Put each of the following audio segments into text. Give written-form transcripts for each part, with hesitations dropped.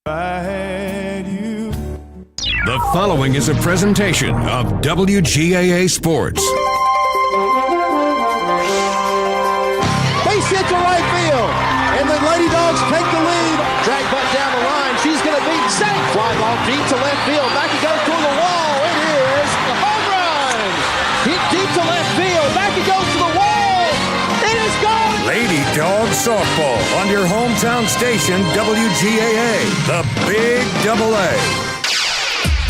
The following is a presentation of WGAA Sports. Base hit to right field, and the Lady Dawgs take the lead. Drag butt down the line. She's going to beat safe. Fly ball deep to left field. Back it goes to the wall. It is a home run. Hit deep to left field. Back it goes to the wall. It is gone. Lady Dawgs softball on your hometown station, WGAA, the Big AA.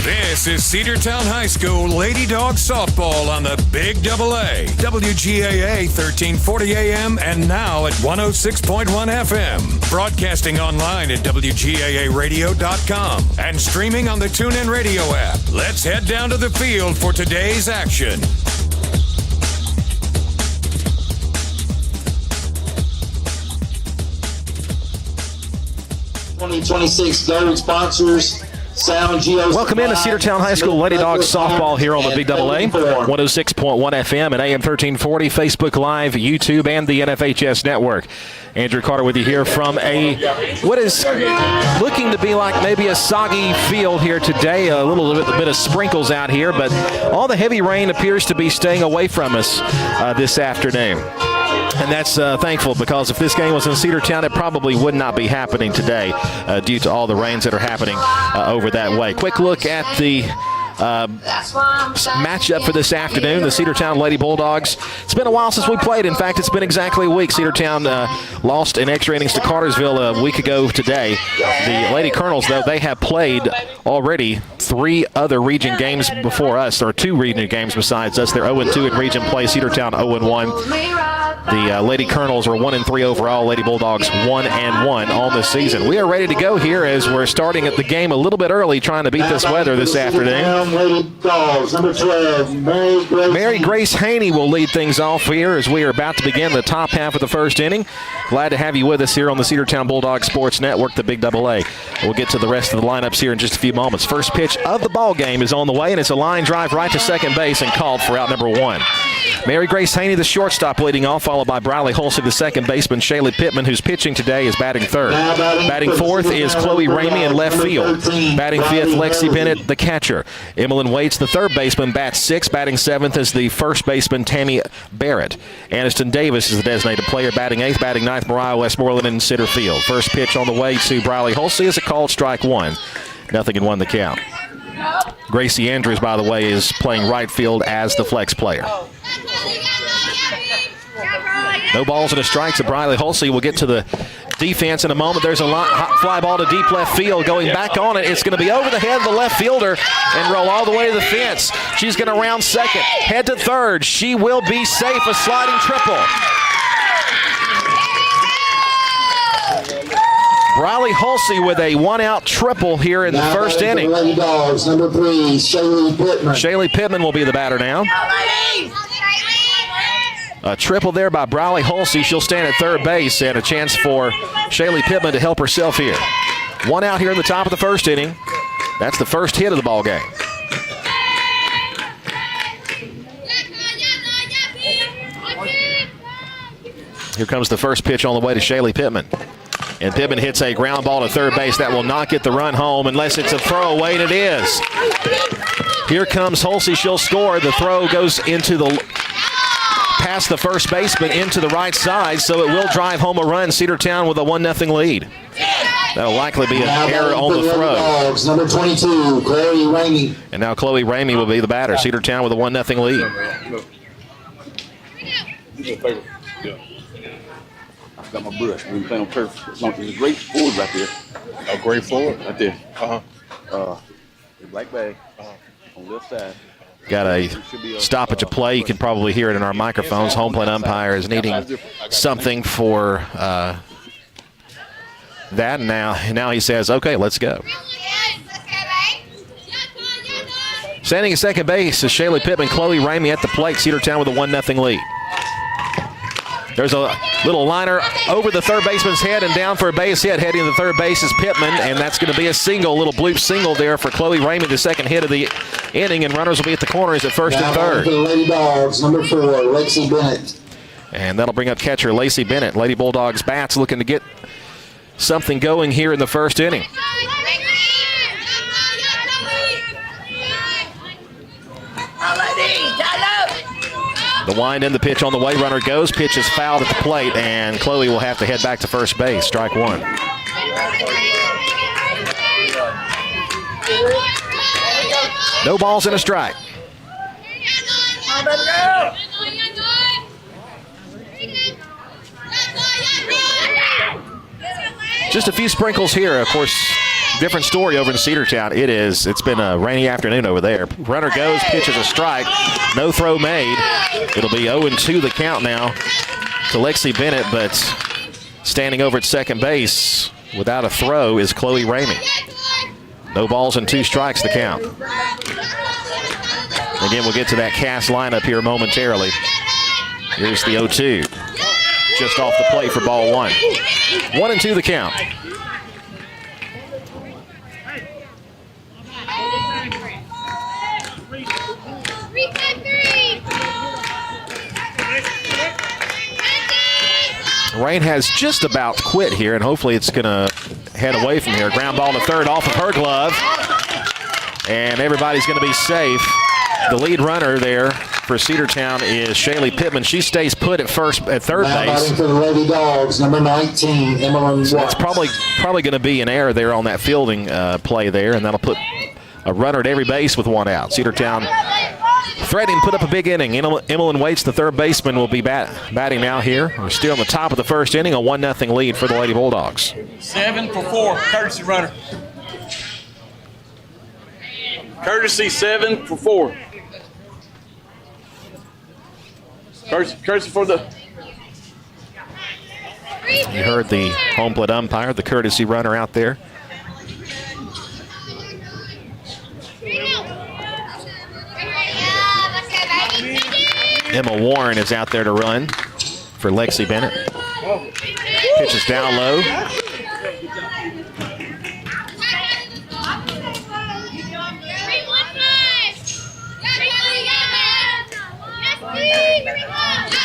This is Cedartown High School Lady Dawgs softball on the Big AA, WGAA 1340 AM and now at 106.1 FM. Broadcasting online at WGAAradio.com and streaming on the TuneIn Radio app. Let's head down to the field for today's action. 2026 Gold sponsors. Welcome in to Cedartown High School Lady Dawgs softball here on the Big AA, 106.1 FM and AM 1340, Facebook Live, YouTube, and the NFHS Network. Andrew Carter with you here from what is looking to be like maybe a soggy field here today. A little bit of sprinkles out here, but all the heavy rain appears to be staying away from us this afternoon. And that's thankful, because if this game was in Cedartown, it probably would not be happening today due to all the rains that are happening over that way. Quick look at the matchup for this afternoon. The Cedartown Lady Bulldogs. It's been a while since we played. In fact, it's been exactly a week. Cedartown lost in extra innings to Cartersville a week ago today. The Lady Colonels, though, they have played already 3 other region games before us, or 2 region games besides us. They're 0-2 in region play. Cedartown 0-1. The Lady Colonels are 1-3 overall. Lady Bulldogs 1-1 on the season. We are ready to go here as we're starting at the game a little bit early, trying to beat this weather this afternoon. Mary Grace Haney will lead things off here as we are about to begin the top half of the first inning. Glad to have you with us here on the Cedartown Bulldogs Sports Network, the Big AA. We'll get to the rest of the lineups here in just a few moments. First pitch of the ball game is on the way, and it's a line drive right to second base and called for out number 1. Mary Grace Haney, the shortstop, leading off, followed by Briley Holsey, the second baseman. Shaylee Pittman, who's pitching today, is batting third. Batting fourth is Chloe Ramey in left field. Batting fifth, Lexi Bennett, the catcher. Emmeline Waits, the third baseman, bats sixth. Batting seventh is the first baseman, Tammy Barrett. Aniston Davis is the designated player, batting eighth. Batting ninth, Mariah Westmoreland in center field. First pitch on the way to Briley Holsey is a called strike 1. 0-1 the count. Gracie Andrews, by the way, is playing right field as the flex player. No balls and a strike to Briley Holsey. We'll get to the defense in a moment. There's a fly ball to deep left field. Going back on it, it's going to be over the head of the left fielder and roll all the way to the fence. She's going to round second, head to third. She will be safe. A sliding triple. Briley Holsey with a 1-out triple here in the first inning. Dogs, number 3, Shaylee Pittman. Shaylee Pittman will be the batter now. A triple there by Briley Holsey. She'll stand at third base, and a chance for Shaylee Pittman to help herself here. 1 out here in the top of the first inning. That's the first hit of the ball game. Here comes the first pitch on the way to Shaylee Pittman. And Pittman hits a ground ball to third base. That will not get the run home unless it's a throwaway, and it is. Here comes Holsey. She'll score. The throw goes into past the first baseman into the right side, so it will drive home a run. Cedartown with a 1-0 lead. That'll likely be an error on the throw. Dogs, number 22, Chloe Ramey. And now Chloe Ramey will be the batter. Cedartown with a 1-0 lead. Got my brush. We playing on purpose. There's a great forward right there. A great forward? Right there. Uh-huh. The black bag on the left side. Got a stoppage of play. You can probably hear it in our microphones. Home plate umpire is needing something for that. And now he says, okay, let's go. Standing at second base is Shaylee Pittman. Chloe Ramey at the plate. Cedartown with a 1-0 lead. There's a little liner over the third baseman's head and down for a base hit. Heading to the third base is Pittman, and that's going to be a single, little bloop single there for Chloe Ramey, the second hit of the inning, and runners will be at the corners at first and third. For the Lady Dogs, number 4, Lexi Bennett. And that'll bring up catcher Lacey Bennett. Lady Bulldogs bats looking to get something going here in the first inning. The wind and the pitch on the way. Runner goes. Pitch is fouled at the plate, and Chloe will have to head back to first base. Strike one. No balls and a strike. Just a few sprinkles here. Of course, different story over in Cedartown. It's been a rainy afternoon over there. Runner goes, pitches a strike. No throw made. It'll be 0-2 the count now to Lexi Bennett, but standing over at second base without a throw is Chloe Ramey. No balls and 2 strikes the count. Again, we'll get to that cast lineup here momentarily. Here's the 0-2. Just off the plate for ball 1. 1-2 the count. Rain has just about quit here, and hopefully it's going to head away from here. Ground ball to third off of her glove, and everybody's going to be safe. The lead runner there for Cedartown is Shaylee Pittman. She stays put at third base. Batting for the Lady Dogs, number 19, Emily. So that's probably going to be an error there on that fielding play there, and that'll put a runner at every base with 1 out. Cedartown threatening to put up a big inning. Emmeline Waits, the third baseman, will be batting now here. We're still on the top of the first inning, a 1-0 lead for the Lady Bulldogs. 7 for 4, courtesy runner. Courtesy 7 for 4. Courtesy for the... You heard the home plate umpire, the courtesy runner out there. Emma Warren is out there to run for Lexi Bennett. Pitch is down low.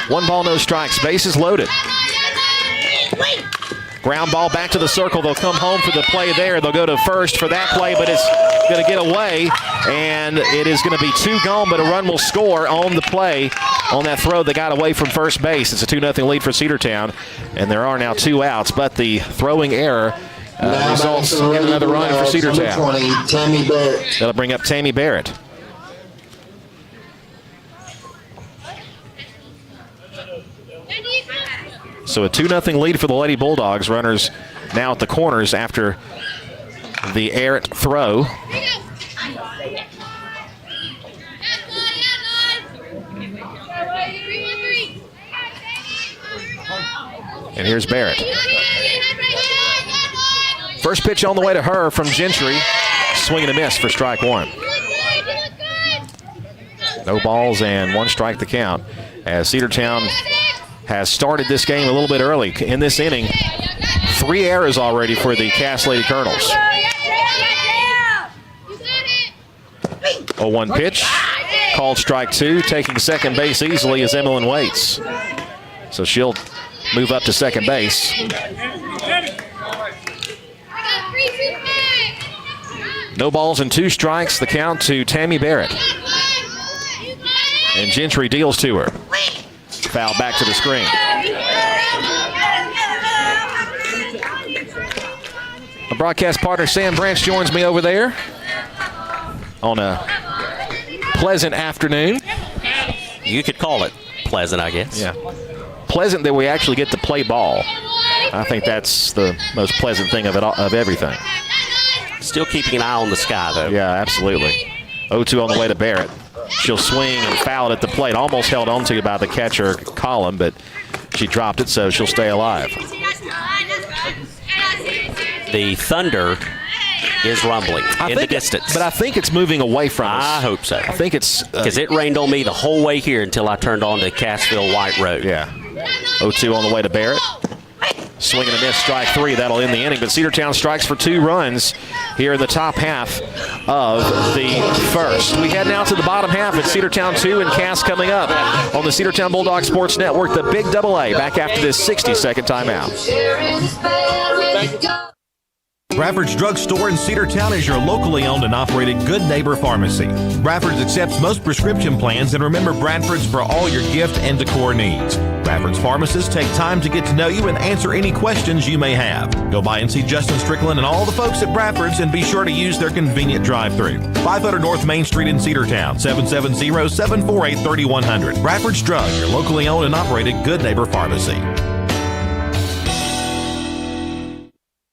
One ball, no strikes. Bases loaded. Ground ball back to the circle. They'll come home for the play there. They'll go to first for that play, but it's going to get away, and it is going to be 2 gone, but a run will score on the play on that throw that got away from first base. It's a 2-0 lead for Cedartown, and there are now 2 outs, but the throwing error results in another run for Cedartown. 20, Tammy Barrett. That'll bring up Tammy Barrett. So a 2-0 lead for the Lady Bulldogs. Runners now at the corners after the errant throw. And here's Barrett. First pitch on the way to her from Gentry. Swing and a miss for strike 1. No balls and 1 strike the count as Cedartown has started this game a little bit early in this inning. 3 errors already for the Cass Lady Colonels. 0-1 pitch. Called strike 2. Taking second base easily is Emmeline Waits. So she'll move up to second base. No balls and 2 strikes. The count to Tammy Barrett. And Gentry deals to her. Foul back to the screen. My broadcast partner Sam Branch joins me over there on a pleasant afternoon. You could call it pleasant, I guess. Yeah. Pleasant that we actually get to play ball. I think that's the most pleasant thing of everything. Still keeping an eye on the sky, though. Yeah, absolutely. 0-2 on the way to Barrett. She'll swing and foul it at the plate. Almost held on to by the catcher, Collin, but she dropped it, so she'll stay alive. The thunder is rumbling in the distance. But I think it's moving away from us. I hope so. I think it's... Because it rained on me the whole way here until I turned on to Cassville White Road. Yeah. 0-2 on the way to Barrett. Swing and a miss, strike 3. That'll end the inning. But Cedartown strikes for 2 runs here in the top half of the first. We head now to the bottom half. It's Cedartown 2 and Cass coming up on the Cedartown Bulldog Sports Network, the Big Double A, back after this 60-second timeout. Bradford's Drug Store in Cedartown is your locally owned and operated Good Neighbor Pharmacy. Bradford's accepts most prescription plans, and remember Bradford's for all your gift and decor needs. Bradford's pharmacists take time to get to know you and answer any questions you may have. Go by and see Justin Strickland and all the folks at Bradford's, and be sure to use their convenient drive-thru. 500 North Main Street in Cedartown, 770-748-3100. Bradford's Drug, your locally owned and operated Good Neighbor Pharmacy.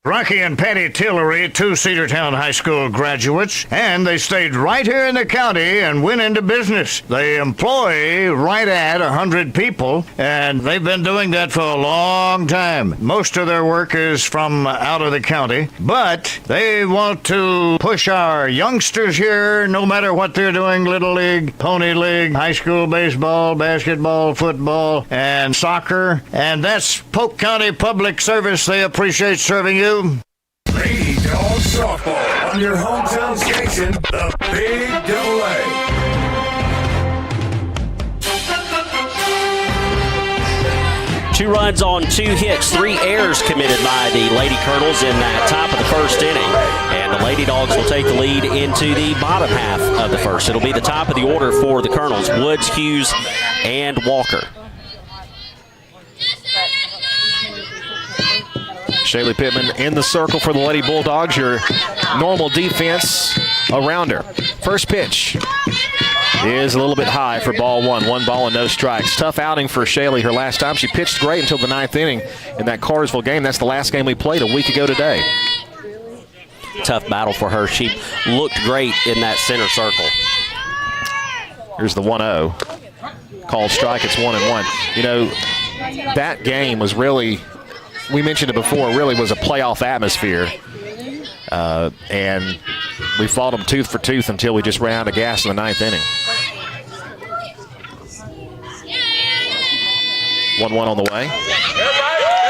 Rocky and Patty Tillery, 2 Cedartown High School graduates, and they stayed right here in the county and went into business. They employ right at 100 people, and they've been doing that for a long time. Most of their work is from out of the county, but they want to push our youngsters here, no matter what they're doing, Little League, Pony League, high school baseball, basketball, football, and soccer, and that's Polk County Public Service. They appreciate serving you. Lady Dawgs Softball on your hometown station, the Big Double A. Two runs on 2 hits, 3 errors committed by the Lady Colonels in that top of the first inning. And the Lady Dogs will take the lead into the bottom half of the first. It'll be the top of the order for the Colonels, Woods, Hughes, and Walker. Shaylee Pittman in the circle for the Lady Bulldogs. Your normal defense around her. First pitch is a little bit high for ball 1. 1 ball and no strikes. Tough outing for Shaylee her last time. She pitched great until the 9th inning in that Cartersville game. That's the last game we played a week ago today. Tough battle for her. She looked great in that center circle. Here's the 1-0. Called strike. It's 1-1. You know, that game was really, we mentioned it before, really was a playoff atmosphere. And we fought them tooth for tooth until we just ran out of gas in the 9th inning. 1-1 on the way.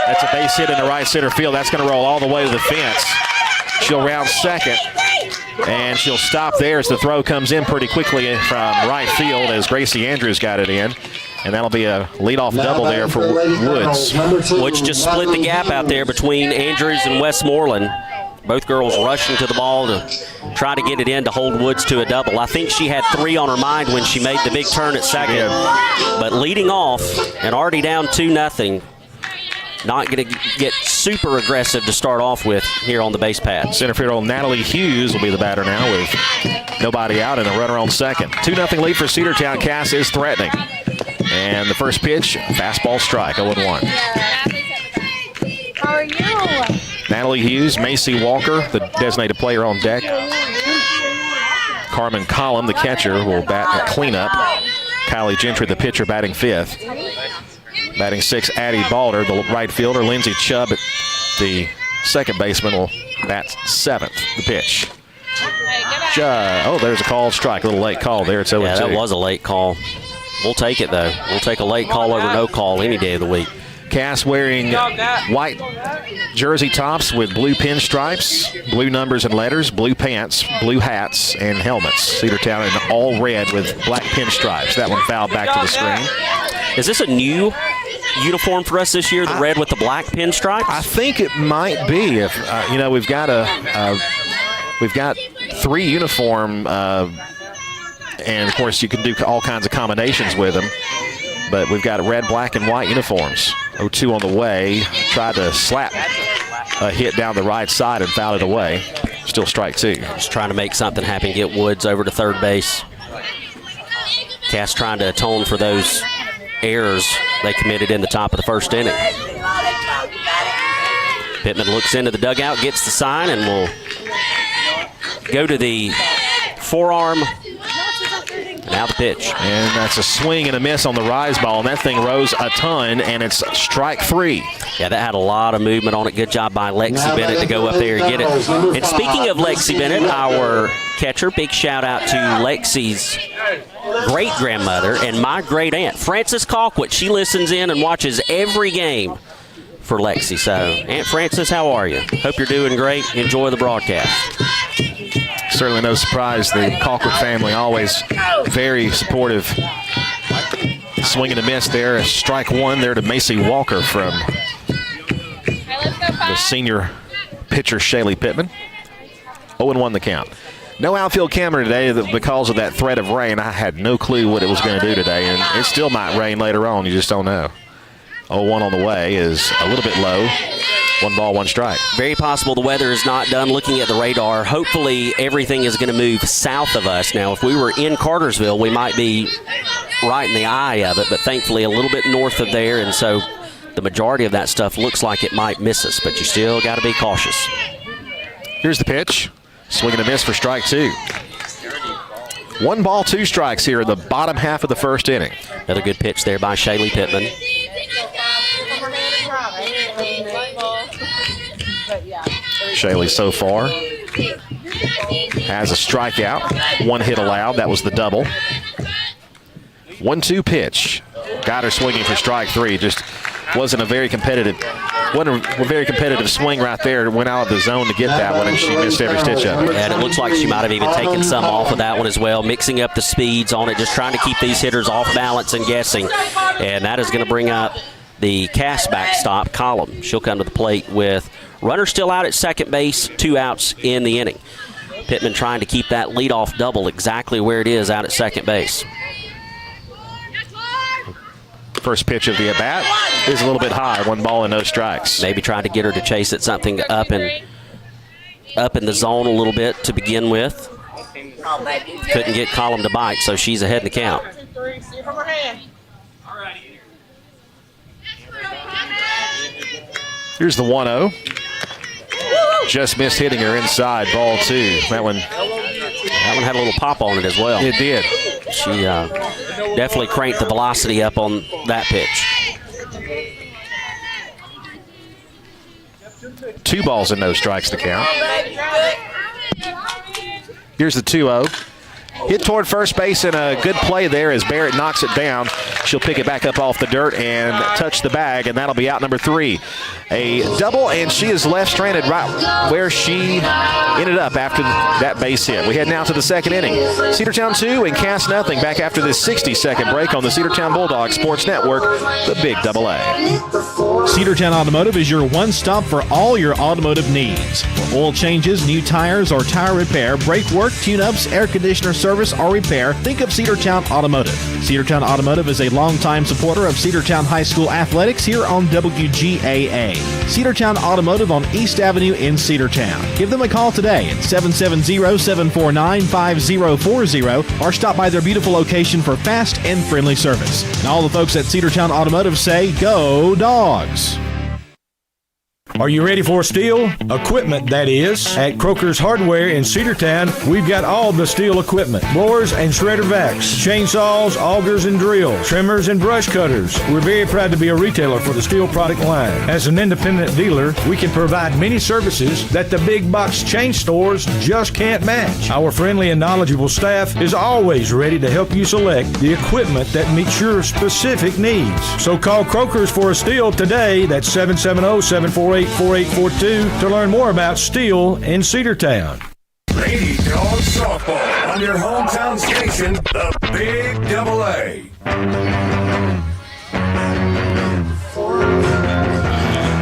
That's a base hit in the right center field. That's going to roll all the way to the fence. She'll round second, and she'll stop there as the throw comes in pretty quickly from right field as Gracie Andrews got it in. And that'll be a leadoff double there for Woods. Woods just split the gap out there between Andrews and Westmoreland. Both girls rushing to the ball to try to get it in to hold Woods to a double. I think she had 3 on her mind when she made the big turn at second. But leading off and already down 2-0. Not going to get super aggressive to start off with here on the base pad. Center fielder Natalie Hughes will be the batter now with nobody out and a runner on second. 2-0 lead for Cedartown. Cass is threatening. And the first pitch, fastball strike, 0-1. How are you? Natalie Hughes, Macy Walker, the designated player on deck. Carmen Collum, the catcher, will bat a cleanup. Kylie Gentry, the pitcher, batting 5th. Batting 6th, Addie Balder, the right fielder. Lindsey Chubb, the second baseman, will bat 7th. The pitch. Oh, there's a called strike. A little late call there. It's 0-2. Yeah, that was a late call. We'll take it, though. We'll take a late call over no call any day of the week. Cass wearing white jersey tops with blue pinstripes, blue numbers and letters, blue pants, blue hats, and helmets. Cedartown in all red with black pinstripes. That one fouled back to the screen. Is this a new uniform for us this year, the red with the black pinstripes? I think it might be. If you know, we've got 3 uniform, and of course you can do all kinds of combinations with them. But we've got red, black, and white uniforms. 0-2 on the way. Tried to slap a hit down the right side and fouled it away. Still strike 2. Just trying to make something happen, get Woods over to third base. Cass trying to atone for those errors they committed in the top of the first inning. Pittman looks into the dugout, gets the sign, and will go to the forearm. Now the pitch. And that's a swing and a miss on the rise ball, and that thing rose a ton, and it's strike 3. Yeah, that had a lot of movement on it. Good job by Lexi Bennett to go up there and get it. And speaking of Lexi Bennett, our catcher, big shout out to Lexi's great-grandmother and my great-aunt, Frances Colquitt. She listens in and watches every game for Lexi. So, Aunt Frances, how are you? Hope you're doing great. Enjoy the broadcast. Certainly no surprise. The Colquitt family always very supportive. Swing and a miss there. Strike 1 there to Macy Walker from the senior pitcher Shaylee Pittman. 0-1 the count. No outfield camera today because of that threat of rain. I had no clue what it was going to do today, and it still might rain later on. You just don't know. 0-1 on the way is a little bit low. 1 ball, 1 strike. Very possible the weather is not done. Looking at the radar, hopefully everything is going to move south of us. Now, if we were in Cartersville, we might be right in the eye of it, but thankfully a little bit north of there, and so the majority of that stuff looks like it might miss us, but you still got to be cautious. Here's the pitch. Swing and a miss for strike 2. 1 ball, 2 strikes here in the bottom half of the first inning. Another good pitch there by Shaylee Pittman. Shaylee so far has a strikeout. 1 hit allowed. That was the double. 1-2 pitch. Got her swinging for strike 3. Just wasn't a very competitive swing right there. Went out of the zone to get that one, and she missed every stitch of it. And it looks like she might have even taken some off of that one as well, mixing up the speeds on it, just trying to keep these hitters off balance and guessing. And that is going to bring up the cast backstop column. She'll come to the plate with runner still out at second base, 2 outs in the inning. Pittman trying to keep that leadoff double exactly where it is out at second base. First pitch of the at-bat is a little bit high. 1 ball and no strikes. Maybe trying to get her to chase it something up in the zone a little bit to begin with. Couldn't get Column to bite, so she's ahead in the count. Here's the 1-0. Just missed hitting her inside, ball 2. That one had a little pop on it as well. It did. She definitely cranked the velocity up on that pitch. 2 balls and no strikes to count. Here's the 2-0. Hit toward first base and a good play there as Barrett knocks it down. She'll pick it back up off the dirt and touch the bag, and that'll be out number 3. A double, and she is left stranded right where she ended up after that base hit. We head now to the second inning. Cedartown 2 and Cass nothing. Back after this 60-second break on the Cedartown Bulldogs Sports Network, the Big Double A. Cedartown Automotive is your one-stop for all your automotive needs. For oil changes, new tires, or tire repair, brake work, tune-ups, air conditioner service, or repair, think of Cedartown Automotive. Cedartown Automotive is a longtime supporter of Cedartown High School athletics here on WGAA. Cedartown Automotive on East Avenue in Cedartown. Give them a call today at 770-749-5040 or stop by their beautiful location for fast and friendly service. And all the folks at Cedartown Automotive say, go Dogs! Are you ready for steel? Equipment, that is. At Croker's Hardware in Cedartown, we've got all the steel equipment. Blowers and shredder vacs, chainsaws, augers and drills, trimmers and brush cutters. We're very proud to be a retailer for the steel product line. As an independent dealer, we can provide many services that the big box chain stores just can't match. Our friendly and knowledgeable staff is always ready to help you select the equipment that meets your specific needs. So call Croker's for a steel today. That's 770-748-4842 to learn more about steel in Cedartown. Lady Dogs Softball on your hometown station, the Big Double A.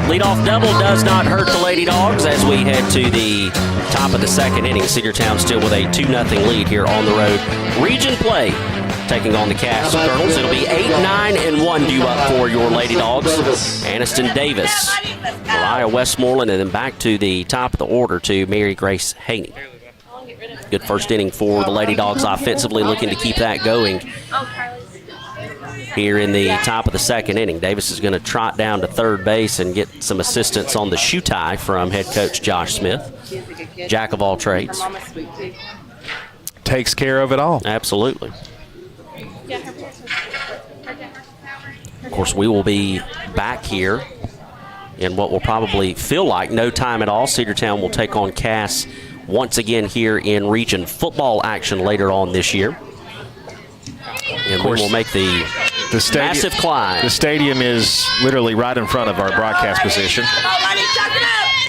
Leadoff double does not hurt the Lady Dogs as we head to the top of the second inning. Cedartown still with a 2-0 lead here on the road. Region play taking on the Cass Colonels. It'll be 8-9-1 due up for your Lady Dogs. Aniston Davis, Mariah Westmoreland, and then back to the top of the order to Mary Grace Haney. Good first inning for the Lady Dogs offensively, looking to keep that going here in the top of the second inning. Davis is going to trot down to third base and get some assistance on the shoe tie from head coach Josh Smith. Jack of all trades. Takes care of it all. Absolutely. Of course, we will be back here in what will probably feel like no time at all. Cedartown will take on Cass once again here in region football action later on this year. And we will make the massive climb. The stadium is literally right in front of our broadcast position.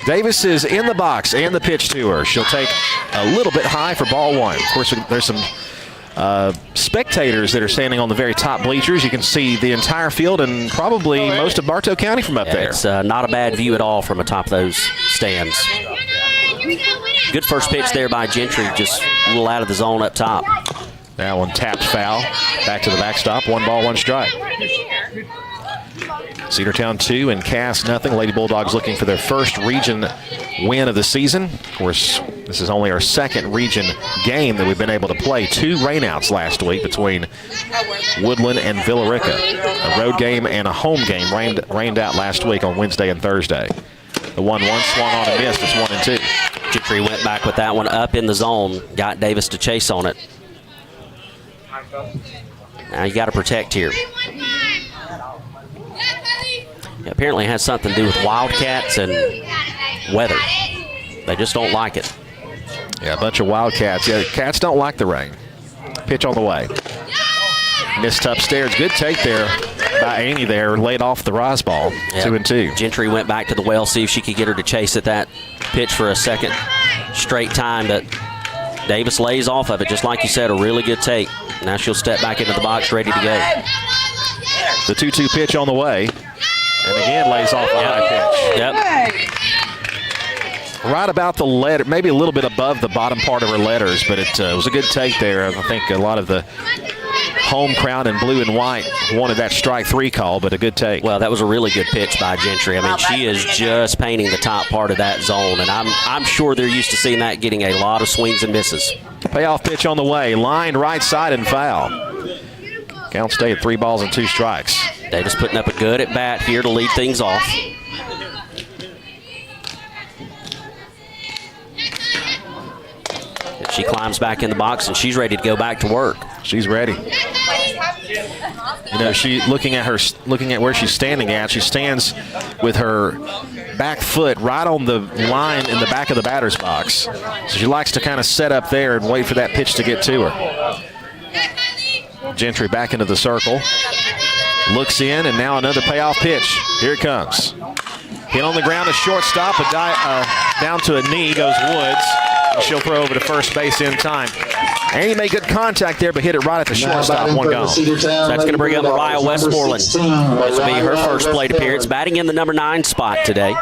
Davis is in the box and the pitch to her. She'll take a little bit high for ball 1. Of course, there's some spectators that are standing on the very top bleachers. You can see the entire field and probably most of Bartow County from up there. It's not a bad view at all from atop those stands. Good first pitch there by Gentry, just a little out of the zone up top. That one tapped foul. Back to the backstop. 1 ball, 1 strike. Cedartown 2 and Cass nothing. Lady Bulldogs looking for their first region win of the season. Of course, this is only our second region game that we've been able to play. 2 rainouts last week between Woodland and Villarica. A road game and a home game rained out last week on Wednesday and Thursday. The 1-1 swung on and missed. It's 1-2. Gentry went back with that one up in the zone. Got Davis to chase on it. Now you got to protect here. Apparently it has something to do with Wildcats and weather. They just don't like it. Yeah, a bunch of Wildcats. Yeah, Cats don't like the rain. Pitch on the way. Missed upstairs. Good take there by Annie there. Laid off the rise ball. Yep. 2-2. Gentry went back to the well, see if she could get her to chase at that pitch for a second straight time, but Davis lays off of it. Just like you said, a really good take. Now she'll step back into the box ready to go. The 2-2 pitch on the way. And again, lays off a high pitch. Yep. Right about the letter, maybe a little bit above the bottom part of her letters, but it was a good take there. I think a lot of the home crowd in blue and white wanted that strike 3 call, but a good take. Well, that was a really good pitch by Gentry. I mean, she is just painting the top part of that zone, and I'm sure they're used to seeing that, getting a lot of swings and misses. Payoff pitch on the way, lined right side and foul. Count stay at 3 balls and 2 strikes. Davis putting up a good at bat here to lead things off. And she climbs back in the box and she's ready to go back to work. She's ready. You know, she looking at where she's standing at. She stands with her back foot right on the line in the back of the batter's box. So she likes to kind of set up there and wait for that pitch to get to her. Gentry back into the circle. Looks in, and now another payoff pitch. Here it comes. Hit on the ground, a shortstop, down to a knee goes Woods. She'll throw over to first base in time. Annie made good contact there, but hit it right at the shortstop. 1 gone. So that's going to bring up Mariah Westmoreland. This will be her first plate appearance, batting in the number 9 spot today.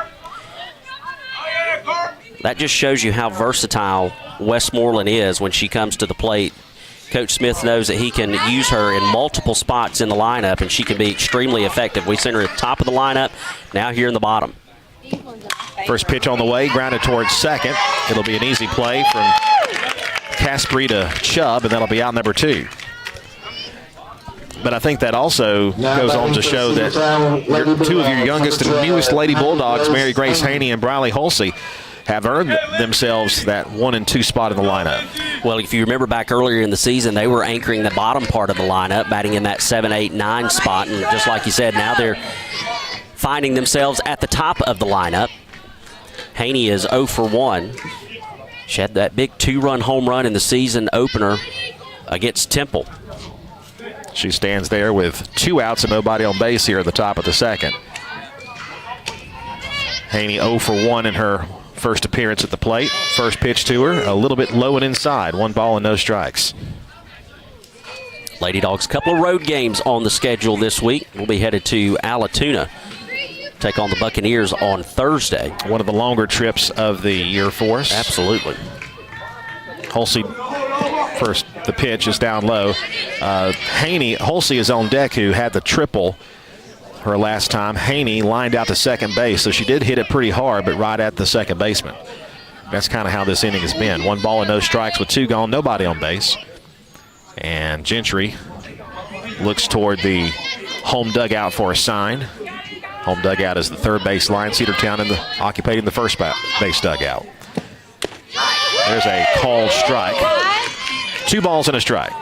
That just shows you how versatile Westmoreland is when she comes to the plate. Coach Smith knows that he can use her in multiple spots in the lineup, and she can be extremely effective. We sent her at the top of the lineup, now here in the bottom. First pitch on the way, grounded towards second. It'll be an easy play from Caspery to Chubb, and that'll be out number 2. But I think that also goes on to show that 2 of your youngest and newest Lady Bulldogs, Mary Grace Haney and Briley Holsey, have earned themselves that 1 and 2 spot in the lineup. Well, if you remember back earlier in the season, they were anchoring the bottom part of the lineup, batting in that 7, 8, 9 spot. And just like you said, now they're finding themselves at the top of the lineup. Haney is 0 for 1. She had that big 2-run home run in the season opener against Temple. She stands there with 2 outs and nobody on base here at the top of the second. Haney 0 for 1 in her first appearance at the plate. First pitch to her, a little bit low and inside. 1 ball and no strikes. Lady Dogs, couple of road games on the schedule this week. We'll be headed to Allatoona. Take on the Buccaneers on Thursday. One of the longer trips of the year for us. Absolutely. Holsey, first, the pitch is down low. Holsey is on deck, who had the triple her last time. Haney lined out to second base, so she did hit it pretty hard, but right at the second baseman. That's kind of how this inning has been. 1 ball and no strikes with 2 gone, nobody on base. And Gentry looks toward the home dugout for a sign. Home dugout is the third base line. Cedartown occupating the first base dugout. There's a called strike. 2 balls and a strike.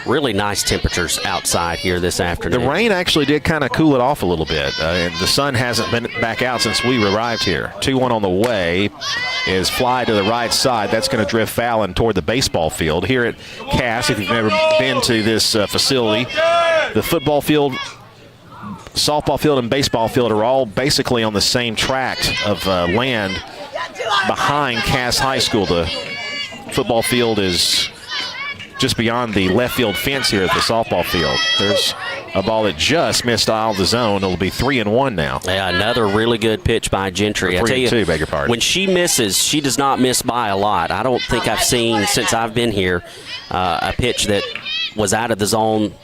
Really nice temperatures outside here this afternoon. The rain actually did kind of cool it off a little bit. And the sun hasn't been back out since we arrived here. 2-1 on the way is fly to the right side. That's going to drift foul and toward the baseball field. Here at Cass, if you've never been to this facility, the football field, softball field, and baseball field are all basically on the same tract of land behind Cass High School. The football field is just beyond the left field fence here at the softball field. There's a ball that just missed out of the zone. It'll be 3-1 now. Yeah, another really good pitch by Gentry. I tell you, 3-2, beg your pardon. When she misses, she does not miss by a lot. I don't think I've seen, since I've been here, a pitch that was out of the zone,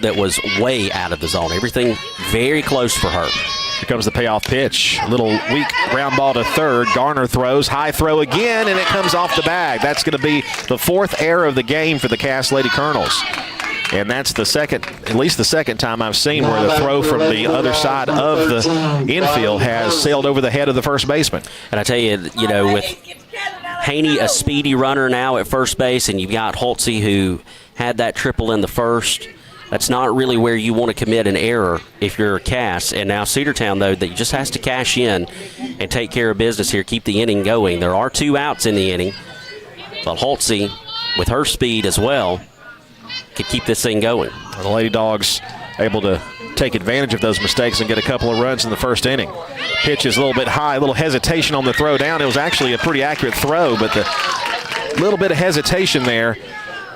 that was way out of the zone. Everything very close for her. Here comes the payoff pitch. A little weak ground ball to third. Garner throws. High throw again, and it comes off the bag. That's going to be the 4th error of the game for the Cass Lady Colonels. And that's the second, at least the second time I've seen where the throw from the other side of the infield has sailed over the head of the first baseman. And I tell you, you know, with Haney, a speedy runner now at first base, and you've got Holtze, who had that triple in the first. That's not really where you want to commit an error if you're Cass. And now Cedartown, though, that just has to cash in and take care of business here, keep the inning going. There are 2 outs in the inning, but Holtze, with her speed as well, could keep this thing going. The Lady Dogs able to take advantage of those mistakes and get a couple of runs in the first inning. Pitch is a little bit high, a little hesitation on the throw down. It was actually a pretty accurate throw, but the little bit of hesitation there.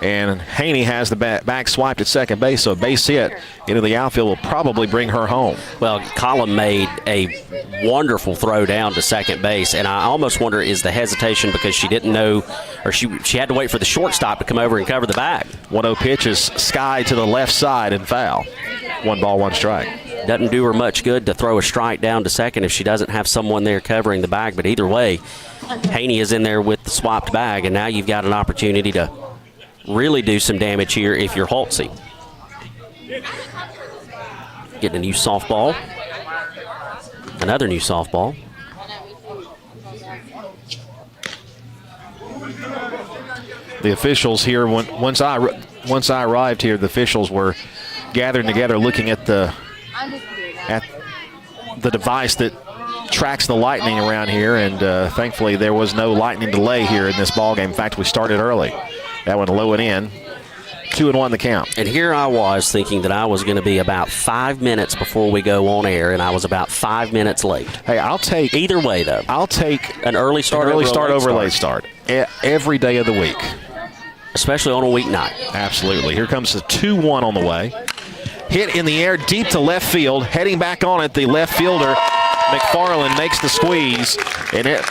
And Haney has the back swiped at second base, so a base hit into the outfield will probably bring her home. Well, Collin made a wonderful throw down to second base, and I almost wonder, is the hesitation because she didn't know, or she had to wait for the shortstop to come over and cover the bag. 1-0 pitch is sky to the left side and foul. 1 ball, 1 strike. Doesn't do her much good to throw a strike down to second if she doesn't have someone there covering the bag, but either way, Haney is in there with the swapped bag, and now you've got an opportunity to really do some damage here if you're Holtze. Getting a new softball. Another new softball. The officials here, once I arrived here, the officials were gathering together looking at the device that tracks the lightning around here, and thankfully there was no lightning delay here in this ball game. In fact, we started early. That one low and in. 2-1 the count. And here I was thinking that I was going to be about 5 minutes before we go on air, and I was about 5 minutes late. Hey, I'll take either way though. I'll take an early start over a late start every day of the week, especially on a weeknight. Absolutely. Here comes the 2-1 on the way. Hit in the air deep to left field. Heading back on it, the left fielder McFarland makes the squeeze, and it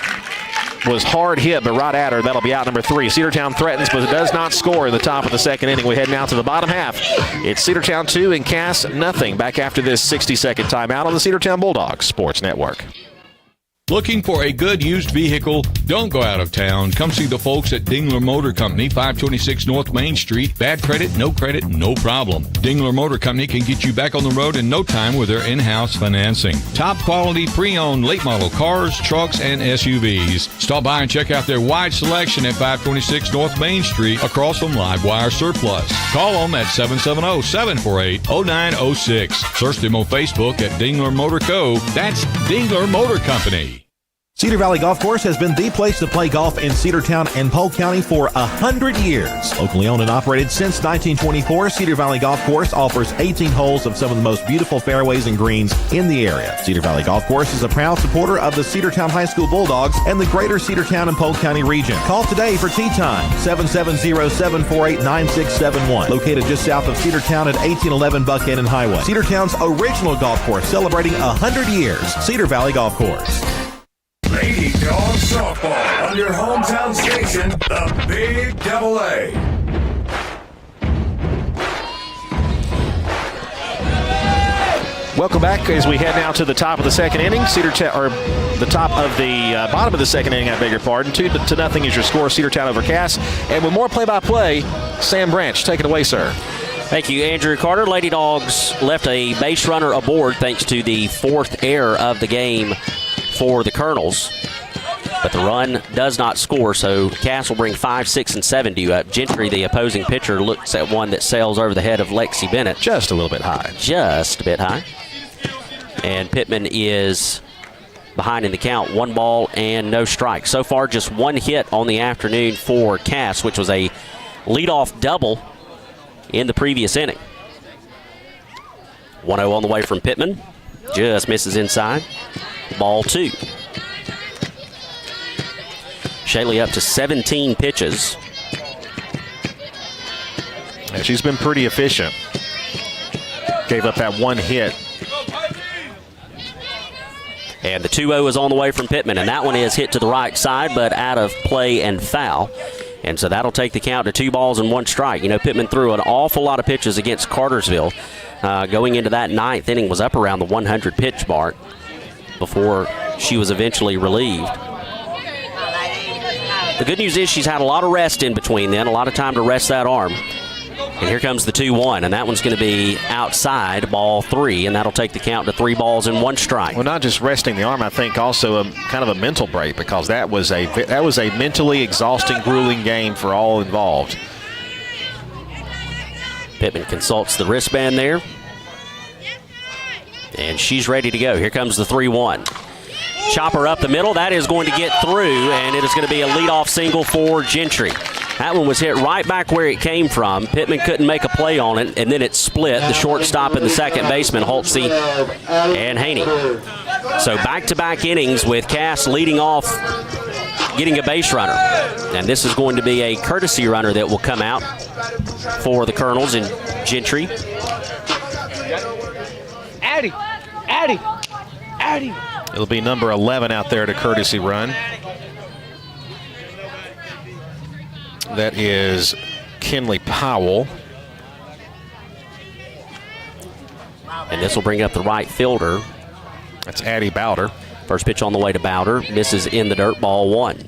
was hard hit, but right at her. That'll be out number 3. Cedartown threatens, but it does not score in the top of the second inning. We head now to the bottom half. It's Cedartown 2 and Cass nothing. Back after this 60-second timeout on the Cedartown Bulldogs Sports Network. Looking for a good used vehicle? Don't go out of town. Come see the folks at Dingler Motor Company, 526 North Main Street. Bad credit, no problem. Dingler Motor Company can get you back on the road in no time with their in-house financing. Top quality pre-owned late model cars, trucks, and SUVs. Stop by and check out their wide selection at 526 North Main Street across from Livewire Surplus. Call them at 770-748-0906. Search them on Facebook at Dingler Motor Co. That's Dingler Motor Company. Cedar Valley Golf Course has been the place to play golf in Cedartown and Polk County for 100 years. Locally owned and operated since 1924, Cedar Valley Golf Course offers 18 holes of some of the most beautiful fairways and greens in the area. Cedar Valley Golf Course is a proud supporter of the Cedartown High School Bulldogs and the greater Cedartown and Polk County region. Call today for tee time, 770-748-9671. Located just south of Cedartown at 1811 Buckhannon Highway. Cedartown's original golf course celebrating 100 years. Cedar Valley Golf Course. Lady Dogs Softball on your hometown station, the Big Double A. Welcome back as we head now to the top of the second inning. The top of the bottom of the second inning, I beg your pardon. 2-0 is your score, Cedartown over Cass. And with more play-by-play, Sam Branch, take it away, sir. Thank you, Andrew Carter. Lady Dogs left a base runner aboard thanks to the 4th error of the game for the Colonels, but the run does not score, so Cass will bring 5, 6, and 7 to you. Gentry, the opposing pitcher, looks at one that sails over the head of Lexi Bennett. Just a little bit high. Just a bit high. And Pittman is behind in the count, 1 ball and no strike. So far, just 1 hit on the afternoon for Cass, which was a leadoff double in the previous inning. 1-0 on the way from Pittman. Just misses inside. Ball 2. Shaley up to 17 pitches. Yeah, she's been pretty efficient. Gave up that one hit. And the 2-0 is on the way from Pittman, and that one is hit to the right side, but out of play and foul. And so that'll take the count to 2 balls and 1 strike. You know, Pittman threw an awful lot of pitches against Cartersville. Going into that 9th inning, was up around the 100 pitch mark before she was eventually relieved. The good news is she's had a lot of rest in between then, a lot of time to rest that arm. And here comes the 2-1, and that one's going to be outside, ball 3, and that'll take the count to 3 balls and 1 strike. Well, not just resting the arm, I think also kind of a mental break, because that was a mentally exhausting, grueling game for all involved. Pittman consults the wristband there, and she's ready to go. Here comes the 3-1. Chopper up the middle. That is going to get through, and it is going to be a leadoff single for Gentry. That one was hit right back where it came from. Pittman couldn't make a play on it, and then it split. The shortstop and the second baseman, Holtze and Haney. So back-to-back innings with Cass leading off, getting a base runner. And this is going to be a courtesy runner that will come out for the Colonels and Gentry. Addy. It'll be number 11 out there to courtesy run. That is Kenley Powell. And this will bring up the right fielder. That's Addie Bowder. First pitch on the way to Bowder. Misses in the dirt, ball 1.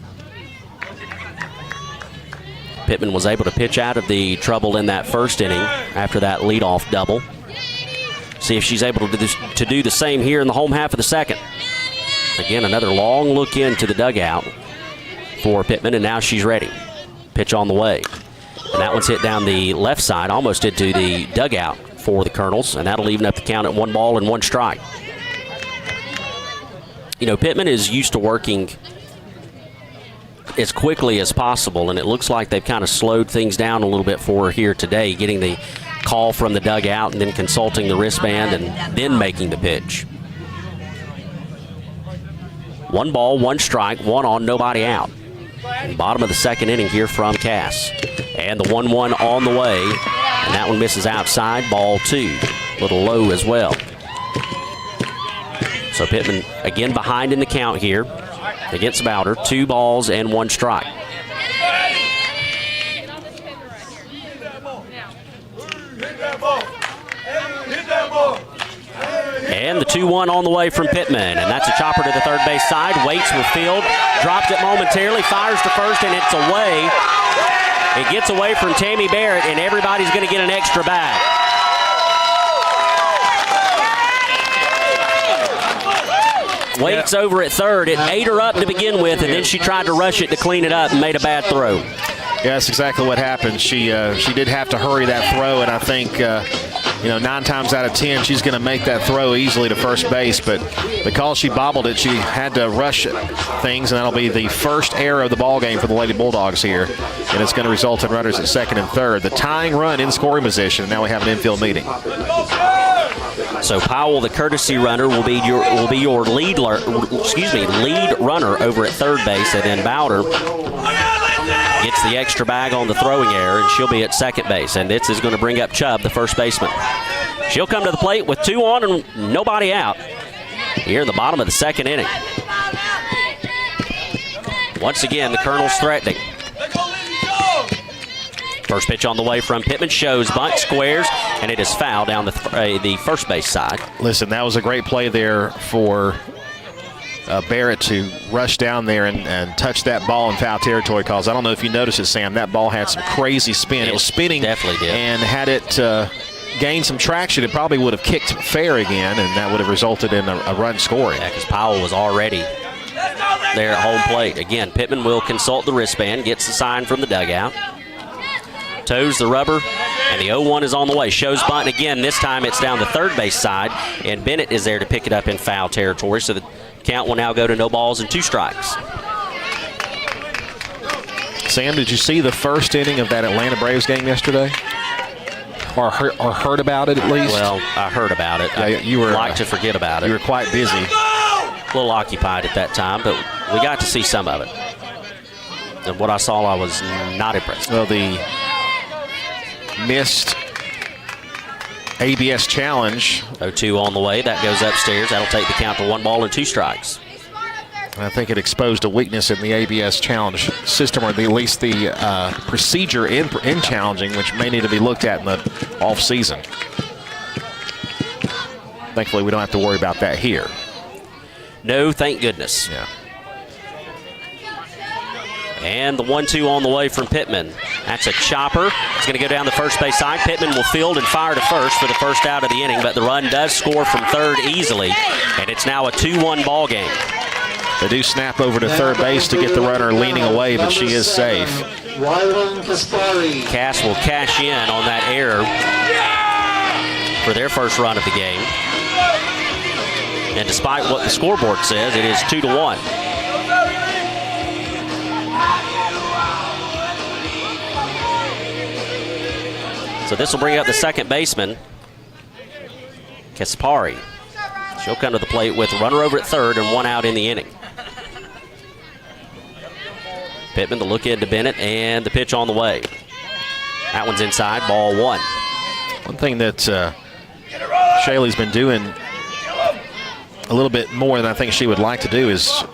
Pittman was able to pitch out of the trouble in that first inning after that leadoff double. See if she's able to do the same here in the home half of the second. Again, another long look into the dugout for Pittman, and now she's ready. Pitch on the way. And that one's hit down the left side, almost into the dugout for the Colonels, and that'll even up the count at 1 ball and 1 strike. You know, Pittman is used to working as quickly as possible, and it looks like they've kind of slowed things down a little bit for her here today, getting the call from the dugout and then consulting the wristband and then making the pitch. 1 ball, 1 strike, 1 on, nobody out. Bottom of the second inning here from Cass. And the 1-1 on the way, and that one misses outside, ball 2. A little low as well. So Pittman again behind in the count here against Bowder. 2 balls and 1 strike. And the 2-1 on the way from Pittman, and that's a chopper to the third base side. Waits with field, dropped it momentarily, fires to first, and it's away. It gets away from Tammy Barrett, and everybody's going to get an extra bag. Waits over at third. It ate her up to begin with, and then she tried to rush it to clean it up and made a bad throw. Yeah, that's exactly what happened. She did have to hurry that throw, and I think 9 times out of 10 she's going to make that throw easily to first base. But because she bobbled it, she had to rush things, and that'll be the first error of the ball game for the Lady Bulldogs here, and it's going to result in runners at second and third. The tying run in scoring position. Now we have an infield meeting. So Powell, the courtesy runner, will be your lead runner over at third base, and then Bowder gets the extra bag on the throwing error, and she'll be at second base. And this is going to bring up Chubb, the first baseman. She'll come to the plate with 2 on and nobody out here in the bottom of the second inning. Once again, the Colonels threatening. First pitch on the way from Pittman, shows bunt, squares, and it is foul down the first base side. Listen, that was a great play there for Barrett to rush down there and touch that ball in foul territory, because I don't know if you noticed it, Sam, that ball had some crazy spin. It was spinning, definitely did. And had it gained some traction, it probably would have kicked fair again, and that would have resulted in a run scoring. Yeah, because Powell was already there at home plate. Again, Pittman will consult the wristband, gets the sign from the dugout. Toes the rubber, and the 0-1 is on the way. Shows bunt again. This time it's down the third base side, and Bennett is there to pick it up in foul territory. So the count will now go to 0 balls and 2 strikes. Sam, did you see the first inning of that Atlanta Braves game yesterday? Or heard about it at least? Well, I heard about it. Yeah, you were like to forget about it. You were quite busy. A little occupied at that time, but we got to see some of it. And what I saw, I was not impressed. Well, the missed ABS challenge. 0-2 on the way. That goes upstairs. That'll take the count to 1 ball and 2 strikes. I think it exposed a weakness in the ABS challenge system, or at least the procedure in challenging, which may need to be looked at in the off season. Thankfully, we don't have to worry about that here. No, thank goodness. Yeah. And the 1-2 on the way from Pittman. That's a chopper. It's going to go down the first base side. Pittman will field and fire to first for the first out of the inning, but the run does score from third easily, and it's now a 2-1 ball game. They do snap over to third base to get the runner leaning away, but she is safe. Cass will cash in on that error for their first run of the game. And despite what the scoreboard says, it is 2-1. So this will bring up the second baseman, Kaspari. She'll come to the plate with a runner over at third and 1 out in the inning. Pittman to look into Bennett, and the pitch on the way. That one's inside, ball 1. One thing that Shaylee's been doing a little bit more than I think she would like to do is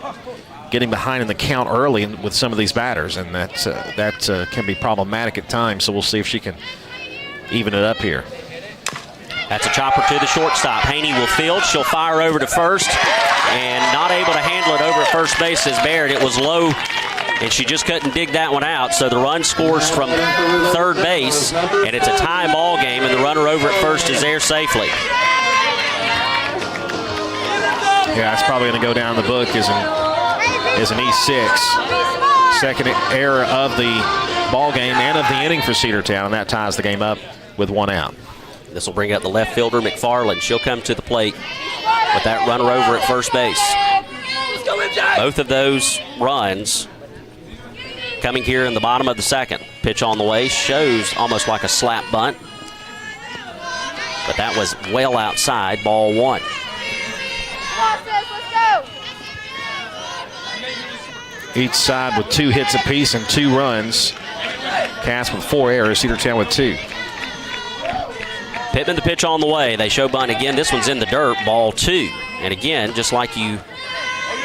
getting behind in the count early with some of these batters, and that can be problematic at times, so we'll see if she can even it up here. That's a chopper to the shortstop. Haney will field. She'll fire over to first, and not able to handle it over at first base is Baird. It was low, and she just couldn't dig that one out. So the run scores from third base, and it's a tie ball game, and the runner over at first is there safely. Yeah, it's probably going to go down the book as an E6. Second error of the ball game and of the inning for Cedartown, and that ties the game up with 1 out. This will bring up the left fielder, McFarland. She'll come to the plate with that runner over at first base. Both of those runs coming here in the bottom of the second. Pitch on the way, shows almost like a slap bunt, but that was well outside, ball 1. Each side with 2 hits apiece and 2 runs. Cass with 4 errors, Cedartown with 2. Pittman the pitch on the way. They show bunt again. This one's in the dirt, ball 2. And again, just like you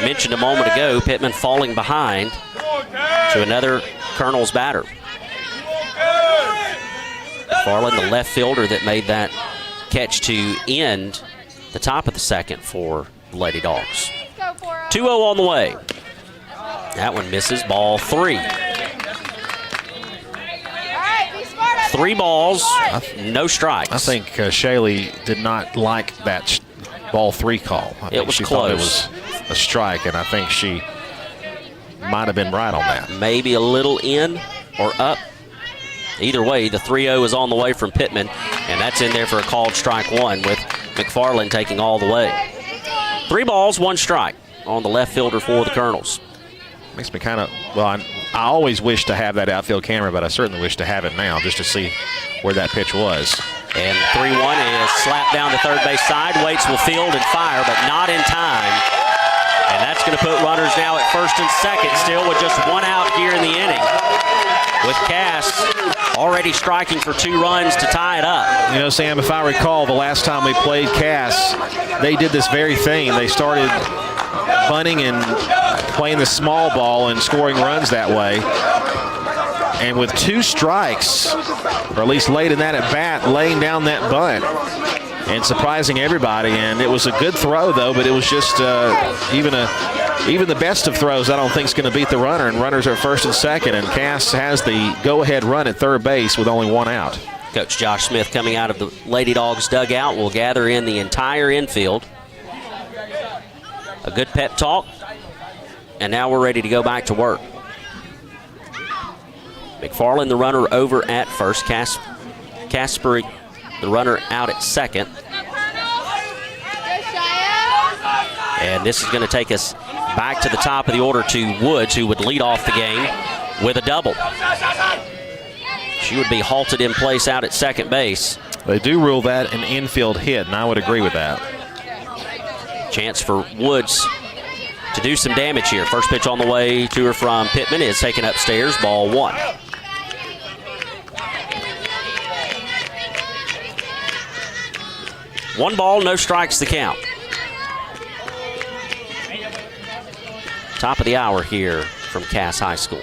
mentioned a moment ago, Pittman falling behind to another Colonel's batter. Farland, the left fielder that made that catch to end the top of the second for the Lady Dogs. 2-0 on the way. That one misses, ball 3. 3 balls, no strikes. I think Shaylee did not like that ball 3 call. I think she thought it was a strike, and I think she might have been right on that. Maybe a little in or up. Either way, the 3-0 is on the way from Pittman, and that's in there for a called strike 1 with McFarland taking all the way. 3 balls, 1 strike on the left fielder for the Colonels. Makes me kind of, well, I always wish to have that outfield camera, but I certainly wish to have it now just to see where that pitch was. And 3-1 is slapped down to third base side. Waits will field and fire, but not in time. And that's going to put runners now at first and second, still with just 1 out here in the inning, with Cass already striking for 2 runs to tie it up. You know, Sam, if I recall, the last time we played Cass, they did this very thing. They started bunting and playing the small ball and scoring runs that way. And with 2 strikes, or at least late in that at bat, laying down that bunt and surprising everybody. And it was a good throw, though, but it was just even the best of throws I don't think is going to beat the runner, and runners are first and second, and Cass has the go-ahead run at third base with only 1 out. Coach Josh Smith coming out of the Lady Dogs dugout will gather in the entire infield. A good pep talk, and now we're ready to go back to work. McFarland, the runner over at first. Casper, the runner out at second. And this is going to take us back to the top of the order to Woods, who would lead off the game with a double. She would be halted in place out at second base. They do rule that an infield hit, and I would agree with that. Chance for Woods to do some damage here. First pitch on the way to her from Pittman is taken upstairs, ball 1. 1 ball, no strikes the count. Top of the hour here from Cass High School.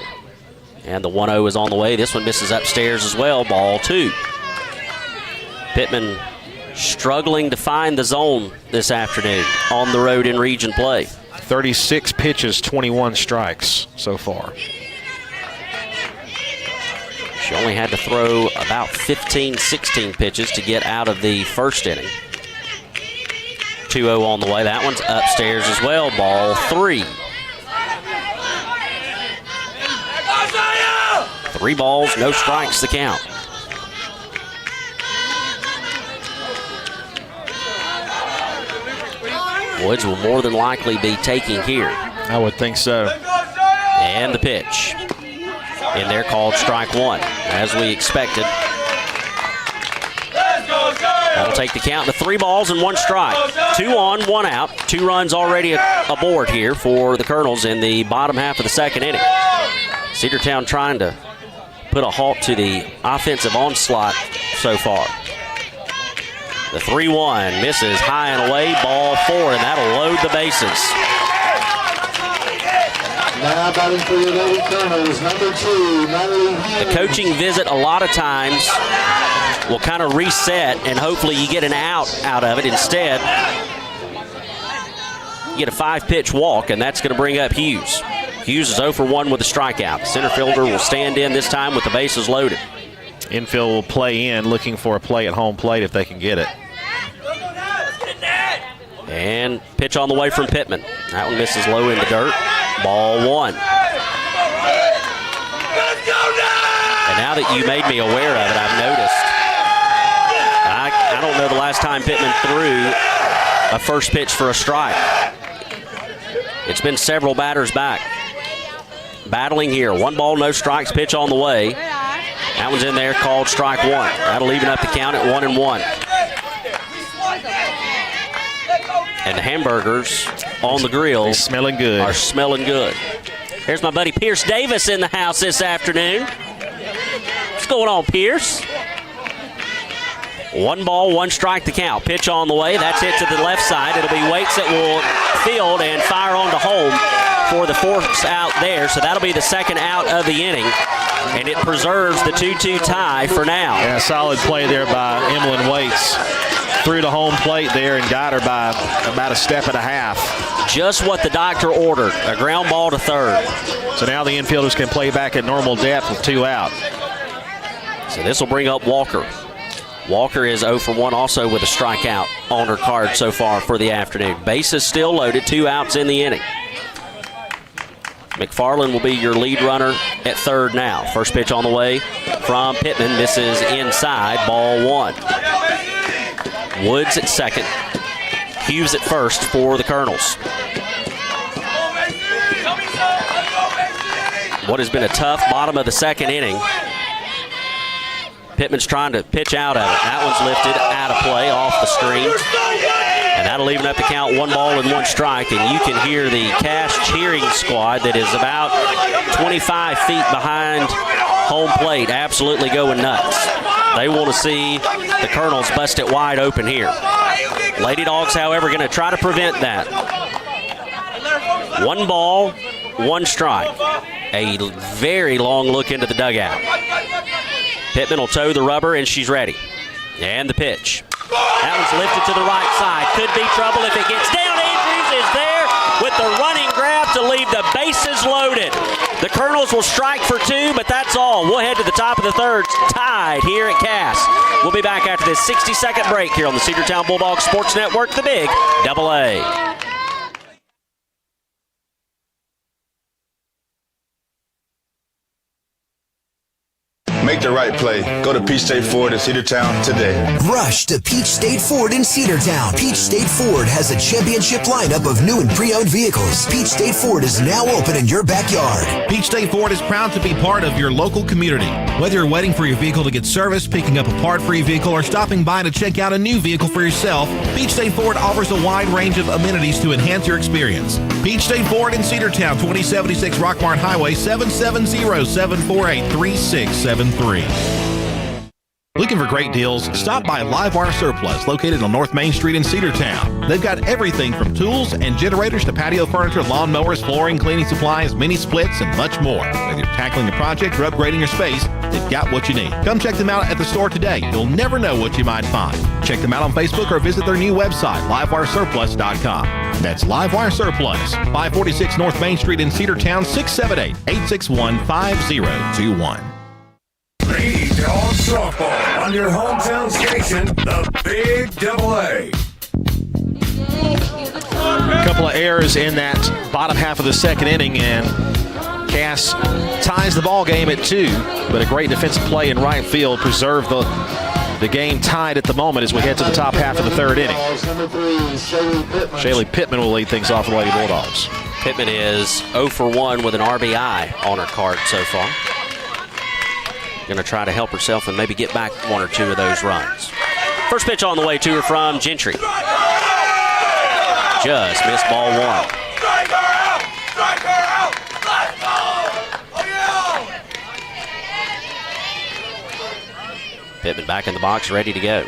And the 1-0 is on the way. This one misses upstairs as well. Ball 2. Pittman struggling to find the zone this afternoon on the road in region play. 36 pitches, 21 strikes so far. She only had to throw about 15, 16 pitches to get out of the first inning. 2-0 on the way. That one's upstairs as well. Ball 3. 3 balls, no strikes the count. Woods will more than likely be taking here. I would think so. And the pitch. In there called strike 1, as we expected. That'll take the count to 3 balls and 1 strike. 2 on, 1 out. 2 runs already aboard here for the Colonels in the bottom half of the second inning. Cedartown trying to put a halt to the offensive onslaught so far. The 3-1 misses high and away, ball 4, and that'll load the bases. Now batting for the Lady Colonels, number 2, Natalie. The coaching visit a lot of times will kind of reset, and hopefully you get an out of it. Instead, you get a 5-pitch walk, and that's going to bring up Hughes. Hughes is 0 for 1 with a strikeout. The center fielder will stand in this time with the bases loaded. Infield will play in, looking for a play at home plate if they can get it. And pitch on the way from Pittman. That one misses low in the dirt. Ball 1. And now that you made me aware of it, I've noticed. I don't know the last time Pittman threw a first pitch for a strike. It's been several batters back. Battling here. 1 ball, no strikes, pitch on the way. That one's in there, called strike 1. That'll even up the count at 1-1. And the hamburgers on the grill smelling good. Are smelling good. Here's my buddy Pierce Davis in the house this afternoon. What's going on, Pierce? 1 ball, 1 strike the count. Pitch on the way. That's hit to the left side. It'll be Waits that will field and fire on to home for the 4th out there. So that'll be the 2nd out of the inning. And it preserves the 2-2 tie for now. Yeah, solid play there by Emlyn Waits. Through the home plate there and got her by about a step and a half. Just what the doctor ordered, a ground ball to 3rd. So now the infielders can play back at normal depth with 2 out. So this will bring up Walker. Walker is 0 for 1 also with a strikeout on her card so far for the afternoon. Bases still loaded, 2 outs in the inning. McFarland will be your lead runner at 3rd now. First pitch on the way from Pittman, misses inside, ball 1. Woods at 2nd, Hughes at 1st for the Colonels. What has been a tough bottom of the 2nd inning. Pittman's trying to pitch out of it. That one's lifted out of play off the screen. And that'll even up the count, 1 ball and 1 strike. And you can hear the Cash cheering squad that is about 25 feet behind home plate absolutely going nuts. They want to see the Colonels bust it wide open here. Lady Dogs, however, going to try to prevent that. 1 ball, 1 strike. A very long look into the dugout. Pittman will toe the rubber, and she's ready. And the pitch. That one's lifted to the right side. Could be trouble if it gets down. Andrews is there with the running grab to leave the bases loaded. The Colonels will strike for 2, but that's all. We'll head to the top of the 3rd, tied here at Cass. We'll be back after this 60-second break here on the Cedartown Bulldogs Sports Network, the Big Double A. Make the right play. Go to Peach State Ford in Cedartown today. Rush to Peach State Ford in Cedartown. Peach State Ford has a championship lineup of new and pre-owned vehicles. Peach State Ford is now open in your backyard. Peach State Ford is proud to be part of your local community. Whether you're waiting for your vehicle to get serviced, picking up a part for your vehicle, or stopping by to check out a new vehicle for yourself, Peach State Ford offers a wide range of amenities to enhance your experience. Peach State Ford in Cedartown, 2076 Rockmart Highway, 770-748-3673. Looking for great deals? Stop by Livewire Surplus, located on North Main Street in Cedartown. They've got everything from tools and generators to patio furniture, lawn mowers, flooring, cleaning supplies, mini splits, and much more. Whether you're tackling a project or upgrading your space, they've got what you need. Come check them out at the store today. You'll never know what you might find. Check them out on Facebook or visit their new website, livewiresurplus.com. That's Livewire Surplus, 546 North Main Street in Cedartown, 678-861-5021. Lady Dawgs softball on your hometown station, the Big Double A. A couple of errors in that bottom half of the second inning, and Cass ties the ball game at 2, but a great defensive play in right field preserved the game tied at the moment as we head to the top half of the third inning. Shaylee Pittman will lead things off for the Lady Bulldogs. Pittman is 0 for 1 with an RBI on her card so far. Going to try to help herself and maybe get back 1 or 2 of those runs. First pitch on the way to her from Gentry. Just missed ball 1. Strike her out! Strike her out! Let's go! Pittman back in the box, ready to go.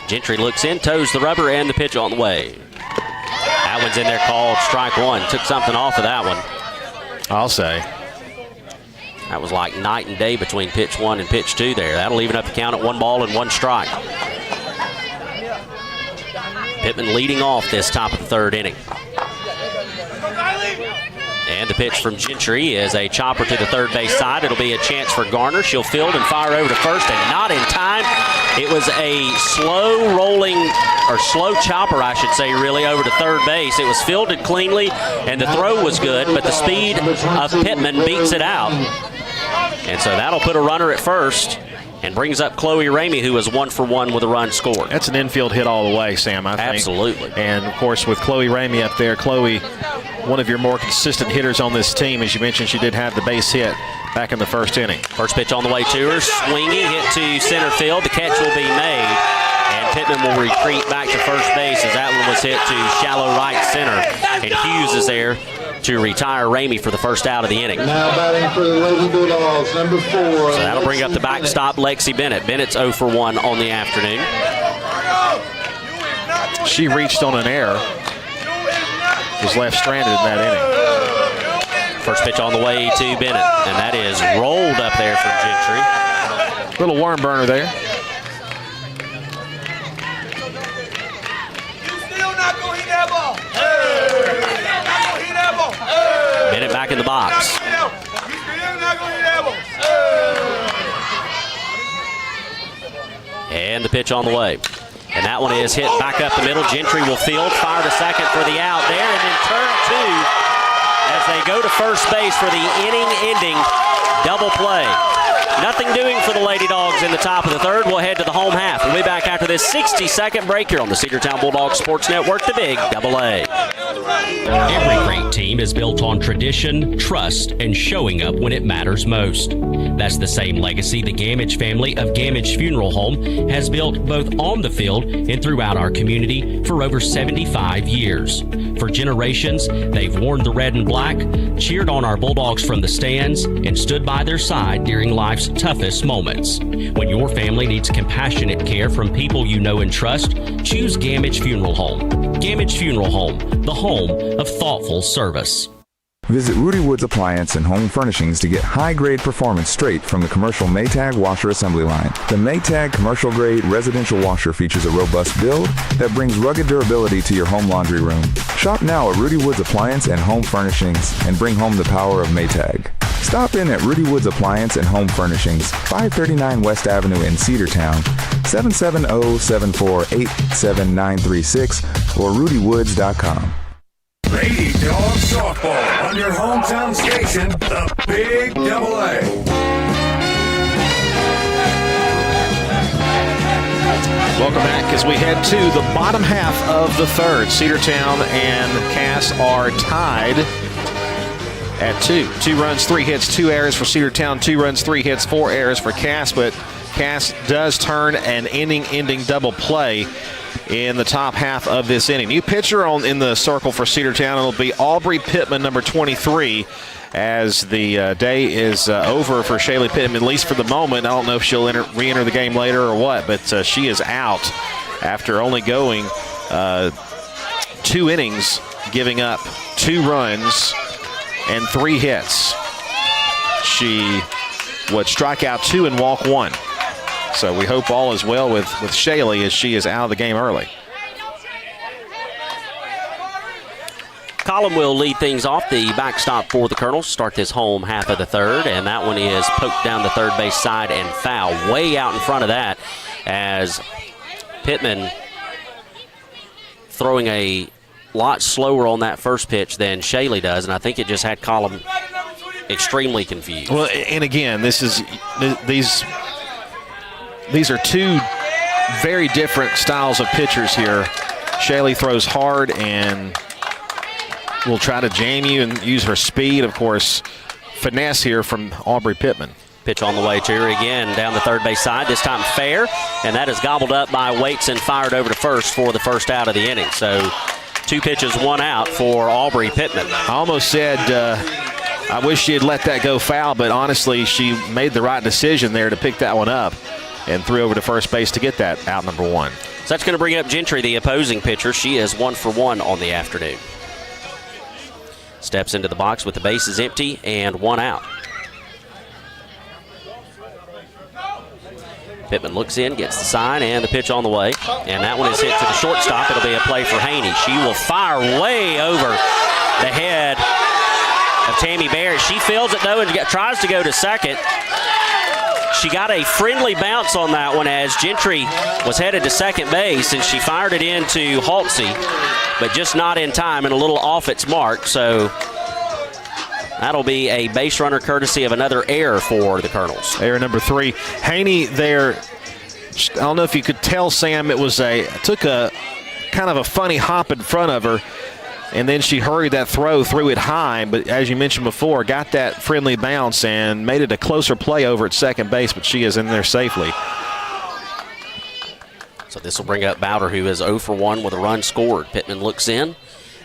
Gentry looks in, toes the rubber, and the pitch on the way. That one's in there, called strike 1. Took something off of that one. I'll say. That was like night and day between pitch 1 and pitch 2 there. That'll even up the count at 1 ball and 1 strike. Pittman leading off this top of the third inning. And the pitch from Gentry is a chopper to the third base side. It'll be a chance for Garner. She'll field and fire over to first, and not in time. It was a slow rolling, or slow chopper, I should say, really, over to third base. It was fielded cleanly, and the throw was good, but the speed of Pittman beats it out. And so that'll put a runner at first and brings up Chloe Ramey, who is 1 for 1 with a run scored. That's an infield hit all the way, Sam, I think. Absolutely. And, of course, with Chloe Ramey up there, Chloe, one of your more consistent hitters on this team. As you mentioned, she did have the base hit back in the first inning. First pitch on the way to her, swinging, hit to center field. The catch will be made, and Pittman will retreat back to first base as that one was hit to shallow right center. And Hughes is there to retire Ramey for the first out of the inning. Now batting for the Lady Bulldogs, number 4. So that'll bring up the backstop, Lexi Bennett. Bennett's 0 for 1 on the afternoon. She reached on an error. Was left stranded in that inning. First pitch on the way to Bennett, and that is rolled up there from Gentry. Little worm burner there. Bennett back in the box. And the pitch on the way. And that one is hit back up the middle. Gentry will field, fire to second for the out there, and then turn 2 as they go to first base for the inning-ending double play. Nothing doing for the Lady Dogs in the top of the third. We'll head to the home half. We'll be back after this 60-second break here on the Cedartown Bulldogs Sports Network, the Big Double A. Every great team is built on tradition, trust, and showing up when it matters most. That's the same legacy the Gamage family of Gamage Funeral Home has built both on the field and throughout our community for over 75 years. For generations, they've worn the red and black, cheered on our Bulldogs from the stands, and stood by their side during life's toughest moments. When your family needs compassionate care from people you know and trust, choose Gamage Funeral Home. Gamage Funeral Home, the home of thoughtful service. Visit Rudy Woods Appliance and Home Furnishings to get high-grade performance straight from the commercial Maytag washer assembly line. The Maytag commercial-grade residential washer features a robust build that brings rugged durability to your home laundry room. Shop now at Rudy Woods Appliance and Home Furnishings and bring home the power of Maytag. Stop in at Rudy Woods Appliance and Home Furnishings, 539 West Avenue in Cedartown, 770-748-7936 or rudywoods.com. Lady Dawgs softball on your hometown station, the Big Double A. Welcome back as we head to the bottom half of the third. Cedartown and Cass are tied at 2. 2 runs, 3 hits, 2 errors for Cedartown. 2 runs, 3 hits, 4 errors for Cass, but Cass does turn an inning-ending double play in the top half of this inning. New pitcher in the circle for Cedartown. It'll be Aubrey Pittman, number 23, as the day is over for Shaylee Pittman, at least for the moment. I don't know if she'll re-enter the game later or what, but she is out after only going 2 innings, giving up 2 runs and 3 hits. She would strike out 2 and walk 1. So we hope all is well with Shaylee as she is out of the game early. Collin will lead things off, the backstop for the Colonels. Start this home half of the third, and that one is poked down the third base side and foul. Way out in front of that as Pittman throwing a lot slower on that first pitch than Shaylee does, and I think it just had Collin extremely confused. Well, and again, these are 2 very different styles of pitchers here. Shaylee throws hard and will try to jam you and use her speed. Of course, finesse here from Aubrey Pittman. Pitch on the way to her again down the third base side, this time fair, and that is gobbled up by Waits and fired over to first for the first out of the inning. So 2 pitches, 1 out for Aubrey Pittman. I almost said I wish she had let that go foul, but honestly, she made the right decision there to pick that one up and threw over to first base to get that out number 1. So that's going to bring up Gentry, the opposing pitcher. She is 1 for 1 on the afternoon. Steps into the box with the bases empty and 1 out. Pittman looks in, gets the sign, and the pitch on the way. And that one is hit to the shortstop. It'll be a play for Haney. She will fire way over the head of Tammy Barrett. She fields it, though, and tries to go to second. She got a friendly bounce on that one as Gentry was headed to second base, and she fired it into Halsey, but just not in time and a little off its mark. So that'll be a base runner courtesy of another error for the Colonels. Error number 3. Haney there, I don't know if you could tell, Sam, took a kind of a funny hop in front of her, and then she hurried that throw, threw it high, but as you mentioned before, got that friendly bounce and made it a closer play over at second base, but she is in there safely. So this will bring up Bowder, who is 0 for 1 with a run scored. Pittman looks in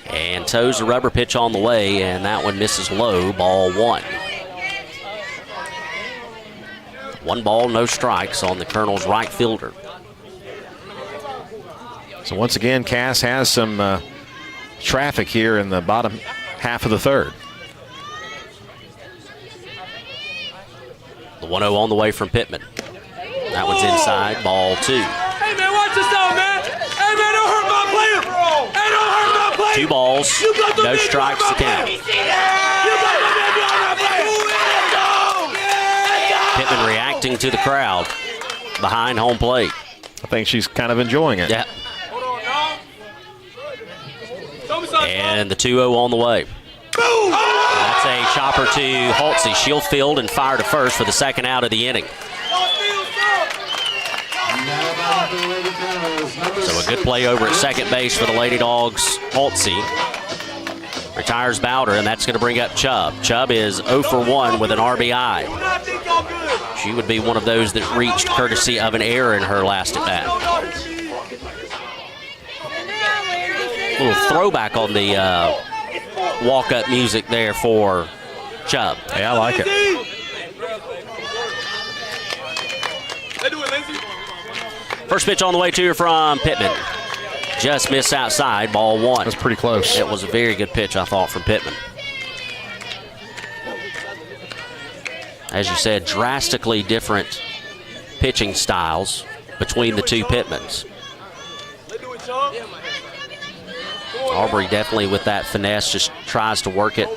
and toes a rubber pitch on the way, and that one misses low, ball 1. 1 ball, no strikes on the Colonel's right fielder. So once again, Cass has some traffic here in the bottom half of the third. The 1-0 on the way from Pittman. That one's inside, ball 2. Hey, man, watch this out, man. Hey, man, don't hurt my player. Hey, don't hurt my player. 2 balls, no strikes to count. Pittman reacting to the crowd behind home plate. I think she's kind of enjoying it. Yeah. And the 2-0 on the way. That's a chopper to Halsey. She'll field and fire to first for the second out of the inning. So a good play over at second base for the Lady Dogs. Halsey retires Bowder, and that's going to bring up Chubb. Chubb is 0 for 1 with an RBI. She would be one of those that reached courtesy of an error in her last at bat. A little throwback on the walk-up music there for Chubb. Yeah, I like it. First pitch on the way to her from Pittman. Just missed outside, ball 1. That's pretty close. It was a very good pitch, I thought, from Pittman. As you said, drastically different pitching styles between the 2 Pittmans. Aubrey definitely with that finesse just tries to work it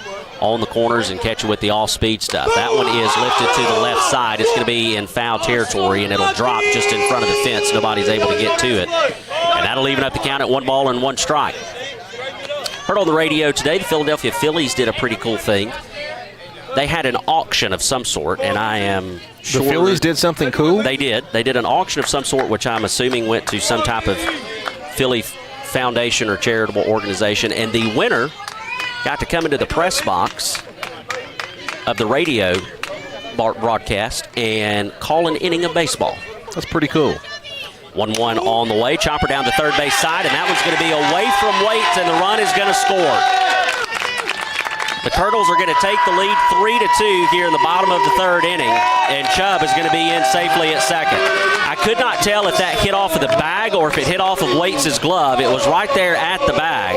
on the corners and catch it with the all-speed stuff. That one is lifted to the left side. It's going to be in foul territory, and it'll drop just in front of the fence. Nobody's able to get to it. And that'll even up the count at 1 ball and 1 strike. Heard on the radio today, the Philadelphia Phillies did a pretty cool thing. They had an auction of some sort, and I am sure... The Phillies did something cool? They did. They did an auction of some sort, which I'm assuming went to some type of Philly foundation or charitable organization, and the winner got to come into the press box of the radio broadcast and call an inning of baseball. That's pretty cool. 1-1 on the way. Chopper down the third base side, and that one's going to be away from Waits, and the run is going to score. The Colonels are going to take the lead 3-2 here in the bottom of the third inning, and Chubb is going to be in safely at second. I could not tell if that hit off of the bag or if it hit off of Waits' glove. It was right there at the bag,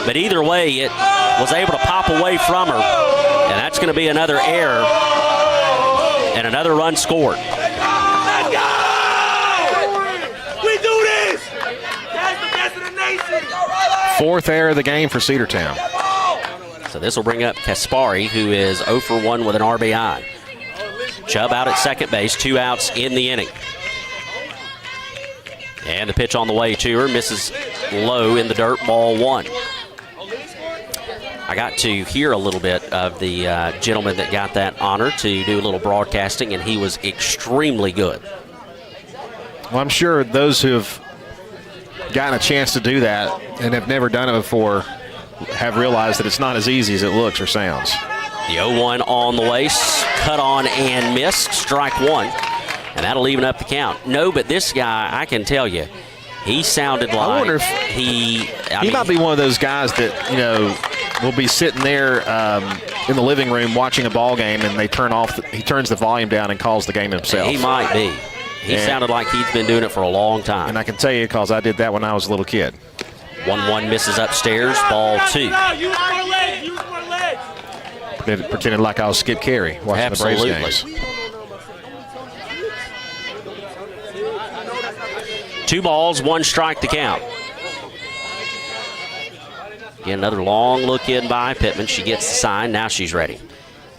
but either way, it was able to pop away from her, and that's going to be another error and another run scored. Let's go! We do this! That's the best of the nation! Fourth error of the game for Cedartown. So this will bring up Kaspari, who is 0 for 1 with an RBI. Chubb out at second base, 2 outs in the inning. And the pitch on the way to her, misses low in the dirt, ball 1. I got to hear a little bit of the gentleman that got that honor to do a little broadcasting, and he was extremely good. Well, I'm sure those who have gotten a chance to do that and have never done it before have realized that it's not as easy as it looks or sounds. The 0-1 on the way, cut on and missed, strike 1, and that'll even up the count. No, but this guy, I can tell you, he sounded like I wonder if he might be one of those guys that, will be sitting there in the living room watching a ball game, and he turns the volume down and calls the game himself. He might be. He sounded like he's been doing it for a long time. And I can tell you because I did that when I was a little kid. 1-1 misses upstairs, ball 2. Use more legs, use more legs. Pretended like I was Skip Carey watching the Braves games. 2 balls, 1 strike to count. Again, another long look in by Pittman. She gets the sign. Now she's ready.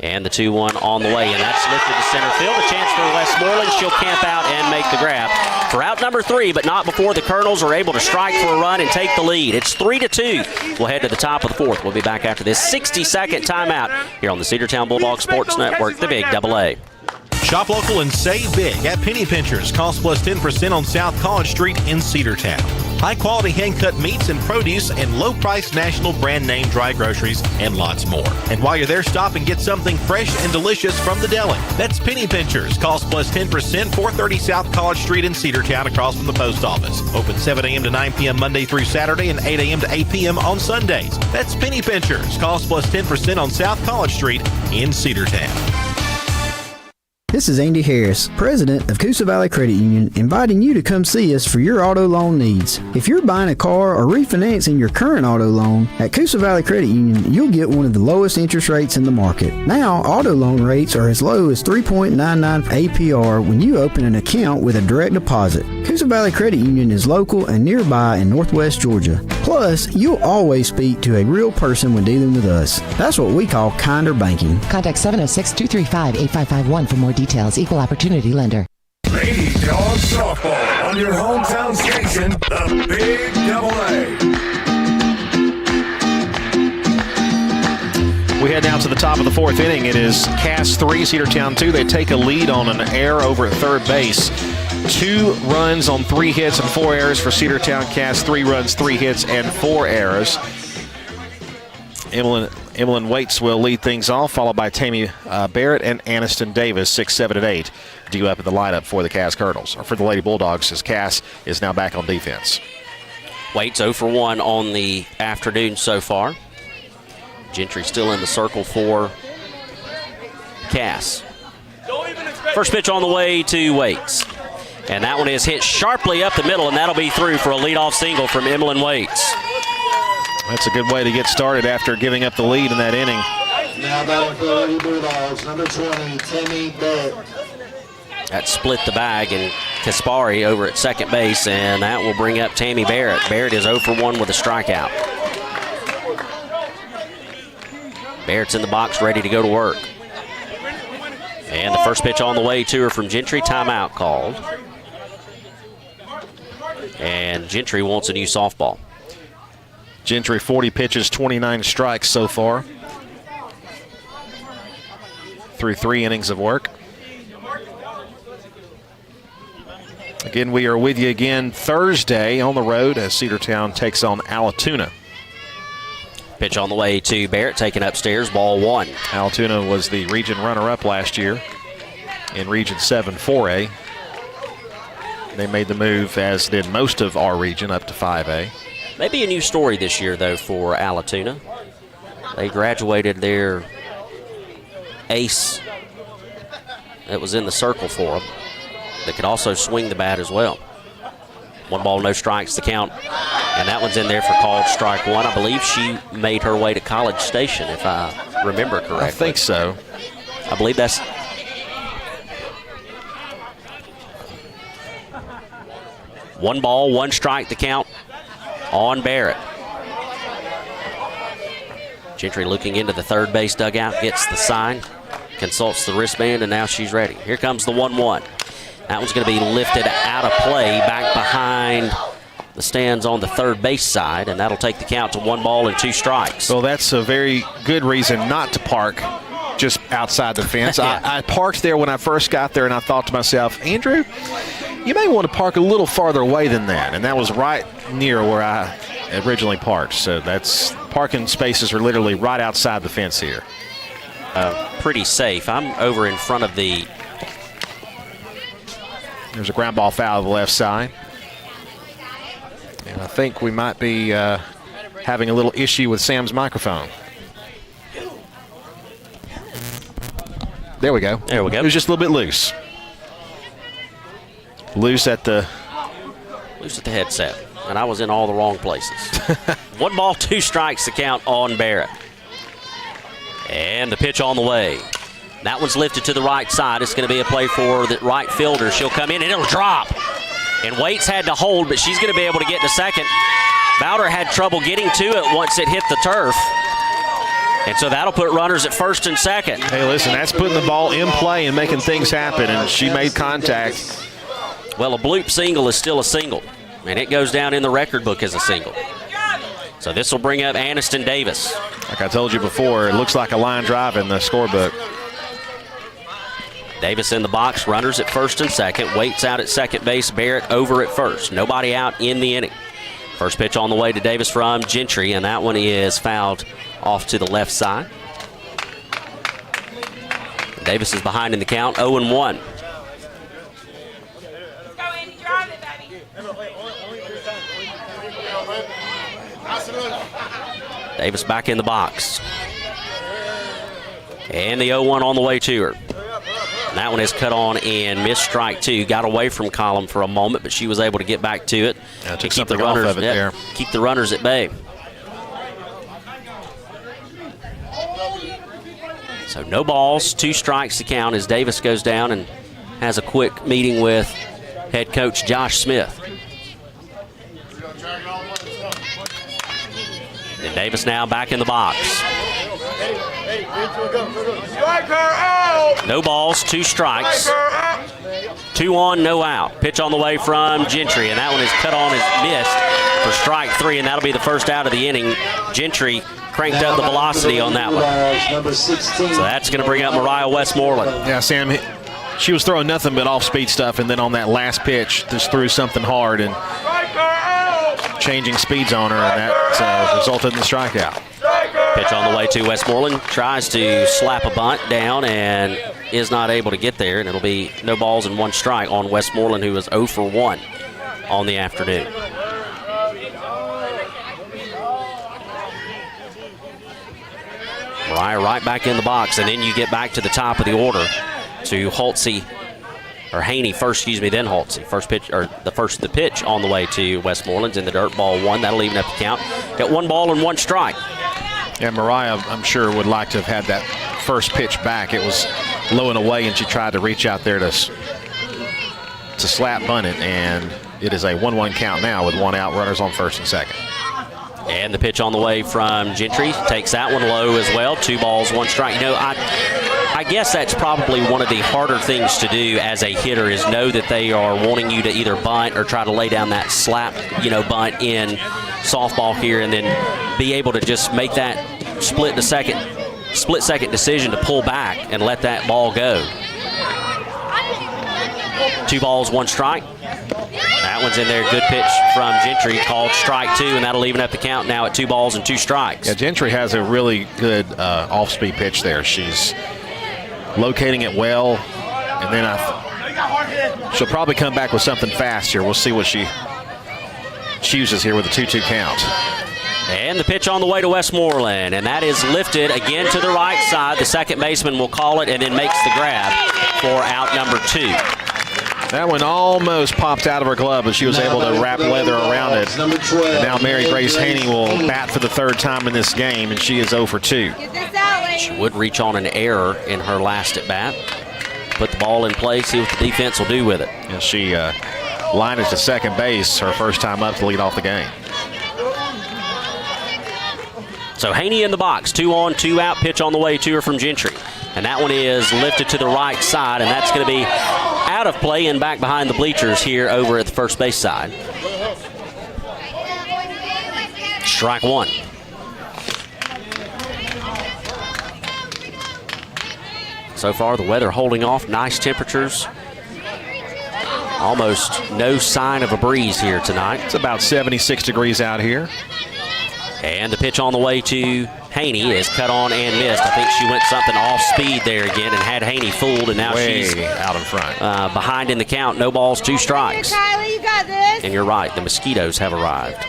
And the 2-1 on the way, and that's lifted to center field. A chance for Westmoreland. She'll camp out and make the grab for out number 3, but not before the Colonels are able to strike for a run and take the lead. It's 3-2. We'll head to the top of the 4th. We'll be back after this 60-second timeout here on the Cedartown Bulldog Sports Network, the Big Double A. Shop local and save big at Penny Pinchers. Cost plus 10% on South College Street in Cedartown. High-quality hand-cut meats and produce and low-priced national brand name dry groceries and lots more. And while you're there, stop and get something fresh and delicious from the deli. That's Penny Pinchers. Cost plus 10%, 430 South College Street in Cedartown across from the post office. Open 7 a.m. to 9 p.m. Monday through Saturday and 8 a.m. to 8 p.m. on Sundays. That's Penny Pinchers. Cost plus 10% on South College Street in Cedartown. This is Andy Harris, president of Coosa Valley Credit Union, inviting you to come see us for your auto loan needs. If you're buying a car or refinancing your current auto loan, at Coosa Valley Credit Union, you'll get one of the lowest interest rates in the market. Now, auto loan rates are as low as 3.99 APR when you open an account with a direct deposit. Coosa Valley Credit Union is local and nearby in Northwest Georgia. Plus, you'll always speak to a real person when dealing with us. That's what we call kinder banking. Contact 706-235-8551 for more details. Equal Opportunity Lender. Lady Dawgs Softball on your hometown station, the Big Double A. We head now to the top of the 4th inning. It is Cass 3, Cedartown 2. They take a lead on an error over at third base. 2 runs on 3 hits and 4 errors for Cedartown. Cass 3 runs, 3 hits, and 4 errors. Emmeline Waits will lead things off, followed by Tammy Barrett and Aniston Davis, 6, 7, and 8, due up in the lineup for the Cass Colonels, or for the Lady Bulldogs, as Cass is now back on defense. Waits 0 for 1 on the afternoon so far. Gentry still in the circle for Cass. First pitch on the way to Waits. And that one is hit sharply up the middle, and that'll be through for a leadoff single from Emmeline Waits. That's a good way to get started after giving up the lead in that inning. Now batting for the Lady Bulldogs, number 20, Tammy Barrett. That split the bag, and Kaspari over at second base, and that will bring up Tammy Barrett. Barrett is 0 for 1 with a strikeout. Barrett's in the box, ready to go to work. And the first pitch on the way to her from Gentry, timeout called. And Gentry wants a new softball. Gentry 40 pitches, 29 strikes so far through 3 innings of work. Again, we are with you again Thursday on the road as Cedartown takes on Allatoona. Pitch on the way to Barrett, taken upstairs, ball 1. Allatoona was the region runner-up last year in Region 7 4A. They made the move, as did most of our region, up to 5A. Maybe a new story this year, though, for Allatoona. They graduated their ace that was in the circle for them. They could also swing the bat as well. 1 ball, no strikes, the count. And that one's in there for called strike one. I believe she made her way to College Station, if I remember correctly. I think so. I believe that's... One ball, one strike, the count on Barrett. Gentry looking into the third base dugout, gets the sign, consults the wristband, and now she's ready. Here comes the 1-1. That one's going to be lifted out of play back behind the stands on the third base side, and that'll take the count to 1 ball and 2 strikes. Well, that's a very good reason not to park just outside the fence. Yeah. I parked there when I first got there, and I thought to myself, Andrew, you may want to park a little farther away than that. And that was right near where I originally parked. So that's parking spaces are literally right outside the fence here. Pretty safe. I'm over in front of the... There's a ground ball foul to the left side. And I think we might be having a little issue with Sam's microphone. There we go. There we go. It was just a little bit loose. Loose at the headset. And I was in all the wrong places. 1 ball, 2 strikes, the count on Barrett. And the pitch on the way. That one's lifted to the right side. It's going to be a play for the right fielder. She'll come in and it'll drop. And Waits had to hold, but she's going to be able to get to second. Bowder had trouble getting to it once it hit the turf. And so that'll put runners at first and second. Hey, listen, that's putting the ball in play and making things happen, and she made contact. Well, a bloop single is still a single, and it goes down in the record book as a single. So this will bring up Aniston Davis. Like I told you before, it looks like a line drive in the scorebook. Davis in the box, runners at first and second. Waits out at second base, Barrett over at first. Nobody out in the inning. First pitch on the way to Davis from Gentry, and that one is fouled off to the left side. Davis is behind in the count, 0-1. Davis back in the box. And the 0-1 on the way to her. And that one is cut on and missed strike 2. Got away from Column for a moment, but she was able to get back to it. To keep the runners off of it there. Keep the runners at bay. So no balls, 2 strikes to count as Davis goes down and has a quick meeting with head coach Josh Smith. And Davis now back in the box. No balls, 2 strikes. 2 on, no out. Pitch on the way from Gentry, and that one is cut on as missed for strike 3, and that'll be the first out of the inning. Gentry cranked up the velocity on that one. So that's going to bring up Mariah Westmoreland. Yeah, Sam, she was throwing nothing but off-speed stuff, and then on that last pitch, just threw something hard and changing speeds on her, and that resulted in the strikeout. Pitch on the way to Westmoreland. Tries to slap a bunt down and is not able to get there, and it'll be no balls and 1 strike on Westmoreland, who is 0 for 1 on the afternoon. Mariah right back in the box, and then you get back to the top of the order to Haney first, then Holtze. The pitch on the way to Westmoreland's in the dirt, ball 1. That'll even up the count. Got 1 ball and 1 strike. Yeah, Mariah, I'm sure, would like to have had that first pitch back. It was low and away, and she tried to reach out there to slap bunt it, and it is a 1-1 count now with 1 out, runners on first and second. And the pitch on the way from Gentry takes that one low as well. 2 balls, 1 strike. I guess that's probably one of the harder things to do as a hitter is know that they are wanting you to either bunt or try to lay down that slap, bunt in softball here, and then be able to just make that split second decision to pull back and let that ball go. 2 balls, 1 strike. That one's in there. Good pitch from Gentry, called strike 2, and that'll even up the count now at 2 balls and 2 strikes. Yeah, Gentry has a really good off-speed pitch there. She's locating it well, and then she'll probably come back with something fast here. We'll see what she chooses here with a 2-2 count. And the pitch on the way to Westmoreland, and that is lifted again to the right side. The second baseman will call it and then makes the grab for out number 2. That one almost popped out of her glove, but she was able to wrap leather around it. And now Mary Grace Haney will bat for the 3rd time in this game, and she is 0 for 2. She would reach on an error in her last at bat. Put the ball in play, see what the defense will do with it. And she lined it to second base her first time up to lead off the game. So Haney in the box, 2 on, 2 out, pitch on the way to her from Gentry. And that one is lifted to the right side, and that's going to be out of play and back behind the bleachers here over at the first base side. Strike 1. So far, the weather holding off, nice temperatures. Almost no sign of a breeze here tonight. It's about 76 degrees out here. And the pitch on the way to Haney is cut on and missed. I think she went something off speed there again and had Haney fooled, and now she's out in front. Behind in the count. No balls, 2 strikes. Kylie, you got this. And you're right, the mosquitoes have arrived.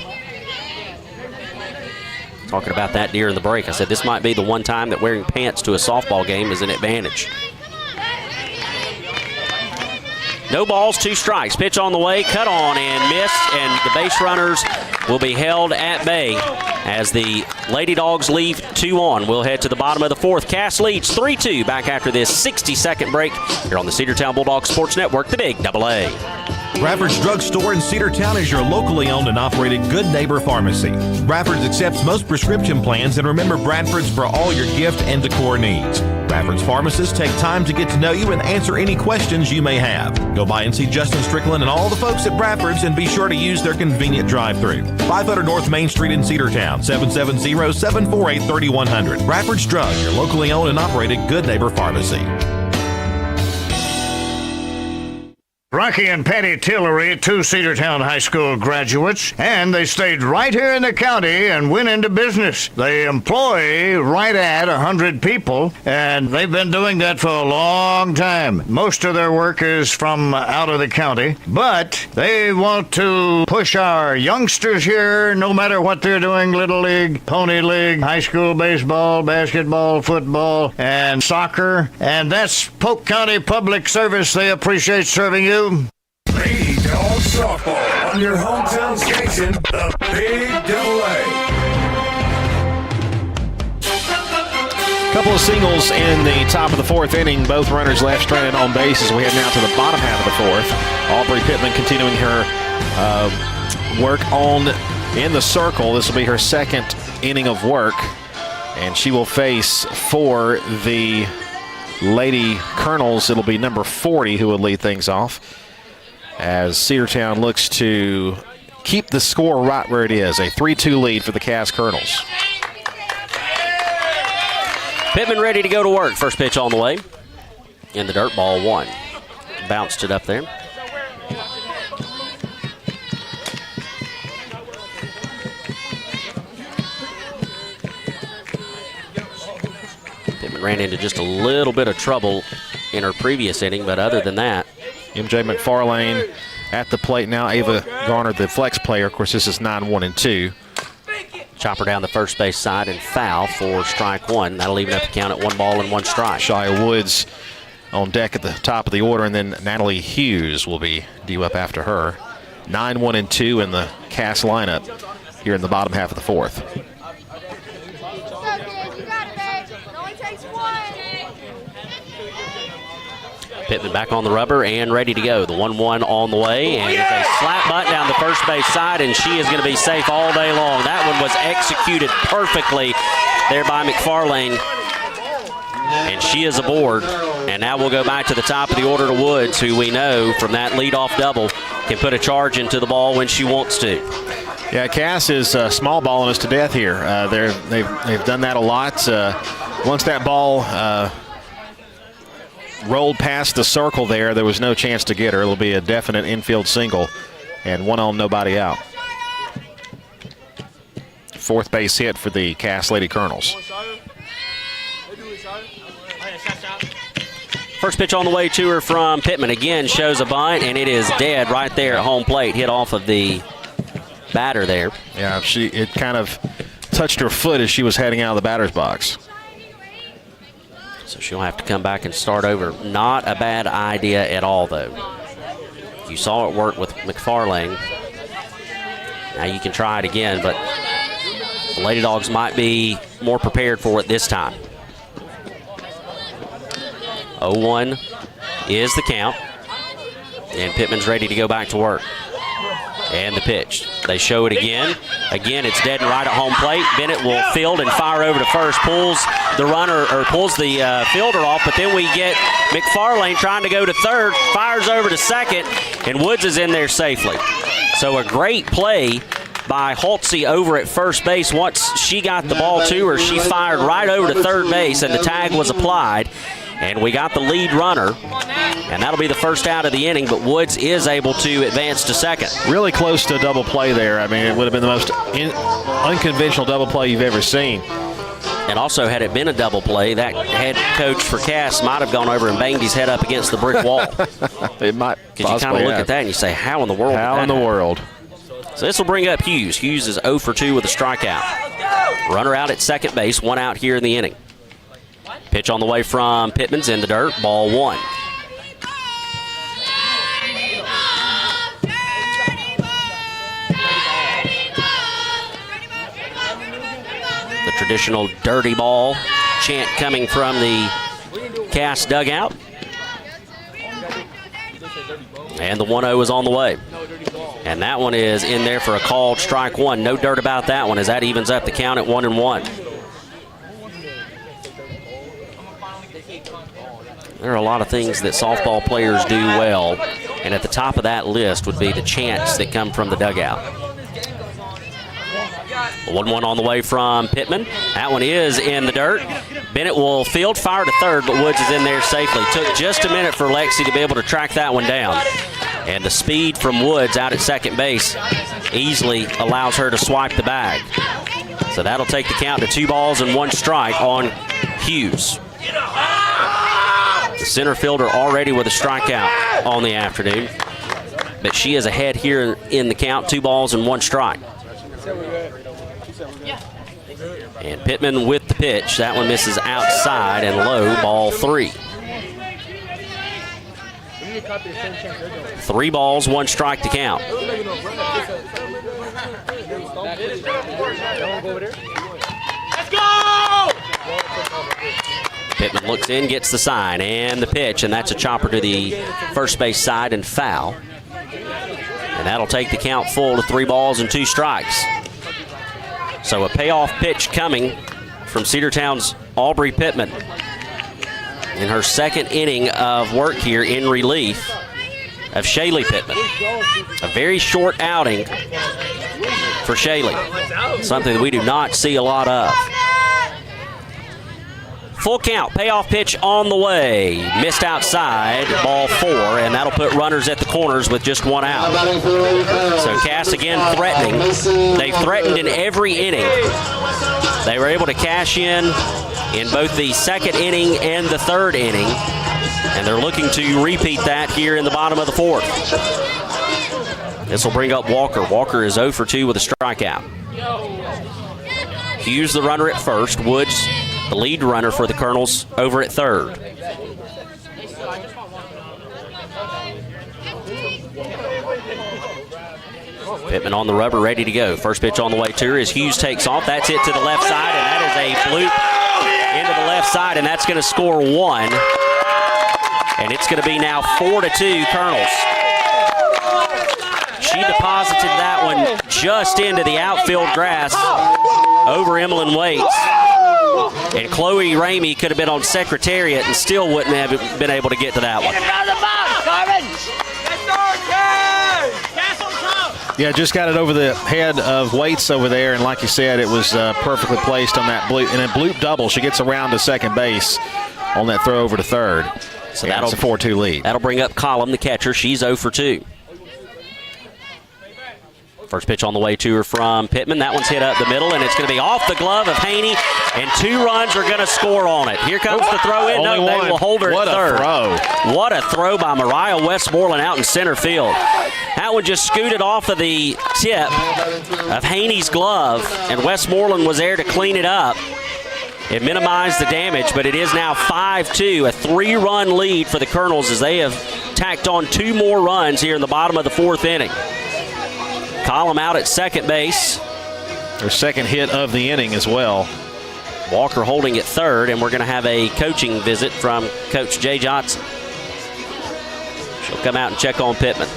Talking about that during the break, I said this might be the one time that wearing pants to a softball game is an advantage. No balls, 2 strikes. Pitch on the way, cut on and missed, and the base runners will be held at bay as the Lady Dogs leave 2 on. We'll head to the bottom of the 4th. Cass leads 3-2 back after this 60-second break here on the Cedartown Bulldog Sports Network, the Big Double A. Bradford's Drug Store in Cedartown is your locally owned and operated Good Neighbor Pharmacy. Bradford's accepts most prescription plans, and remember Bradford's for all your gift and decor needs. Bradford's pharmacists take time to get to know you and answer any questions you may have. Go by and see Justin Strickland and all the folks at Bradford's, and be sure to use their convenient drive-thru. 500 North Main Street in Cedartown, 770-748-3100. Bradford's Drug, your locally owned and operated Good Neighbor Pharmacy. Rocky and Patty Tillery, 2 Cedartown High School graduates, and they stayed right here in the county and went into business. They employ right at 100 people, and they've been doing that for a long time. Most of their work is from out of the county, but they want to push our youngsters here, no matter what they're doing, Little League, Pony League, high school baseball, basketball, football, and soccer, and that's Polk County Public Service. They appreciate serving you. Lady Dogs Softball on your hometown station, the Big Double A. Couple of singles in the top of the 4th inning. Both runners left stranded on base as we head now to the bottom half of the 4th. Aubrey Pittman continuing her work on in the circle. This will be her 2nd inning of work, and she will face for the Lady Colonels. It'll be number 40 who will lead things off as Cedartown looks to keep the score right where it is. A 3-2 lead for the Cass Colonels. Pittman ready to go to work. First pitch on the way. In the dirt, ball 1. Bounced it up there. Pittman ran into just a little bit of trouble in her previous inning, but other than that. MJ McFarlane at the plate now. Ava Garner, the flex player. Of course, this is 9-1-2. Chopper down the first base side and foul for strike 1. That'll even up the count at 1 ball and 1 strike. Shia Woods on deck at the top of the order, and then Natalie Hughes will be due up after her. 9-1-2 in the Cass lineup here in the bottom half of the 4th. Pittman back on the rubber and ready to go. The 1-1 on the way, and it's a slap butt down the first base side, and she is going to be safe all day long. That one was executed perfectly there by McFarlane, and she is aboard. And now we'll go back to the top of the order to Woods, who we know from that leadoff double can put a charge into the ball when she wants to. Yeah, Cass is small balling us to death here. They've done that a lot. Once that ball rolled past the circle there was no chance to get her. It'll be a definite infield single, and 1 on, nobody out. 4th base hit for the Cass Lady Colonels. First pitch on the way to her from Pittman. Again, shows a bunt, and it is dead right there at home plate. Hit off of the batter there. Yeah, it kind of touched her foot as she was heading out of the batter's box. So she'll have to come back and start over. Not a bad idea at all, though. You saw it work with McFarlane. Now you can try it again, but the Lady Dogs might be more prepared for it this time. 0-1 is the count. And Pittman's ready to go back to work. And the pitch. They show it again. Again, it's dead and right at home plate. Bennett will field and fire over to first. Pulls the fielder off, but then we get McFarlane trying to go to third. Fires over to second, and Woods is in there safely. So a great play by Holtze over at first base. Once she got the ball to her, she fired right over to third base, and the tag was applied. And we got the lead runner, and that'll be the first out of the inning, but Woods is able to advance to second. Really close to a double play there. I mean, it would have been the most unconventional double play you've ever seen. And also, had it been a double play, that head coach for Cass might have gone over and banged his head up against the brick wall. It might. Because you kind of look at that and you say, how in the world? How in the world? So this will bring up Hughes. Hughes is 0 for 2 with a strikeout. Runner out at second base, 1 out here in the inning. Pitch on the way from Pittman's in the dirt, ball 1. The traditional dirty ball chant coming from the Cass dugout. And the 1-0 is on the way. And that one is in there for a called strike 1. No dirt about that one as that evens up the count at 1-1. There are a lot of things that softball players do well, and at the top of that list would be the chants that come from the dugout. 1-1 on the way from Pittman. That one is in the dirt. Bennett will field, fire to third, but Woods is in there safely. Took just a minute for Lexi to be able to track that one down. And the speed from Woods out at second base easily allows her to swipe the bag. So that'll take the count to 2 balls and 1 strike on Hughes. The center fielder already with a strikeout on the afternoon. But she is ahead here in the count, 2 balls and 1 strike. And Pittman with the pitch. That one misses outside and low, ball 3. 3 balls, 1 strike to count. Let's go! Pittman looks in, gets the sign, and the pitch, and that's a chopper to the first base side and foul. And that'll take the count full to 3 balls and 2 strikes. So a payoff pitch coming from Cedartown's Aubrey Pittman in her second inning of work here in relief of Shaylee Pittman. A very short outing for Shaylee, something that we do not see a lot of. Full count, payoff pitch on the way. Missed outside, ball 4, and that'll put runners at the corners with just 1 out. So Cass again threatening. They've threatened in every inning. They were able to cash in both the second inning and the third inning, and they're looking to repeat that here in the bottom of the 4th. This will bring up Walker. Walker is 0 for 2 with a strikeout. Hughes the runner at first. Woods the lead runner for the Colonels over at third. Pittman on the rubber, ready to go. First pitch on the way to her as Hughes takes off. That's it to the left side, and that is a bloop into the left side, and that's going to score 1. And it's going to be now 4-2 Colonels. She deposited that one just into the outfield grass over Emmeline Waits. And Chloe Ramey could have been on Secretariat and still wouldn't have been able to get to that one. Yeah, just got it over the head of Waits over there, and like you said, it was perfectly placed on that bloop. And a bloop double, she gets around to second base on that throw over to third. So that's a 4-2 lead. That'll bring up Collum, the catcher. She's 0 for 2. First pitch on the way to her from Pittman. That one's hit up the middle, and it's going to be off the glove of Haney, and 2 runs are going to score on it. Here comes the throw in. No, they will hold her at third. What a throw. What a throw by Mariah Westmoreland out in center field. That one just scooted off of the tip of Haney's glove, and Westmoreland was there to clean it up. It minimized the damage, but it is now 5-2, a 3-run lead for the Colonels as they have tacked on 2 more runs here in the bottom of the 4th inning. Column out at second base. Their second hit of the inning as well. Walker holding at third, and we're going to have a coaching visit from Coach Jay Johnson. She'll come out and check on Pittman.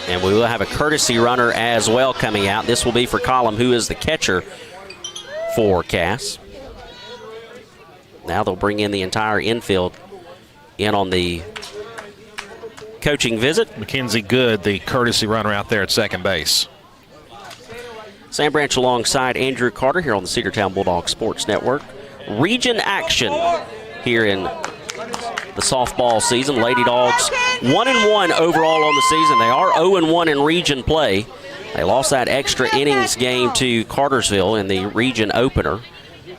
And we will have a courtesy runner as well coming out. This will be for Column, who is the catcher for Cass. Now they'll bring in the entire infield in on the coaching visit. Mackenzie Good, the courtesy runner out there at second base. Sam Branch alongside Andrew Carter here on the Cedartown Bulldog Sports Network. Region action here in the softball season. Lady Dogs 1-1 overall on the season. They are 0-1 in region play. They lost that extra innings game to Cartersville in the region opener,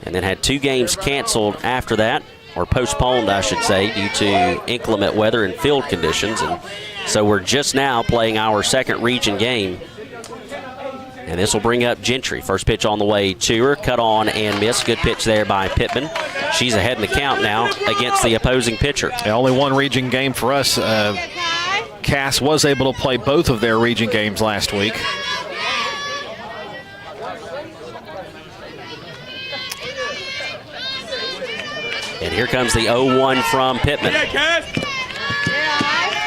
and then had 2 games canceled after that, or postponed, I should say, due to inclement weather and field conditions. And so we're just now playing our second region game. And this will bring up Gentry. First pitch on the way to her. Cut on and miss. Good pitch there by Pittman. She's ahead in the count now against the opposing pitcher. Only one region game for us. Cass was able to play both of their region games last week. And here comes the 0-1 from Pittman.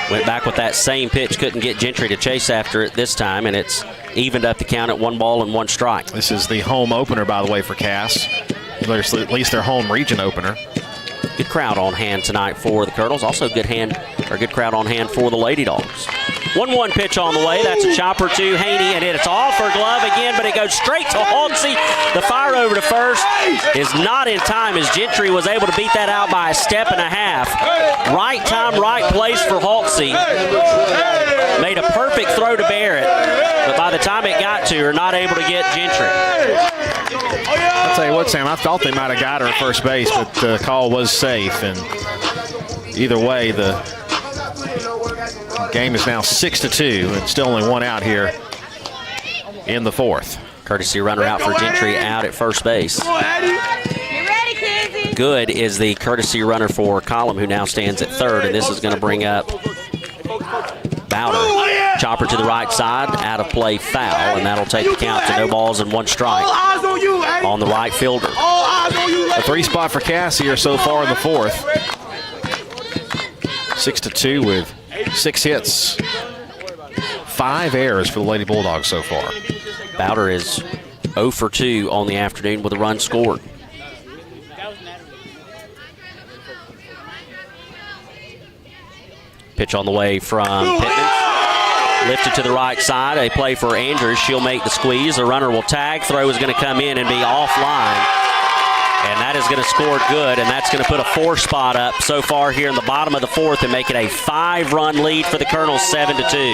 Went back with that same pitch, couldn't get Gentry to chase after it this time, and it's evened up the count at 1 ball and 1 strike. This is the home opener, by the way, for Cass. At least their home region opener. Good crowd on hand tonight for the Colonels. Also good crowd on hand for the Lady Dogs. 1-1 pitch on the way. That's a chopper to Haney, and it's off her glove again, but it goes straight to Hawksey. The fire over to first is not in time as Gentry was able to beat that out by 1.5 steps. Right time, right place for Hawksey. Made a perfect throw to Barrett, but by the time it got to her, not able to get Gentry. I'll tell you what, Sam, I thought they might have got her at first base, but the call was safe. And either way, the game is now 6-2, and still only 1 out here in the 4th. Courtesy runner out for Gentry out at first base. Good is the courtesy runner for Column, who now stands at third, and this is going to bring up Bowder. Chopper to the right side, out of play, foul, and that'll take the count to 0 balls and 1 strike on the right fielder. A 3-spot for Cass here so far in the 4th. 6-2 with 6 hits. 5 errors for the Lady Bulldogs so far. Bowder is 0 for 2 on the afternoon with a run scored. Pitch on the way from Pittman. Lifted to the right side. A play for Andrews. She'll make the squeeze. The runner will tag. Throw is going to come in and be offline. And that is going to score good, and that's going to put a 4-spot up so far here in the bottom of the 4th and make it a 5-run lead for the Colonels, 7-2.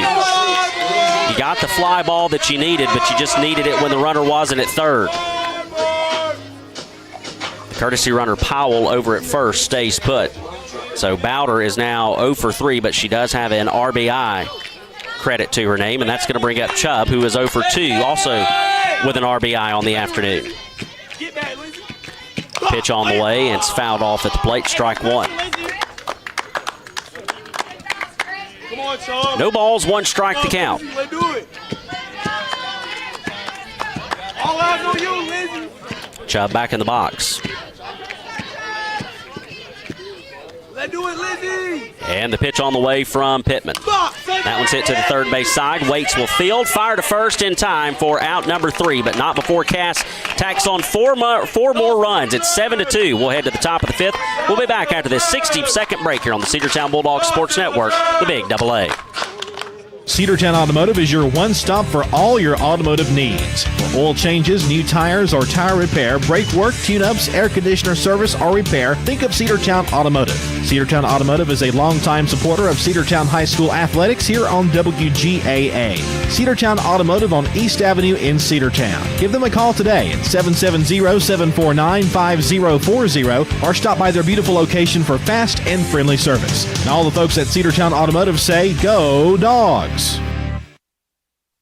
You got the fly ball that you needed, but you just needed it when the runner wasn't at third. The courtesy runner Powell over at first stays put. So Bowder is now 0 for 3, but she does have an RBI credit to her name, and that's going to bring up Chubb, who is 0 for 2, also with an RBI on the afternoon. Pitch on the way, and it's fouled off at the plate, strike 1. 0 balls, 1 strike to count. Chubb back in the box. And the pitch on the way from Pittman. That one's hit to the third base side. Waits will field. Fire to first in time for out number 3, but not before Cass tacks on 4 more runs. It's 7-2. We'll head to the top of the 5th. We'll be back after this 60-second break here on the Cedartown Bulldog Sports Network, the Big Double A. Cedartown Automotive is your one-stop for all your automotive needs. For oil changes, new tires, or tire repair, brake work, tune-ups, air conditioner service, or repair, think of Cedartown Automotive. Cedartown Automotive is a longtime supporter of Cedartown High School athletics here on WGAA. Cedartown Automotive on East Avenue in Cedartown. Give them a call today at 770-749-5040 or stop by their beautiful location for fast and friendly service. And all the folks at Cedartown Automotive say, go Dogs! Bulldogs.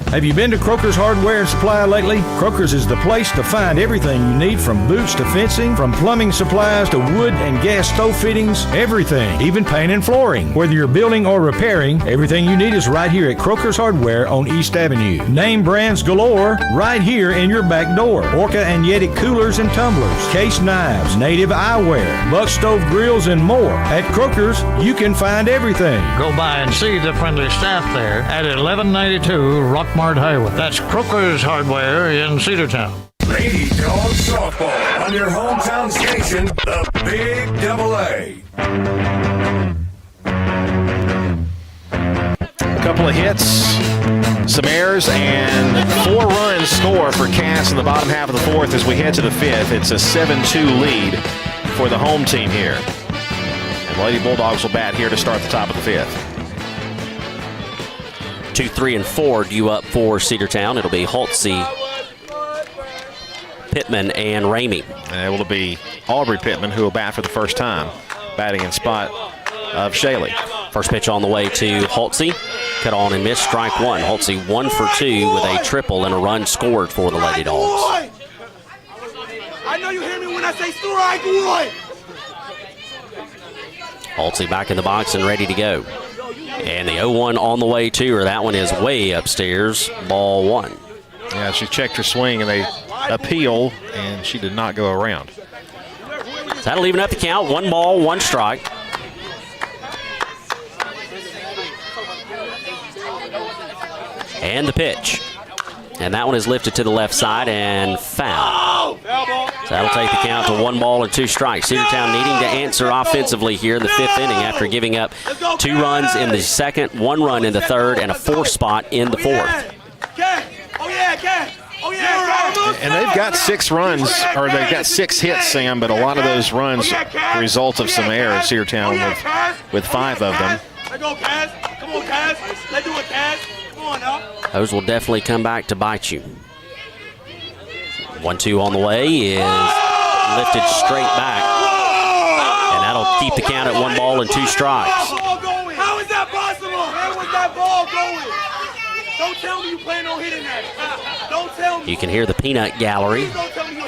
Have you been to Croker's Hardware and Supply lately? Croker's is the place to find everything you need, from boots to fencing, from plumbing supplies to wood and gas stove fittings, everything, even paint and flooring. Whether you're building or repairing, everything you need is right here at Croker's Hardware on East Avenue. Name brands galore right here in your back door. Orca and Yeti coolers and tumblers, case knives, native eyewear, buck stove grills, and more. At Croker's, you can find everything. Go by and see the friendly staff there at 1192 Rockmart Highway. That's Croker's Hardware in Cedartown. Lady Dogs softball on your hometown station, the Big AA. A couple of hits, some errors, and 4 runs score for Cass in the bottom half of the fourth as we head to the fifth. It's a 7-2 lead for the home team here. And Lady Bulldogs will bat here to start the top of the fifth. 2, 3, and 4 due up for Cedartown. It'll be Holtzy, Pittman, and Ramey. And it will be Aubrey Pittman who will bat for the first time, batting in spot of Shaley. First pitch on the way to Holtzy. Cut on and missed, strike one. Holtzy 1 for 2 with a triple and a run scored for the Lady Dogs. I know you hear me when I say strike one. Holtzy back in the box and ready to go. And the 0-1 on the way to her. That one is way upstairs. Ball 1. Yeah, she checked her swing and they appeal, and she did not go around. So that'll even up the count. 1 ball, 1 strike. And the pitch. And that one is lifted to the left side and foul. So that'll take the count to 1 ball and 2 strikes. Cedartown needing to answer offensively here in the 5th inning after giving up 2 runs in the second, 1 run in the third, and a 4th spot in the 4th. And they've got 6 runs, or they've got 6 hits, Sam, but a lot of those runs result of some errors. Cedartown with 5 of them. Let's go, Cass. Come on, Cass. Let's do it, Cass. Come on now. Those will definitely come back to bite you. 1-2 on the way is lifted straight back. And that'll keep the count at 1 ball and 2 strikes. How is that possible? Where was that ball going? Don't tell me you plan on hitting that. Don't tell me. You can hear the peanut gallery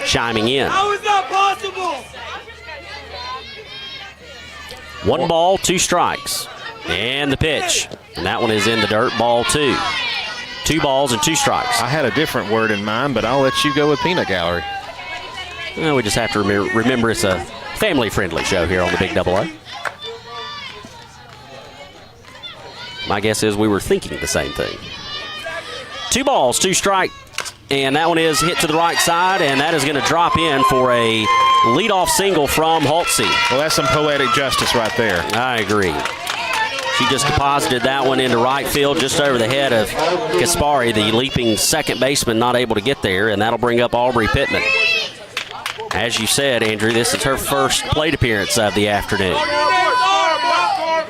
chiming in. How is that possible? 1 ball, 2 strikes. And the pitch. And that one is in the dirt, ball 2. 2 balls and 2 strikes. I had a different word in mind, but I'll let you go with peanut gallery. Well, we just have to remember it's a family-friendly show here on the Big AA. My guess is we were thinking the same thing. 2 balls, 2 strikes, and that one is hit to the right side, and that is going to drop in for a leadoff single from Holtzy. Well, that's some poetic justice right there. I agree. She just deposited that one into right field just over the head of Kaspari, the leaping second baseman, not able to get there, and that'll bring up Aubrey Pittman. As you said, Andrew, this is her first plate appearance of the afternoon.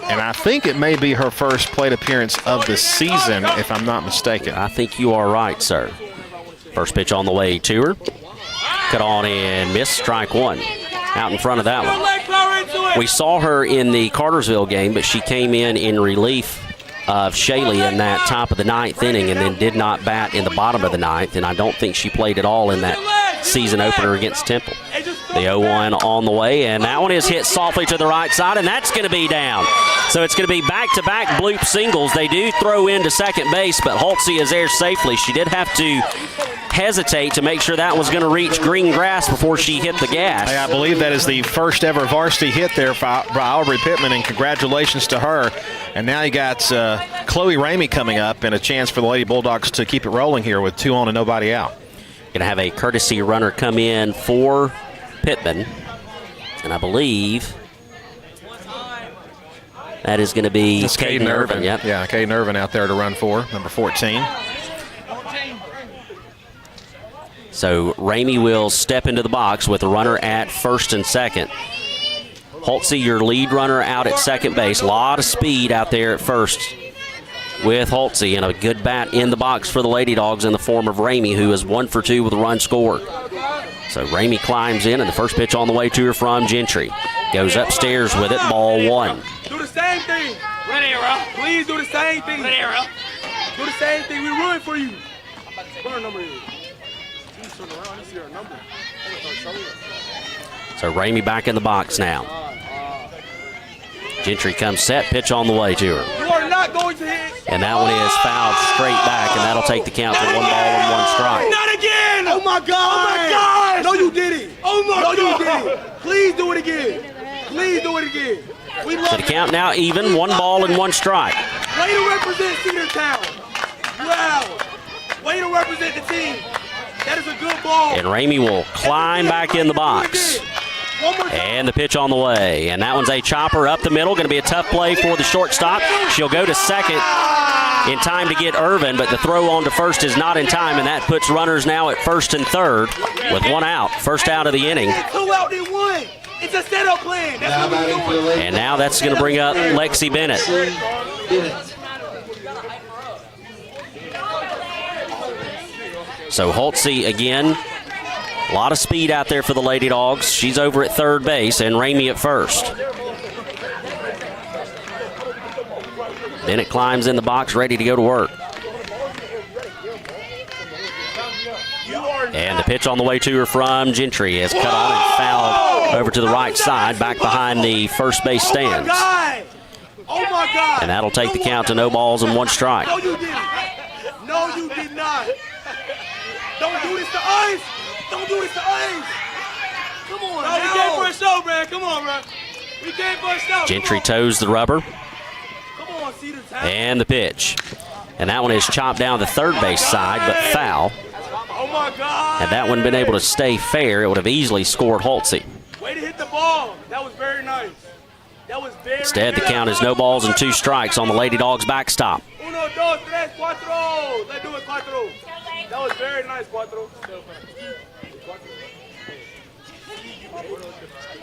And I think it may be her first plate appearance of the season, if I'm not mistaken. I think you are right, sir. First pitch on the way to her. Cut on and miss, strike 1. Out in front of that one. We saw her in the Cartersville game, but she came in relief of Shaley in that top of the 9th inning and then did not bat in the bottom of the 9th, and I don't think she played at all in that season opener against Temple. The 0-1 on the way, and that one is hit softly to the right side, and that's going to be down. So it's going to be back-to-back bloop singles. They do throw into second base, but Holtzy is there safely. She did have to hesitate to make sure that was going to reach green grass before she hit the gas. Hey, I believe that is the first ever varsity hit there by Aubrey Pittman, and congratulations to her. And now you got Chloe Ramey coming up and a chance for the Lady Bulldogs to keep it rolling here with 2 on and nobody out. Going to have a courtesy runner come in for Pittman, and I believe that is going to be Caden Irvin. Yep. Yeah, Caden Irvin out there to run for, number 14. So Ramey will step into the box with a runner at first and second. Holtzy, your lead runner, out at second base. A lot of speed out there at first with Holtzy, and a good bat in the box for the Lady Dogs in the form of Ramey, who is 1 for 2 with a run scored. So Ramey climbs in, and the first pitch on the way to her from Gentry. Goes upstairs with it, ball 1. Do the same thing. Right here, bro. Please do the same thing. Right here, bro. Do the same thing. We're rooting for you. What our number is? Please turn around. Let's see our number. So Ramey back in the box now. Gentry comes set, pitch on the way to her. You are not going to hit. And that one is fouled straight back, and that'll take the count to 1 ball and 1 strike. Not again! Oh my God! Oh my God! No, you didn't. Oh my God! No, you didn't. Please do it again. Please do it again. We love So the count now even, 1 ball and 1 strike. Way to represent Cedartown. Wow. Way to represent the team. That is a good ball. And Ramey will climb back in the box. And the pitch on the way. And that one's a chopper up the middle. Going to be a tough play for the shortstop. She'll go to second in time to get Irvin, but the throw on to first is not in time, and that puts runners now at first and third with 1 out. First out of the inning. 2 out, then 1. It's a setup plan. That's what we're doing. And now that's going to bring up Lexi Bennett. So Holtze again. A lot of speed out there for the Lady Dogs. She's over at third base, and Ramey at first. Bennett climbs in the box, ready to go to work. And the pitch on the way to her from Gentry is cut on and fouled over to the right side, back behind the first base stands. Oh my God! And that'll take the count to 0 balls and 1 strike. No, you didn't. No, you did not. Don't do this to us. Don't do this to us. Come on, no, we came for a show, man. Come on, man. We came for a show. Gentry toes the rubber. Come on, Cedartown. And the pitch. And that one is chopped down the third base side, but foul. Oh my God. Had that one been able to stay fair, it would have easily scored Holtze. Way to hit the ball. That was very nice. That was very Instead, the count is 0 balls and 2 strikes on the Lady Dogs backstop. 1, 2, 3, 4. Let's do it, 4. That was very nice, 4.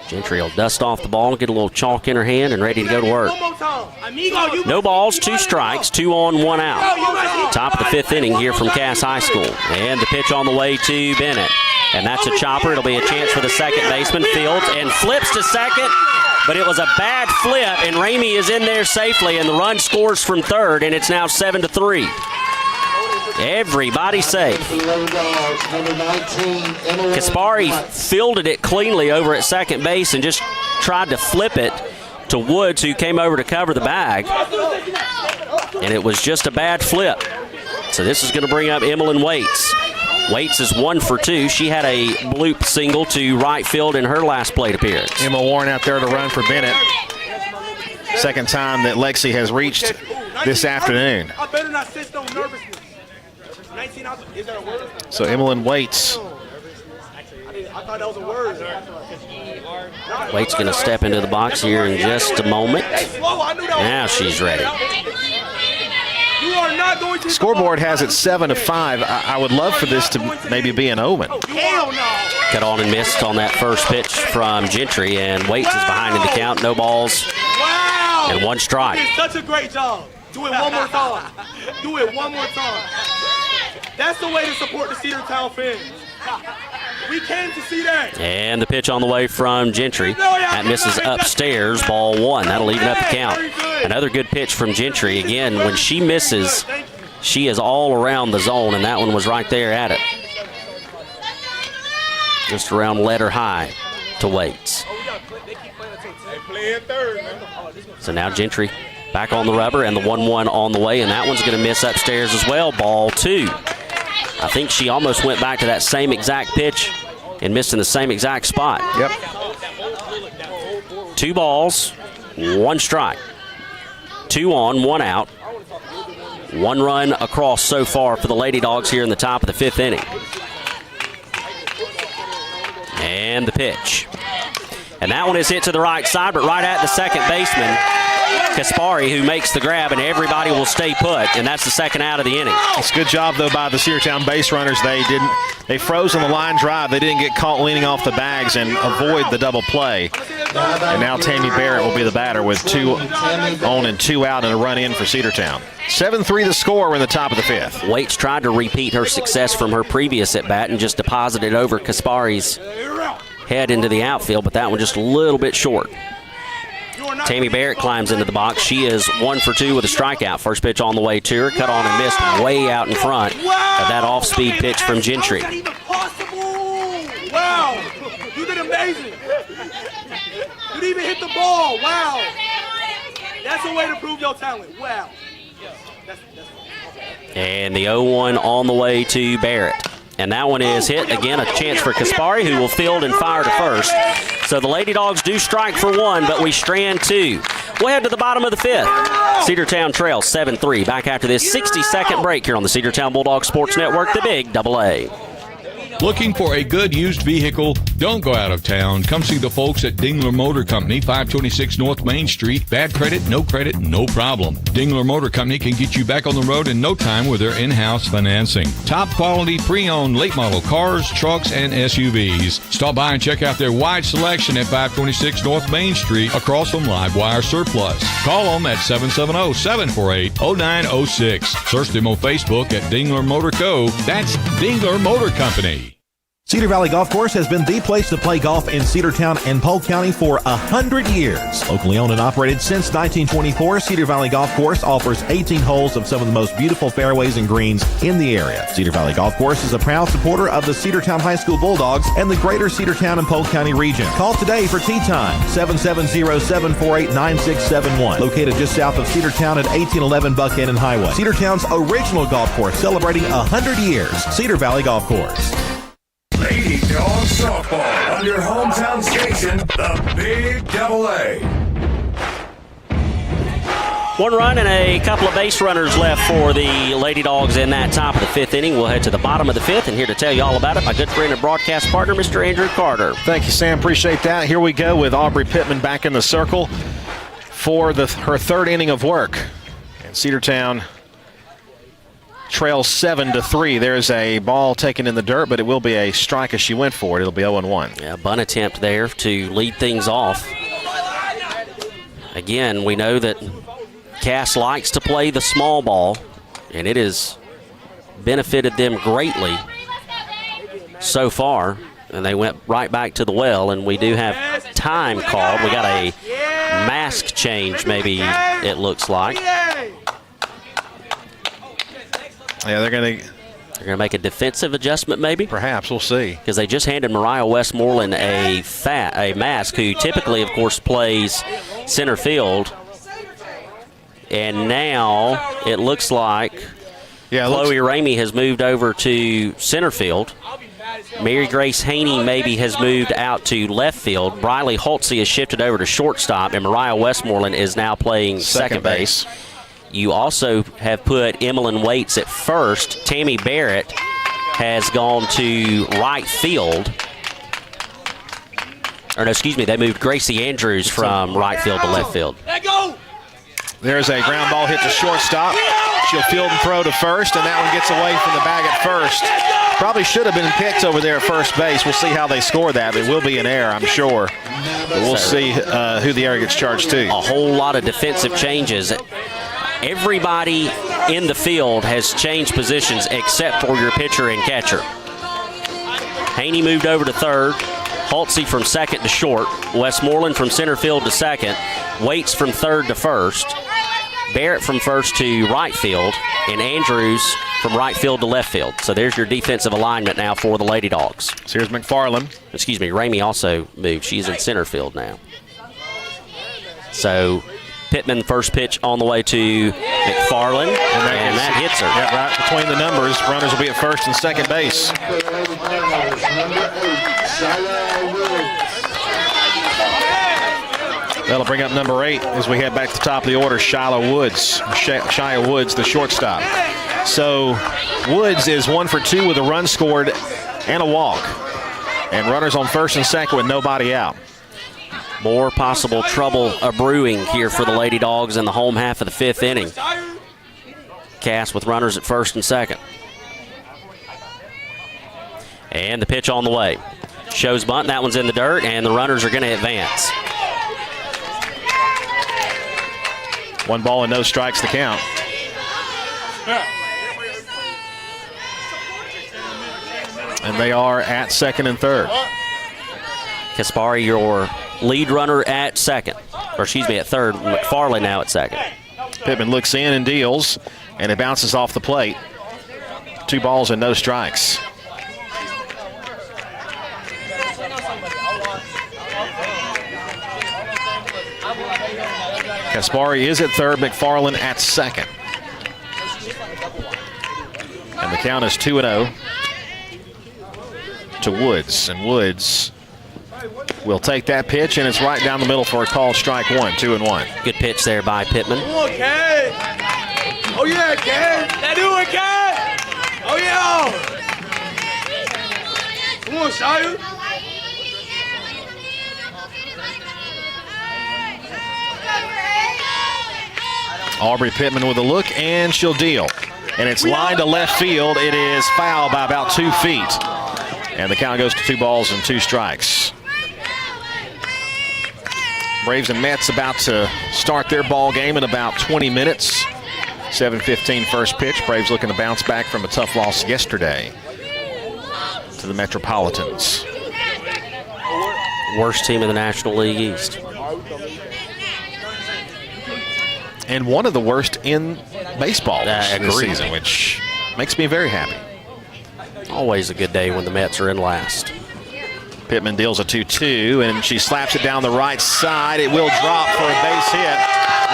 Gentry will dust off the ball, get a little chalk in her hand, and ready to go to work. 0 balls, 2 strikes, 2 on, 1 out. Top of the 5th inning here from Cass High School. And the pitch on the way to Bennett. And that's a chopper. It'll be a chance for the second baseman. Fields and flips to second. But it was a bad flip, and Ramey is in there safely, and the run scores from third, and it's now 7-3. Everybody safe. Kaspari fielded it cleanly over at second base and just tried to flip it to Woods, who came over to cover the bag. And it was just a bad flip. So this is going to bring up Emmeline Waits. Waits is 1 for 2. She had a bloop single to right field in her last plate appearance. Emma Warren out there to run for Bennett. Second time that Lexi has reached this afternoon. I better not sit on nervousness. 19 out. Is that a word? So Emmeline Waits. I thought that was a word. Waits going to step into the box here in just a moment. Now she's ready. You are not going to. Scoreboard has it 7-5. I would love for this to maybe be an omen. Hell no. Cut on and missed on that first pitch from Gentry, and Waits is behind in the count. 0 balls and 1 strike. You did such a great job. Do it one more time. Do it one more time. That's the way to support the Cedartown fans. We came to see that. And the pitch on the way from Gentry. That misses upstairs, ball 1. That'll even up the count. Another good pitch from Gentry. Again, when she misses, she is all around the zone, and that one was right there at it. Just around letter high to Waits. So now Gentry back on the rubber, and the 1-1 on the way, and that one's going to miss upstairs as well, ball 2. I think she almost went back to that same exact pitch and missed in the same exact spot. Yep. 2 balls, 1 strike. 2 on, 1 out. 1 run across so far for the Lady Dogs here in the top of the 5th inning. And the pitch. And that one is hit to the right side, but right at the second baseman, Kaspari, who makes the grab, and everybody will stay put, and that's the second out of the inning. It's a good job, though, by the Cedartown base runners. They froze on the line drive. They didn't get caught leaning off the bags and avoid the double play. And now Tammy Barrett will be the batter with 2 on and 2 out and a run in for Cedartown. 7-3 the score. We're in the top of the 5th. Waits tried to repeat her success from her previous at-bat and just deposited over Kaspari's head into the outfield, but that one just a little bit short. Tammy Barrett climbs into the box. She is 1 for 2 with a strikeout. First pitch on the way to her. Cut on and missed way out in front of that off-speed pitch from Gentry. How is that even possible? Wow. You did amazing. You didn't even hit the ball. Wow. That's a way to prove your talent. Wow. And the 0-1 on the way to Barrett. And that one is hit. Again, a chance for Kaspari, who will field and fire to first. So the Lady Dogs do strike for 1, but we strand 2. We'll head to the bottom of the 5th. Cedartown trails 7-3. Back after this 60-second break here on the Cedartown Bulldog Sports Network, the Big AA. Looking for a good used vehicle? Don't go out of town. Come see the folks at Dingler Motor Company, 526 North Main Street. Bad credit, no problem. Dingler Motor Company can get you back on the road in no time with their in-house financing. Top quality pre-owned late model cars, trucks, and SUVs. Stop by and check out their wide selection at 526 North Main Street across from Livewire Surplus. Call them at 770-748-0906. Search them on Facebook at Dingler Motor Co. That's Dingler Motor Company. Cedar Valley Golf Course has been the place to play golf in Cedartown and Polk County for 100 years. Locally owned and operated since 1924, Cedar Valley Golf Course offers 18 holes of some of the most beautiful fairways and greens in the area. Cedar Valley Golf Course is a proud supporter of the Cedartown High School Bulldogs and the greater Cedartown and Polk County region. Call today for tee time, 770-748-9671. Located just south of Cedartown at 1811 Buckhannon Highway. Cedartown's original golf course celebrating 100 years. Cedar Valley Golf Course. Lady Dogs softball on your hometown station, the Big AA. 1 run and a couple of base runners left for the Lady Dogs in that top of the 5th inning. We'll head to the bottom of the 5th, and here to tell you all about it, my good friend and broadcast partner, Mr. Andrew Carter. Thank you, Sam. Appreciate that. Here we go with Aubrey Pittman back in the circle for her 3rd inning of work. And Cedartown trails 7-3. There's a ball taken in the dirt, but it will be a strike as she went for it. It'll be 0-1. Yeah, bunt attempt there to lead things off. Again, we know that Cass likes to play the small ball, and it has benefited them greatly so far. And they went right back to the well, and we do have time called. We got a mask change, maybe it looks like. Yeah, they're going to make a defensive adjustment, maybe. Perhaps, we'll see. Because they just handed Mariah Westmoreland a mask, who typically, of course, plays center field. And now it looks like Chloe Ramey has moved over to center field. Mary Grace Haney maybe has moved out to left field. Briley Holtze has shifted over to shortstop, and Mariah Westmoreland is now playing second base. You also have put Emmeline Waits at first. Tammy Barrett has gone to right field. Or no, excuse me, they moved Gracie Andrews from right field to left field. There's a ground ball hit to shortstop. She'll field and throw to first, and that one gets away from the bag at first. Probably should have been picked over there at first base. We'll see how they score that. It will be an error, I'm sure. But we'll see who the error gets charged to. A whole lot of defensive changes. Everybody in the field has changed positions except for your pitcher and catcher. Haney moved over to third. Holtze from second to short. Westmoreland from center field to second. Waits from third to first. Barrett from first to right field. And Andrews from right field to left field. So there's your defensive alignment now for the Lady Dogs. So here's McFarland. Excuse me, Ramey also moved. She's in center field now. So Pittman, first pitch on the way to McFarland, and that hits her. Yeah, right between the numbers. Runners will be at first and second base. That'll bring up number 8 as we head back to the top of the order, Shia Woods, the shortstop. So Woods is 1 for 2 with a run scored and a walk. And runners on first and second with nobody out. More possible trouble brewing here for the Lady Dogs in the home half of the 5th inning. Cass with runners at first and second. And the pitch on the way. Shows bunt, that one's in the dirt, and the runners are going to advance. 1 ball and no strikes to count. And they are at second and third. Kaspari, your lead runner at second. Or excuse me, at third. McFarland now at second. Pittman looks in and deals, and it bounces off the plate. 2 balls and no strikes. Kaspari is at third, McFarland at second. And the count is 2-0 to Woods. And Woods will take that pitch, and it's right down the middle for a call, strike 1, 2-1. Good pitch there by Pittman. Come on, Ken. Oh, yeah, Ken. That do it, Ken. Oh, yeah. Come on, Shire. Aubrey Pittman with a look, and she'll deal. And it's lined to left field. It is foul by about 2 feet. And the count goes to 2 balls and 2 strikes. Braves and Mets about to start their ball game in about 20 minutes. 7:15 first pitch. Braves looking to bounce back from a tough loss yesterday to the Metropolitans. Worst team in the National League East. And one of the worst in baseball this season, which makes me very happy. Always a good day when the Mets are in last. Pittman deals a 2-2, and she slaps it down the right side. It will drop for a base hit.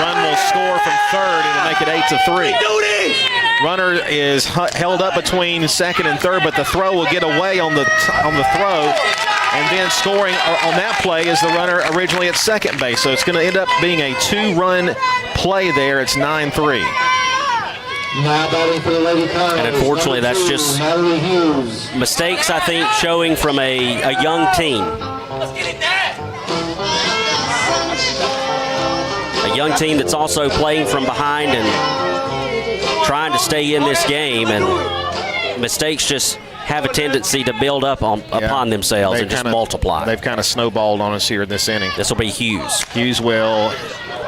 Run will score from third, and it'll make it 8-3. Runner is held up between second and third, but the throw will get away on the throw. And then scoring on that play is the runner originally at second base. So it's going to end up being a 2-run play there. It's 9-3. Now batting for the Lady Cardinals. And unfortunately, that's just mistakes, I think, showing from a young team. A young team that's also playing from behind and trying to stay in this game. And mistakes just have a tendency to build up upon themselves and just multiply. They've kind of snowballed on us here in this inning. This will be Hughes. Hughes will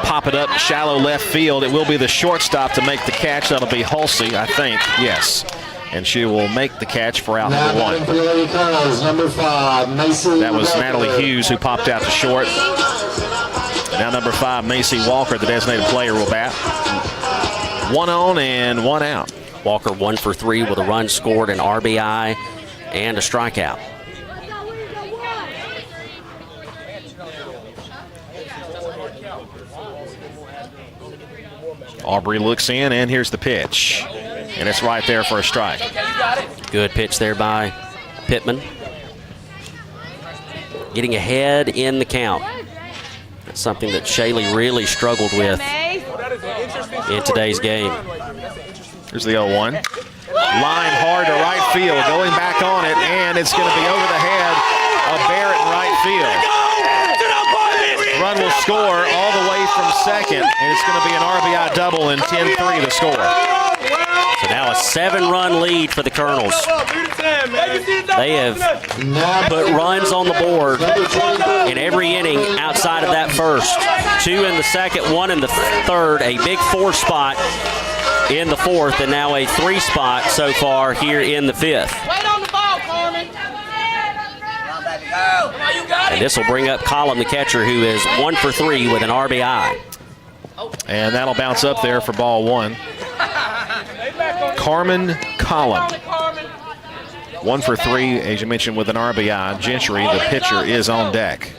pop it up shallow left field. It will be the shortstop to make the catch. That'll be Hulsey, I think. Yes. And she will make the catch for out number 1. Number 5, Macy that was Walker. Natalie Hughes who popped out to short. Now number 5, Macy Walker, the designated player, will bat. 1 on and 1 out. Walker 1 for 3 with a run scored, an RBI, and a strikeout. Aubrey looks in, and here's the pitch. And it's right there for a strike. Good pitch there by Pittman. Getting ahead in the count. That's something that Shaylee really struggled with in today's game. Here's the 0-1. Line hard to right field, going back on it, and it's going to be over the head of Barrett in right field. Run will score all the way from second, and it's going to be an RBI double and 10-3 to score. So now a 7-run lead for the Colonels. They have put runs on the board in every inning outside of that first. 2 in the second, 1 in the third, a big 4 spot in the fourth, and now a 3 spot so far here in the 5th. Wait on the ball, Carmen. And this will bring up Collum, the catcher, who is 1 for 3 with an RBI. And that'll bounce up there for ball 1. Carmen Collum. 1 for 3, as you mentioned, with an RBI. Gentry, the pitcher, is on deck.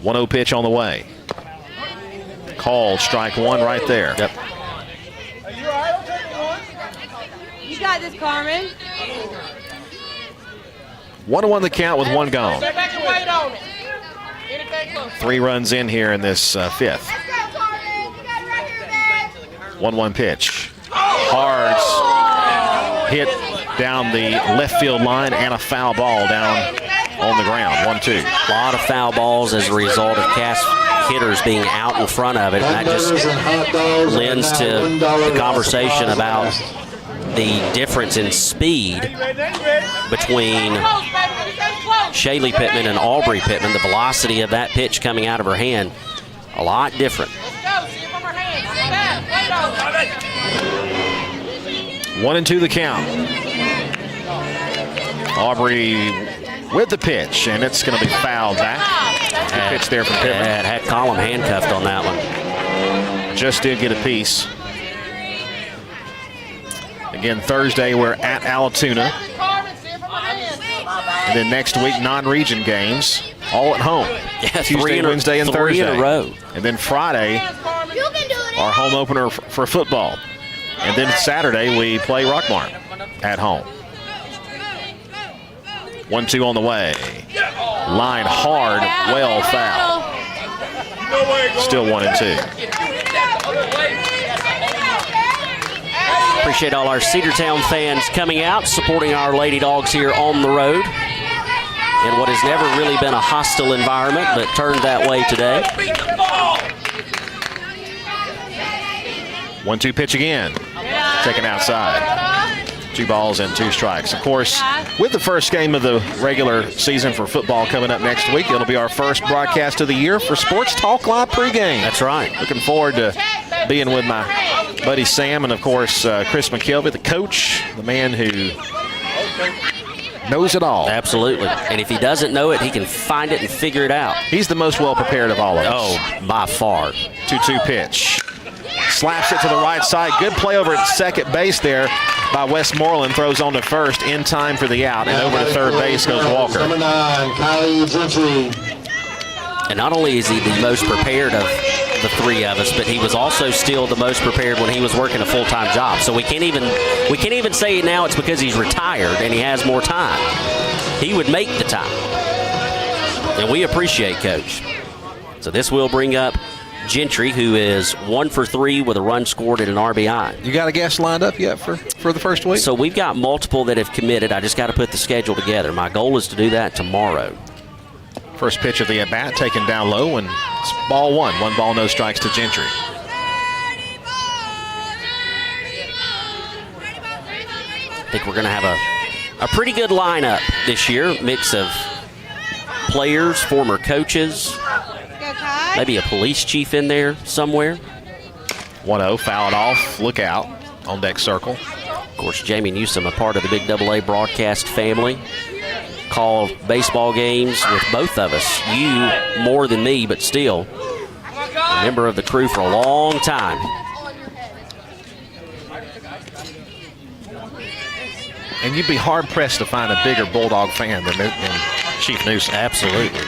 1-0 pitch on the way. Called, strike 1 right there. Yep. You got this, Carmen. 1-1 the count with 1 gone. Step back and wait on it. 3 runs in here in this 5th. 1-1 pitch. Hard hit down the left field line and a foul ball down on the ground. 1-2. A lot of foul balls as a result of cast hitters being out in front of it. And that just lends to the conversation about the difference in speed between Shaylee Pittman and Aubrey Pittman. The velocity of that pitch coming out of her hand, a lot different. 1-2 the count. Aubrey with the pitch, and it's going to be fouled back. Good pitch there from Pittman. Yeah, it had Column handcuffed on that one. Just did get a piece. Again, Thursday we're at Alatoona. And then next week, non-region games, all at home. Yeah, Tuesday, Wednesday, and three Thursday. in a row. And then Friday, our home opener for football. And then Saturday, we play Rockmart at home. 1-2 on the way. Line hard, well foul. Still 1-2. Appreciate all our Cedartown fans coming out, supporting our Lady Dogs here on the road in what has never really been a hostile environment, but turned that way today. 1-2 pitch again. Taken outside. 2 balls and 2 strikes. Of course, with the first game of the regular season for football coming up next week, it'll be our first broadcast of the year for Sports Talk Live pregame. That's right. Looking forward to being with my buddy Sam and, of course, Chris McKelvey, the coach, the man who knows it all. Absolutely. And if he doesn't know it, he can find it and figure it out. He's the most well-prepared of all of us. Oh, by far. 2-2 pitch. Slaps it to the right side. Good play over at second base there by Westmoreland. Throws on to first in time for the out. And over to third base goes Walker. Number 9, Kylie Gentry. And not only is he the most prepared of the three of us, but he was also still the most prepared when he was working a full-time job. So we can't even say now it's because he's retired and he has more time. He would make the time. And we appreciate Coach. So this will bring up Gentry, who is 1 for 3 with a run scored and an RBI. You got a guest lined up yet for the first week? So we've got multiple that have committed. I just got to put the schedule together. My goal is to do that tomorrow. First pitch of the at-bat taken down low, and it's ball 1. 1 ball, no strikes to Gentry. I think we're going to have a pretty good lineup this year. Mix of players, former coaches, maybe a police chief in there somewhere. 1-0, foul it off. Look out on deck circle. Of course, Jamie Newsom, a part of the Big AA broadcast family. Call baseball games with both of us. You more than me, but still a member of the crew for a long time. And you'd be hard-pressed to find a bigger Bulldog fan than Chief Newsom. Absolutely.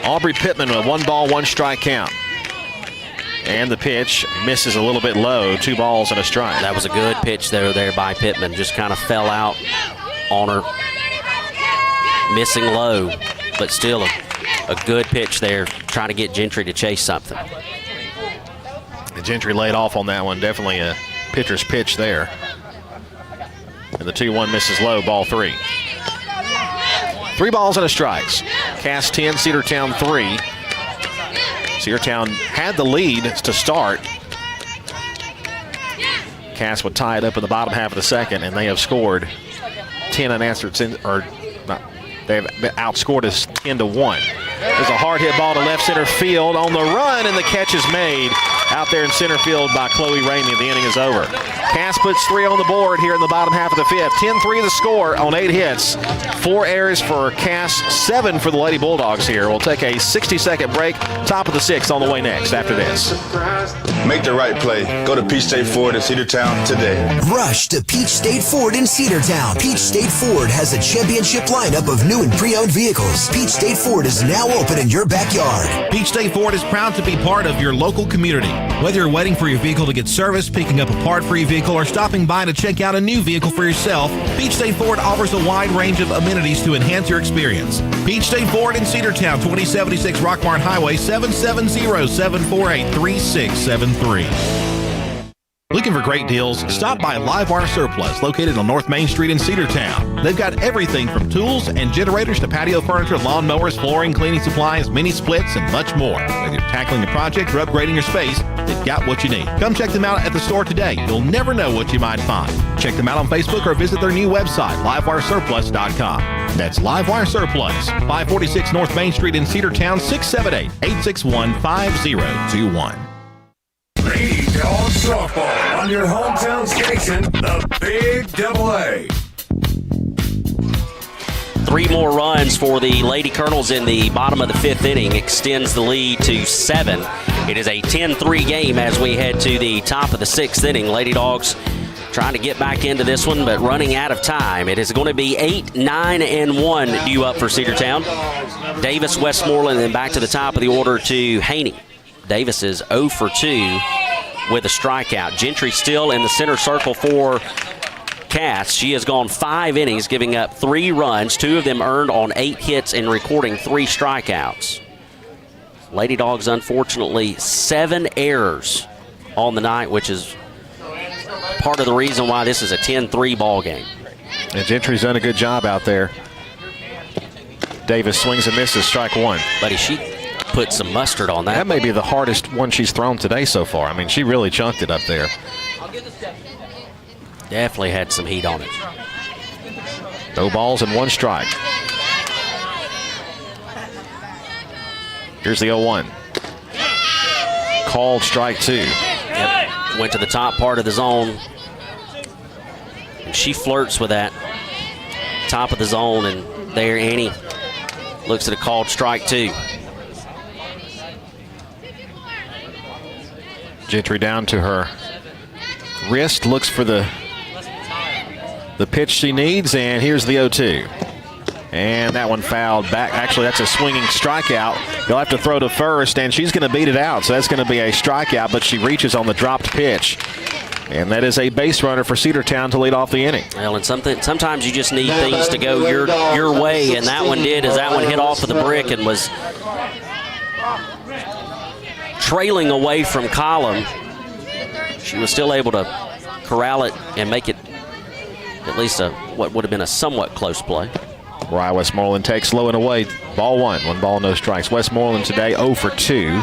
Aubrey Pittman with a 1 ball, 1 strike count. And the pitch misses a little bit low. 2 balls and a strike. That was a good pitch there by Pittman. Just kind of fell out on her. Missing low, but still a good pitch there, trying to get Gentry to chase something. And Gentry laid off on that one. Definitely a pitcher's pitch there. And the 2-1 misses low, ball 3. 3 balls and a strikes. Cass 10, Cedartown 3. Cedartown had the lead to start. Cass would tie it up in the bottom half of the second, and they have scored 10 unanswered, they have outscored us 10-1. There's a hard hit ball to left center field on the run, and the catch is made out there in center field by Chloe Ramey. The inning is over. Cass puts 3 on the board here in the bottom half of the 5th. 10-3 the score on 8 hits. 4 errors for Cass, 7 for the Lady Bulldogs here. We'll take a 60-second break. Top of the 6th on the way next after this. Make the right play. Go to Peach State Ford in Cedartown today. Rush to Peach State Ford in Cedartown. Peach State Ford has a championship lineup of new and pre-owned vehicles. Peach State Ford is now open in your backyard. Peach State Ford is proud to be part of your local community. Whether you're waiting for your vehicle to get serviced, picking up a part for your vehicle, or stopping by to check out a new vehicle for yourself, Peach State Ford offers a wide range of amenities to enhance your experience. Peach State Ford in Cedartown, 2076 Rockmart Highway, 770-748-3673. Looking for great deals? Stop by Livewire Surplus, located on North Main Street in Cedartown. They've got everything from tools and generators to patio furniture, lawn mowers, flooring, cleaning supplies, mini splits, and much more. Whether you're tackling a project or upgrading your space, they've got what you need. Come check them out at the store today. You'll never know what you might find. Check them out on Facebook or visit their new website, livewiresurplus.com. That's Livewire Surplus, 546 North Main Street in Cedartown, 678-861-5021. Lady Dogs softball on your hometown station, the Big AA. 3 more runs for the Lady Colonels in the bottom of the 5th inning extends the lead to 7. It is a 10-3 game as we head to the top of the 6th inning. Lady Dogs trying to get back into this one, but running out of time. It is going to be 8, 9, and 1 due up for Cedartown. Davis, Westmoreland, and back to the top of the order to Haney. Davis is 0 for 2 with a strikeout. Gentry still in the center circle for Cass. She has gone 5 innings, giving up 3 runs, 2 of them earned on 8 hits and recording 3 strikeouts. Lady Dogs, unfortunately, 7 errors on the night, which is part of the reason why this is a 10-3 ball game. And Gentry's done a good job out there. Davis swings and misses, strike 1. Buddy, she put some mustard on that. That may be the hardest one she's thrown today so far. I mean, she really chunked it up there. Definitely had some heat on it. No balls and 1 strike. Here's the 0-1. Called strike 2. Yep. Went to the top part of the zone. And she flirts with that top of the zone, and there Annie looks at a called strike 2. Gentry down to her wrist, looks for the pitch she needs, and here's the 0-2. And that one fouled back. Actually, that's a swinging strikeout. You'll have to throw to first, and she's going to beat it out. So that's going to be a strikeout, but she reaches on the dropped pitch. And that is a base runner for Cedartown to lead off the inning. Well, and sometimes you just need things to go your way, and that one did, as that one hit off of the brick and was trailing away from column. She was still able to corral it and make it at least what would have been a somewhat close play. Mariah Westmoreland takes low and away. Ball 1. 1 ball, no strikes. Westmoreland today 0 for 2.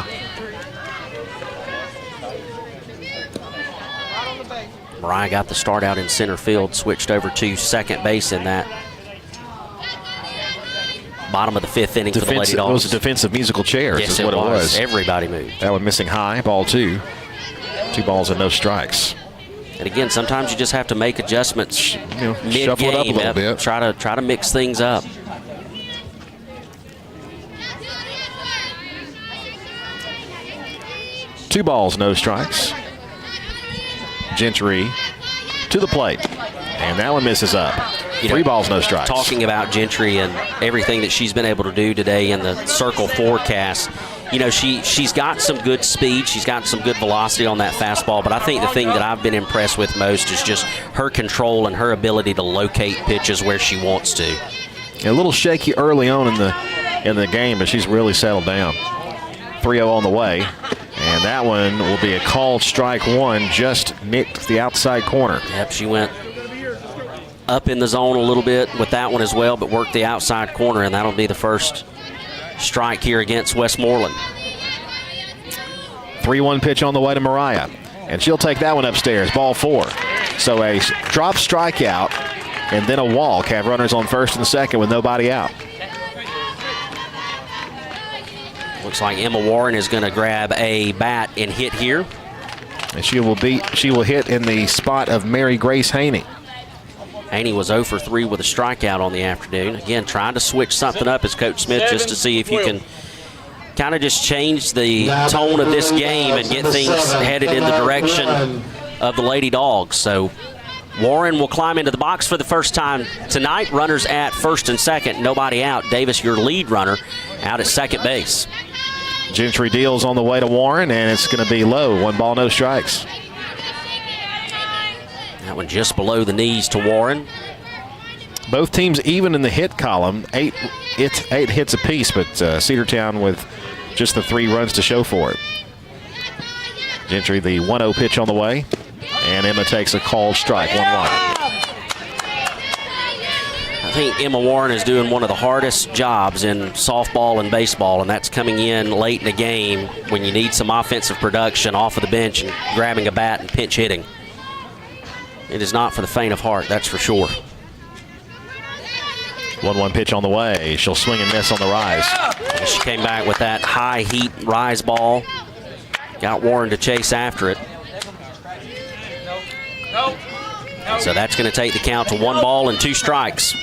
Mariah got the start out in center field, switched over to second base in that bottom of the 5th inning for the Lady Dogs. It was a defensive musical chairs, yes, is what it was. Everybody moved. That one missing high, ball 2. 2 balls and no strikes. And again, sometimes you just have to make adjustments mid-game. Shuffle it up a little bit. Try to mix things up. Two balls, no strikes. Gentry to the plate, and that one misses up. 3 balls, no strikes. Talking about Gentry and everything that she's been able to do today in the circle forecast, you know, she's got some good speed. She's got some good velocity on that fastball, but I think the thing that I've been impressed with most is just her control and her ability to locate pitches where she wants to. A little shaky early on in the game, but she's really settled down. 3-0 on the way, and that one will be a called strike 1, just nicked the outside corner. Yep, she went up in the zone a little bit with that one as well, but worked the outside corner, and that'll be the first strike here against Westmoreland. 3-1 pitch on the way to Mariah, and she'll take that one upstairs, ball 4. So a drop strikeout and then a walk. Have runners on first and second with nobody out. Looks like Emma Warren is going to grab a bat and hit here. And she will hit in the spot of Mary Grace Haney. Haney was 0 for 3 with a strikeout on the afternoon. Again, trying to switch something up as Coach Smith, just to see if you can kind of just change the tone of this game and get things headed in the direction of the Lady Dogs. So Warren will climb into the box for the first time tonight. Runners at first and second, nobody out. Davis, your lead runner, out at second base. Gentry deals on the way to Warren, and it's going to be low. 1 ball, no strikes. That one just below the knees to Warren. Both teams even in the hit column, 8 hits apiece, but Cedartown with just the 3 runs to show for it. Gentry, the 1-0 pitch on the way, and Emma takes a called strike, 1-1. I think Emma Warren is doing one of the hardest jobs in softball and baseball, and that's coming in late in the game when you need some offensive production off of the bench and grabbing a bat and pinch hitting. It is not for the faint of heart, that's for sure. 1-1 pitch on the way. She'll swing and miss on the rise. And she came back with that high heat rise ball. Got Warren to chase after it. So that's going to take the count to 1 ball and 2 strikes.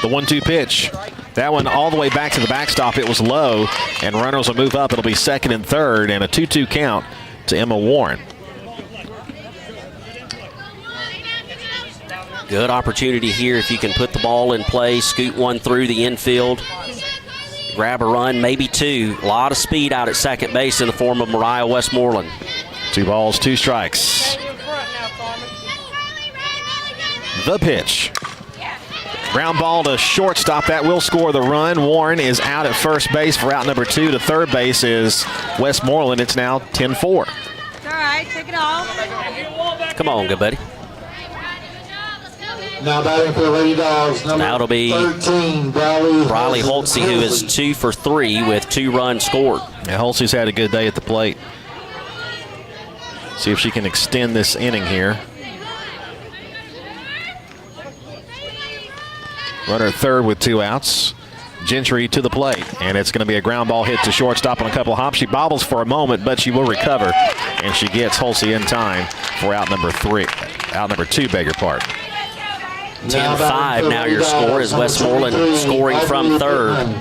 The 1-2 pitch. That one all the way back to the backstop. It was low, and runners will move up. It'll be second and third, and a 2-2 count to Emma Warren. Good opportunity here if you can put the ball in play, scoot one through the infield, grab a run, maybe two. A lot of speed out at second base in the form of Mariah Westmoreland. 2 balls, 2 strikes. The pitch. Ground ball to shortstop. That will score the run. Warren is out at first base for out number 2. To third base is Westmoreland. It's now 10-4. It's all right. Take it off. Come on, good buddy. Now batting for the Lady Dogs, number now it'll be 13, Briley Holtze, who is 2 for 3 with 2 runs scored. Yeah, Holtze's had a good day at the plate. See if she can extend this inning here. Runner third with 2 outs. Gentry to the plate, and it's going to be a ground ball hit to shortstop on a couple of hops. She bobbles for a moment, but she will recover, and she gets Holtze in time for out number 2, beg your pardon. 10-5 now your score is Westmoreland scoring from third. And,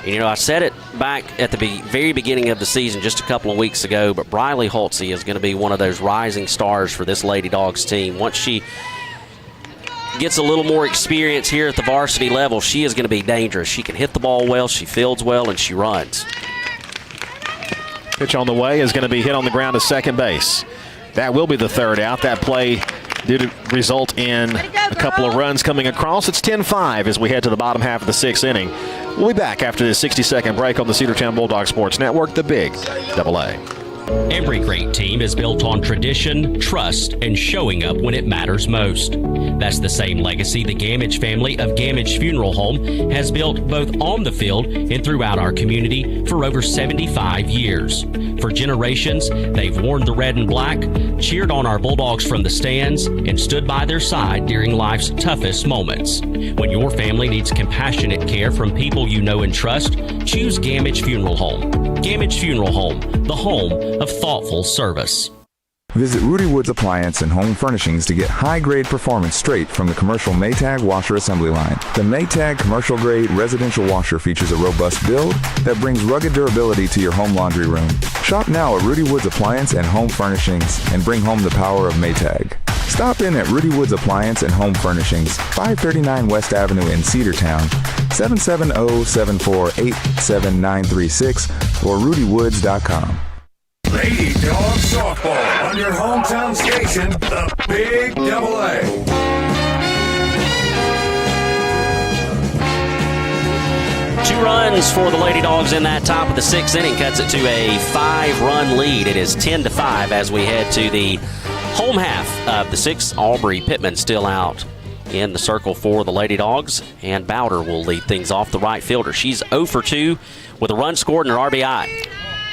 you know, I said it back at the very beginning of the season just a couple of weeks ago, but Briley Holtze is going to be one of those rising stars for this Lady Dogs team. Once she gets a little more experience here at the varsity level, she is going to be dangerous. She can hit the ball well, she fields well, and she runs. Pitch on the way is going to be hit on the ground to second base. That will be the third out. That play did result in a couple of runs coming across. It's 10-5 as we head to the bottom half of the 6th inning. We'll be back after this 60-second break on the Cedartown Bulldog Sports Network, the Big AA. Every great team is built on tradition, trust, and showing up when it matters most. That's the same legacy the Gamage family of Gamage Funeral Home has built both on the field and throughout our community for over 75 years. For generations, they've worn the red and black, cheered on our Bulldogs from the stands, and stood by their side during life's toughest moments. When your family needs compassionate care from people you know and trust, choose Gamage Funeral Home. Gamage Funeral Home, the home of thoughtful service. Visit Rudy Woods Appliance and Home Furnishings to get high-grade performance straight from the commercial Maytag washer assembly line. The Maytag commercial-grade residential washer features a robust build that brings rugged durability to your home laundry room. Shop now at Rudy Woods Appliance and Home Furnishings and bring home the power of Maytag. Stop in at Rudy Woods Appliance and Home Furnishings, 539 West Avenue in Cedartown, 770-748-7936 or rudywoods.com. Lady Dog Softball on your hometown station, the Big AA. Two runs for the Lady Dogs in that top of the 6th inning cuts it to a 5-run lead. It is 10-5 as we head to the home half of the 6th. Aubrey Pittman still out in the circle for the Lady Dogs, and Bowder will lead things off, the right fielder. She's 0 for 2 with a run scored and an RBI.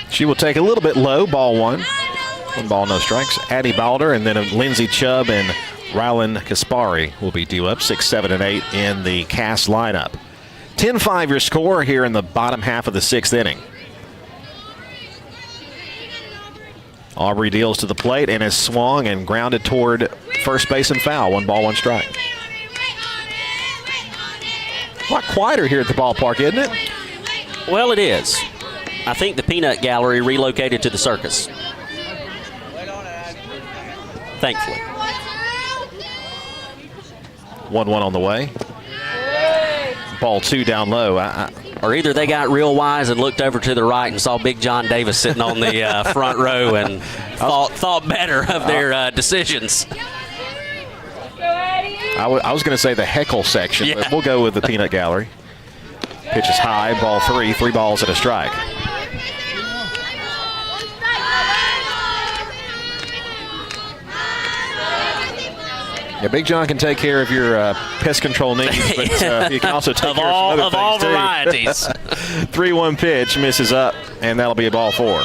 She will take a little bit low, ball 1. 1 ball, no strikes. Addie Balder, and then Lindsey Chubb and Rylan Kaspari will be due up 6, 7, and 8 in the Cass lineup. 10-5 your score here in the bottom half of the 6th inning. Aubrey deals to the plate and is swung and grounded toward first base and foul. 1 ball, 1 strike. A lot quieter here at the ballpark, isn't it? Well, it is. I think the peanut gallery relocated to the circus. Thankfully. 1-1 on the way. Ball 2 down low. Or either they got real wise and looked over to the right and saw Big John Davis sitting on the front row and thought better of their decisions. I was going to say the heckle section, but we'll go with the peanut gallery. Pitch is high, ball 3, 3 balls and a strike. Yeah, Big John can take care of your pest control needs, but he can also take care of some other things, all varieties. 3-1 pitch, misses up, and that'll be a ball 4.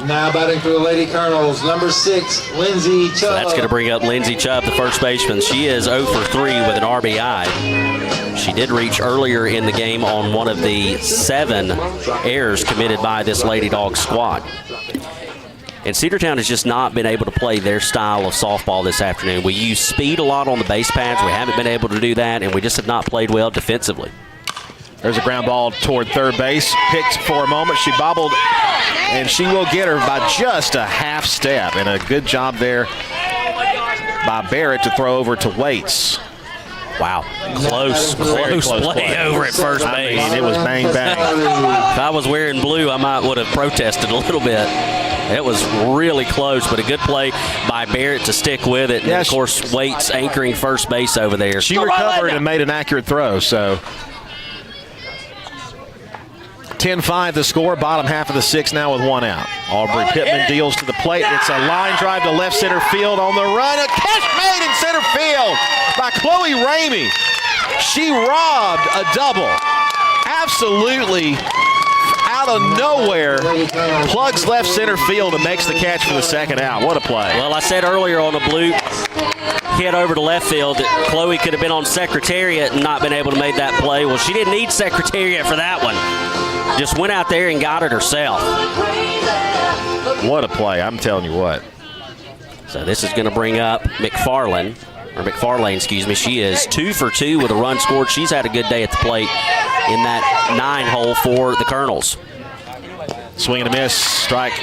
Now batting for the Lady Colonels, number 6, Lindsey Chubb. So that's going to bring up Lindsey Chubb, the first baseman. She is 0 for 3 with an RBI. She did reach earlier in the game on one of the 7 errors committed by this Lady Dog squad. And Cedartown has just not been able to play their style of softball this afternoon. We use speed a lot on the base pads. We haven't been able to do that, and we just have not played well defensively. There's a ground ball toward third base. Picked for a moment. She bobbled, and she will get her by just a half step. And a good job there by Barrett to throw over to Waits. Wow, close play over at first base. I mean, it was bang, bang. If I was wearing blue, I would have protested a little bit. It was really close, but a good play by Barrett to stick with it. And, of course, Waits anchoring first base over there. She recovered and made an accurate throw, so 10-5 the score, bottom half of the sixth now with one out. Aubrey Pittman deals to the plate. It's a line drive to left center field on the run. A catch made in center field by Chloe Ramey. She robbed a double. Absolutely out of nowhere, plugs left center field and makes the catch for the second out. What a play. Well, I said earlier on a blue hit over to left field that Chloe could have been on Secretariat and not been able to make that play. Well, she didn't need Secretariat for that one. Just went out there and got it herself. What a play, I'm telling you what. So this is going to bring up McFarlane, excuse me. She is 2 for 2 with a run scored. She's had a good day at the plate in that 9-hole for the Colonels. Swing and a miss, strike.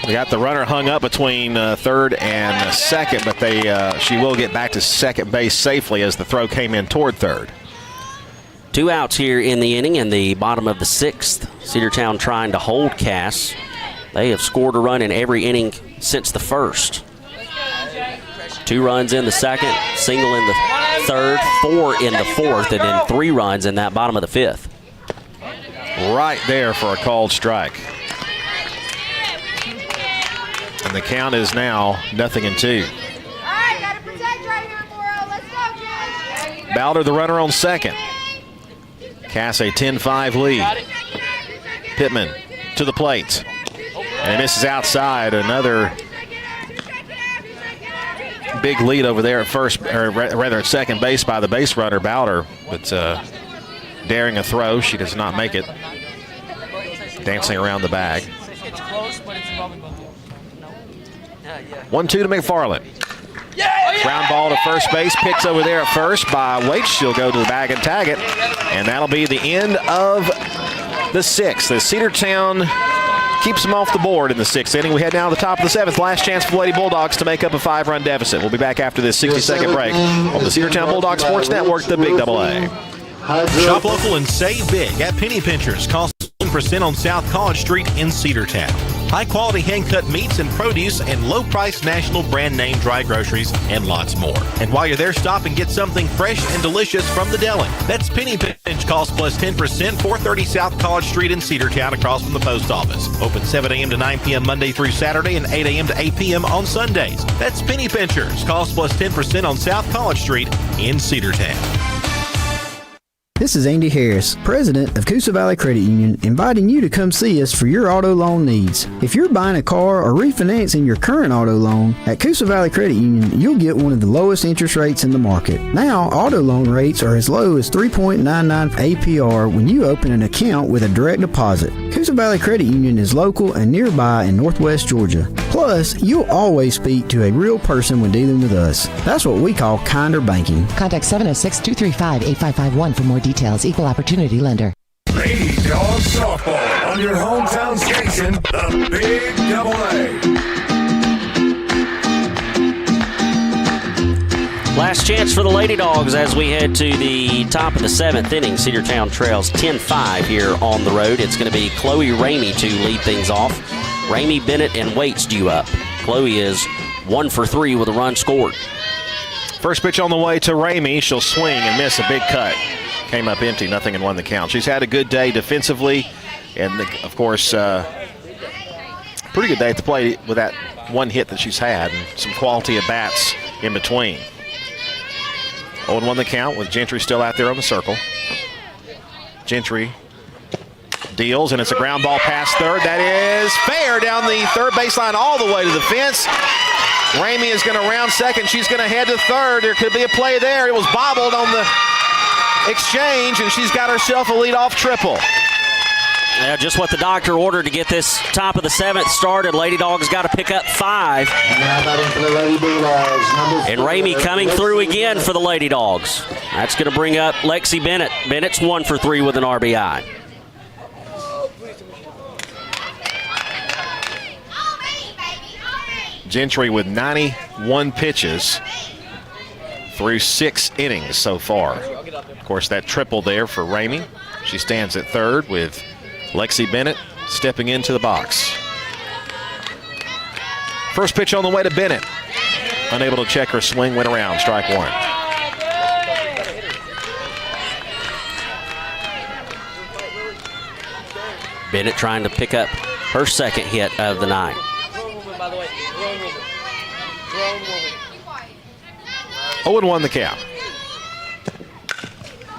They got the runner hung up between third and second, but she will get back to second base safely as the throw came in toward third. 2 outs here in the inning in the bottom of the sixth. Cedartown trying to hold Cass. They have scored a run in every inning since the first. 2 runs in the second, single in the third, 4 in the fourth, and then 3 runs in that bottom of the fifth. Right there for a called strike. And the count is now 0-2. Bowder the runner on second. Cass a 10-5 lead. Pittman to the plate. And misses outside. Another big lead over there at first, or rather at second base by the base runner, Bowder. But daring a throw. She does not make it. Dancing around the bag. 1-2 to McFarlane. Ground ball to first base, picks over there at first by Waits. She'll go to the bag and tag it, and that'll be the end of the sixth. The Cedartown keeps them off the board in the sixth inning. We head now to the top of the seventh. Last chance for the Lady Bulldogs to make up a 5-run deficit. We'll be back after this 60-second break on the Cedartown Bulldog Sports Network, the Big AA. Shop local and save big at Penny Pinchers. Cost 10% on South College Street in Cedartown. High-quality hand-cut meats and produce and low-priced national brand name dry groceries and lots more. And while you're there, stop and get something fresh and delicious from the deli. That's Penny Pinch, cost plus 10%, 430 South College Street in Cedartown across from the post office. Open 7 a.m. to 9 p.m. Monday through Saturday and 8 a.m. to 8 p.m. on Sundays. That's Penny Pinchers, cost plus 10% on South College Street in Cedartown. This is Andy Harris, president of Coosa Valley Credit Union, inviting you to come see us for your auto loan needs. If you're buying a car or refinancing your current auto loan, at Coosa Valley Credit Union, you'll get one of the lowest interest rates in the market. Now, auto loan rates are as low as 3.99 APR when you open an account with a direct deposit. Coosa Valley Credit Union is local and nearby in Northwest Georgia. Plus, you'll always speak to a real person when dealing with us. That's what we call kinder banking. Contact 706-235-8551 for more details. Equal opportunity lender. Lady Dawgs softball on your hometown station, the Big AA. Last chance for the Lady Dogs as we head to the top of the seventh inning. Cedartown trails 10-5 here on the road. It's going to be Chloe Ramey to lead things off. Ramey, Bennett, and Waits due up. Chloe is 1 for 3 with a run scored. First pitch on the way to Ramey. She'll swing and miss a big cut. Came up empty, nothing, and won the count. She's had a good day defensively, and of course, pretty good day at the plate with that one hit that she's had, and some quality at bats in between. 0-1 the count with Gentry still out there on the circle. Gentry deals, and it's a ground ball past third. That is fair down the third baseline all the way to the fence. Ramey is going to round second. She's going to head to third. There could be a play there. It was bobbled on the exchange, and she's got herself a leadoff triple. Yeah, just what the doctor ordered to get this top of the 7th started. Lady Dogs got to pick up 5. And Ramey coming through again for the Lady Dogs. That's going to bring up Lexi Bennett. Bennett's 1 for 3 with an RBI. Gentry with 91 pitches through 6 innings so far. Of course, that triple there for Ramey. She stands at third with Lexi Bennett stepping into the box. First pitch on the way to Bennett. Unable to check her swing, went around, strike 1. Bennett trying to pick up her second hit of the night. 0-1 the count.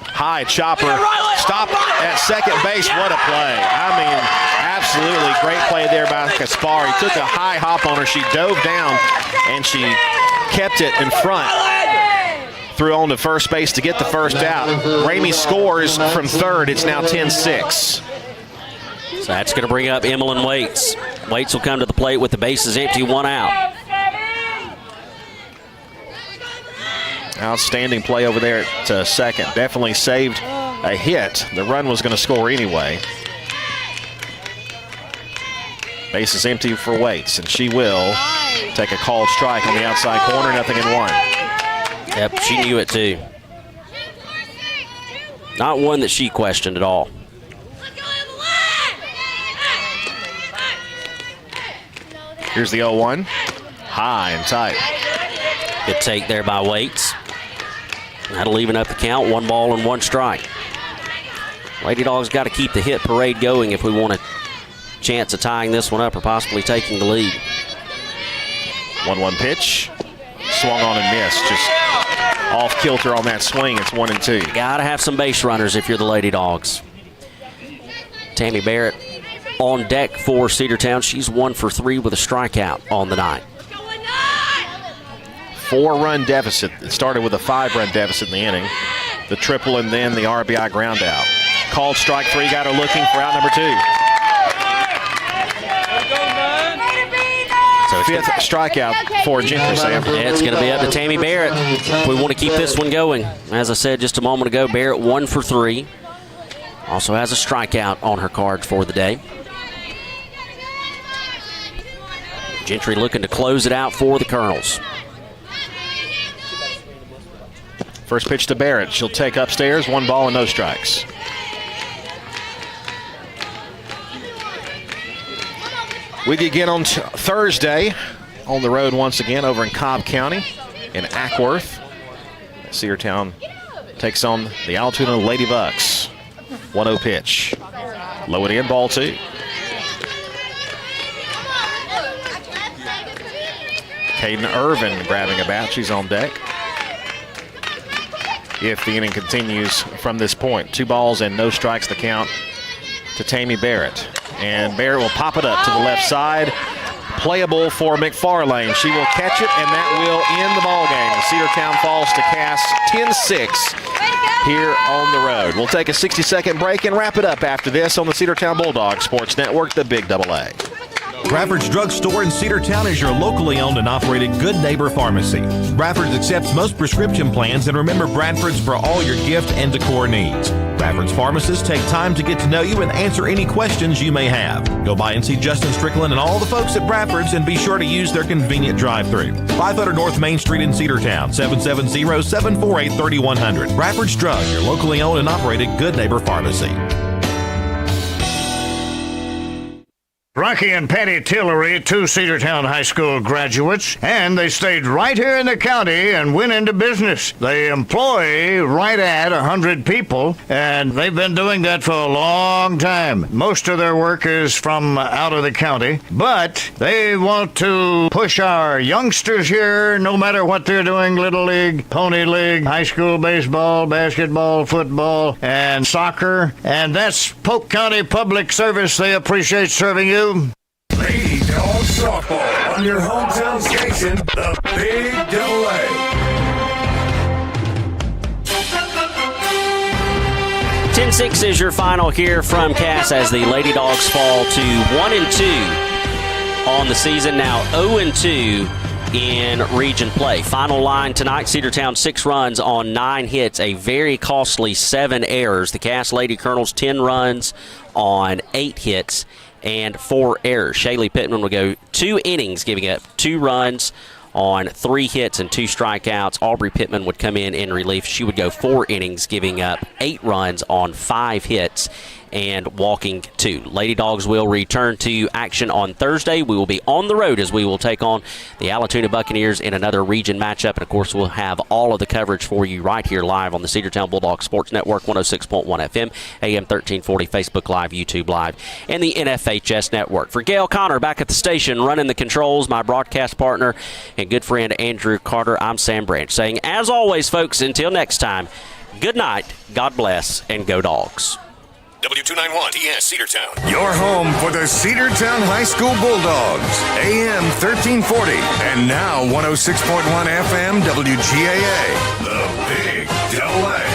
High chopper, stop at second base. What a play. I mean, absolutely great play there by Kaspari. Took a high hop on her. She dove down and she kept it in front. Threw on to first base to get the first out. Ramey scores from third. It's now 10-6. So that's going to bring up Emmeline Waits. Waits will come to the plate with the bases empty, 1 out. Outstanding play over there at second. Definitely saved a hit. The run was going to score anyway. Base is empty for Waits, and she will take a called strike on the outside corner, 0-1. Yep, she knew it too. Not one that she questioned at all. Here's the 0-1. High and tight. Good take there by Waits. That'll even up the count, 1 ball and 1 strike. Lady Dogs got to keep the hit parade going if we want a chance of tying this one up or possibly taking the lead. 1-1 pitch. Swung on and missed. Just off kilter on that swing. It's 1-2. Got to have some base runners if you're the Lady Dogs. Tammy Barrett on deck for Cedartown. She's 1 for 3 with a strikeout on the night. 4-run deficit. It started with a 5-run deficit in the inning. The triple and then the RBI ground out. Called strike 3, got her looking for out number 2. So 5th strikeout for Gentry, Sam. Yeah, it's going to be up to Tammy Barrett if we want to keep this one going. As I said just a moment ago, Barrett 1 for 3. Also has a strikeout on her card for the day. Gentry looking to close it out for the Colonels. First pitch to Barrett. She'll take upstairs. 1 ball and no strikes. With you again on Thursday. On the road once again over in Cobb County in Ackworth. Cedartown takes on the Altoona Lady Bucks. 1-0 pitch. Low and in, ball 2. Caden Irvin grabbing a bat. She's on deck. If the inning continues from this point. 2 balls and no strikes the count to Tammy Barrett. And Barrett will pop it up to the left side. Playable for McFarlane. She will catch it, and that will end the ball game. Cedartown falls to Cass 10-6 here on the road. We'll take a 60-second break and wrap it up after this on the Cedartown Bulldogs Sports Network, the Big Double A. Bradford's Drug Store in Cedartown is your locally owned and operated good neighbor pharmacy. Bradford's accepts most prescription plans, and remember Bradford's for all your gift and decor needs. Bradford's pharmacists take time to get to know you and answer any questions you may have. Go by and see Justin Strickland and all the folks at Bradford's, and be sure to use their convenient drive-thru. 500 North Main Street in Cedartown, 770-748-3100. Bradford's Drug, your locally owned and operated good neighbor pharmacy. Rocky and Patty Tillery, 2 Cedartown High School graduates, and they stayed right here in the county and went into business. They employ right at 100 people, and they've been doing that for a long time. Most of their work is from out of the county, but they want to push our youngsters here, no matter what they're doing, Little League, Pony League, high school baseball, basketball, football, and soccer. And that's Polk County Public Service. They appreciate serving you. Lady Dogs Softball on your hometown station, the Big Double A. 10-6 is your final here from Cass as the Lady Dogs fall to 1-2 on the season, now 0-2 in region play. Final line tonight, Cedartown 6 runs on 9 hits, a very costly 7 errors. The Cass Lady Colonels 10 runs on 8 hits and 4 errors. Shaylee Pittman will go 2 innings, giving up 2 runs on 3 hits and 2 strikeouts. Aubrey Pittman would come in relief. She would go 4 innings, giving up 8 runs on 5 hits and walking 2. Lady Dogs will return to action on Thursday. We will be on the road as we will take on the Allatoona Buccaneers in another region matchup. And, of course, we'll have all of the coverage for you right here live on the Cedartown Bulldog Sports Network, 106.1 FM, AM 1340, Facebook Live, YouTube Live, and the NFHS Network. For Gail Connor back at the station running the controls, my broadcast partner and good friend Andrew Carter, I'm Sam Branch saying, as always, folks, until next time, good night, God bless, and go Dogs. W291 TS Cedartown. Your home for the Cedartown High School Bulldogs. AM 1340 and now 106.1 FM WGAA. The Big Double A.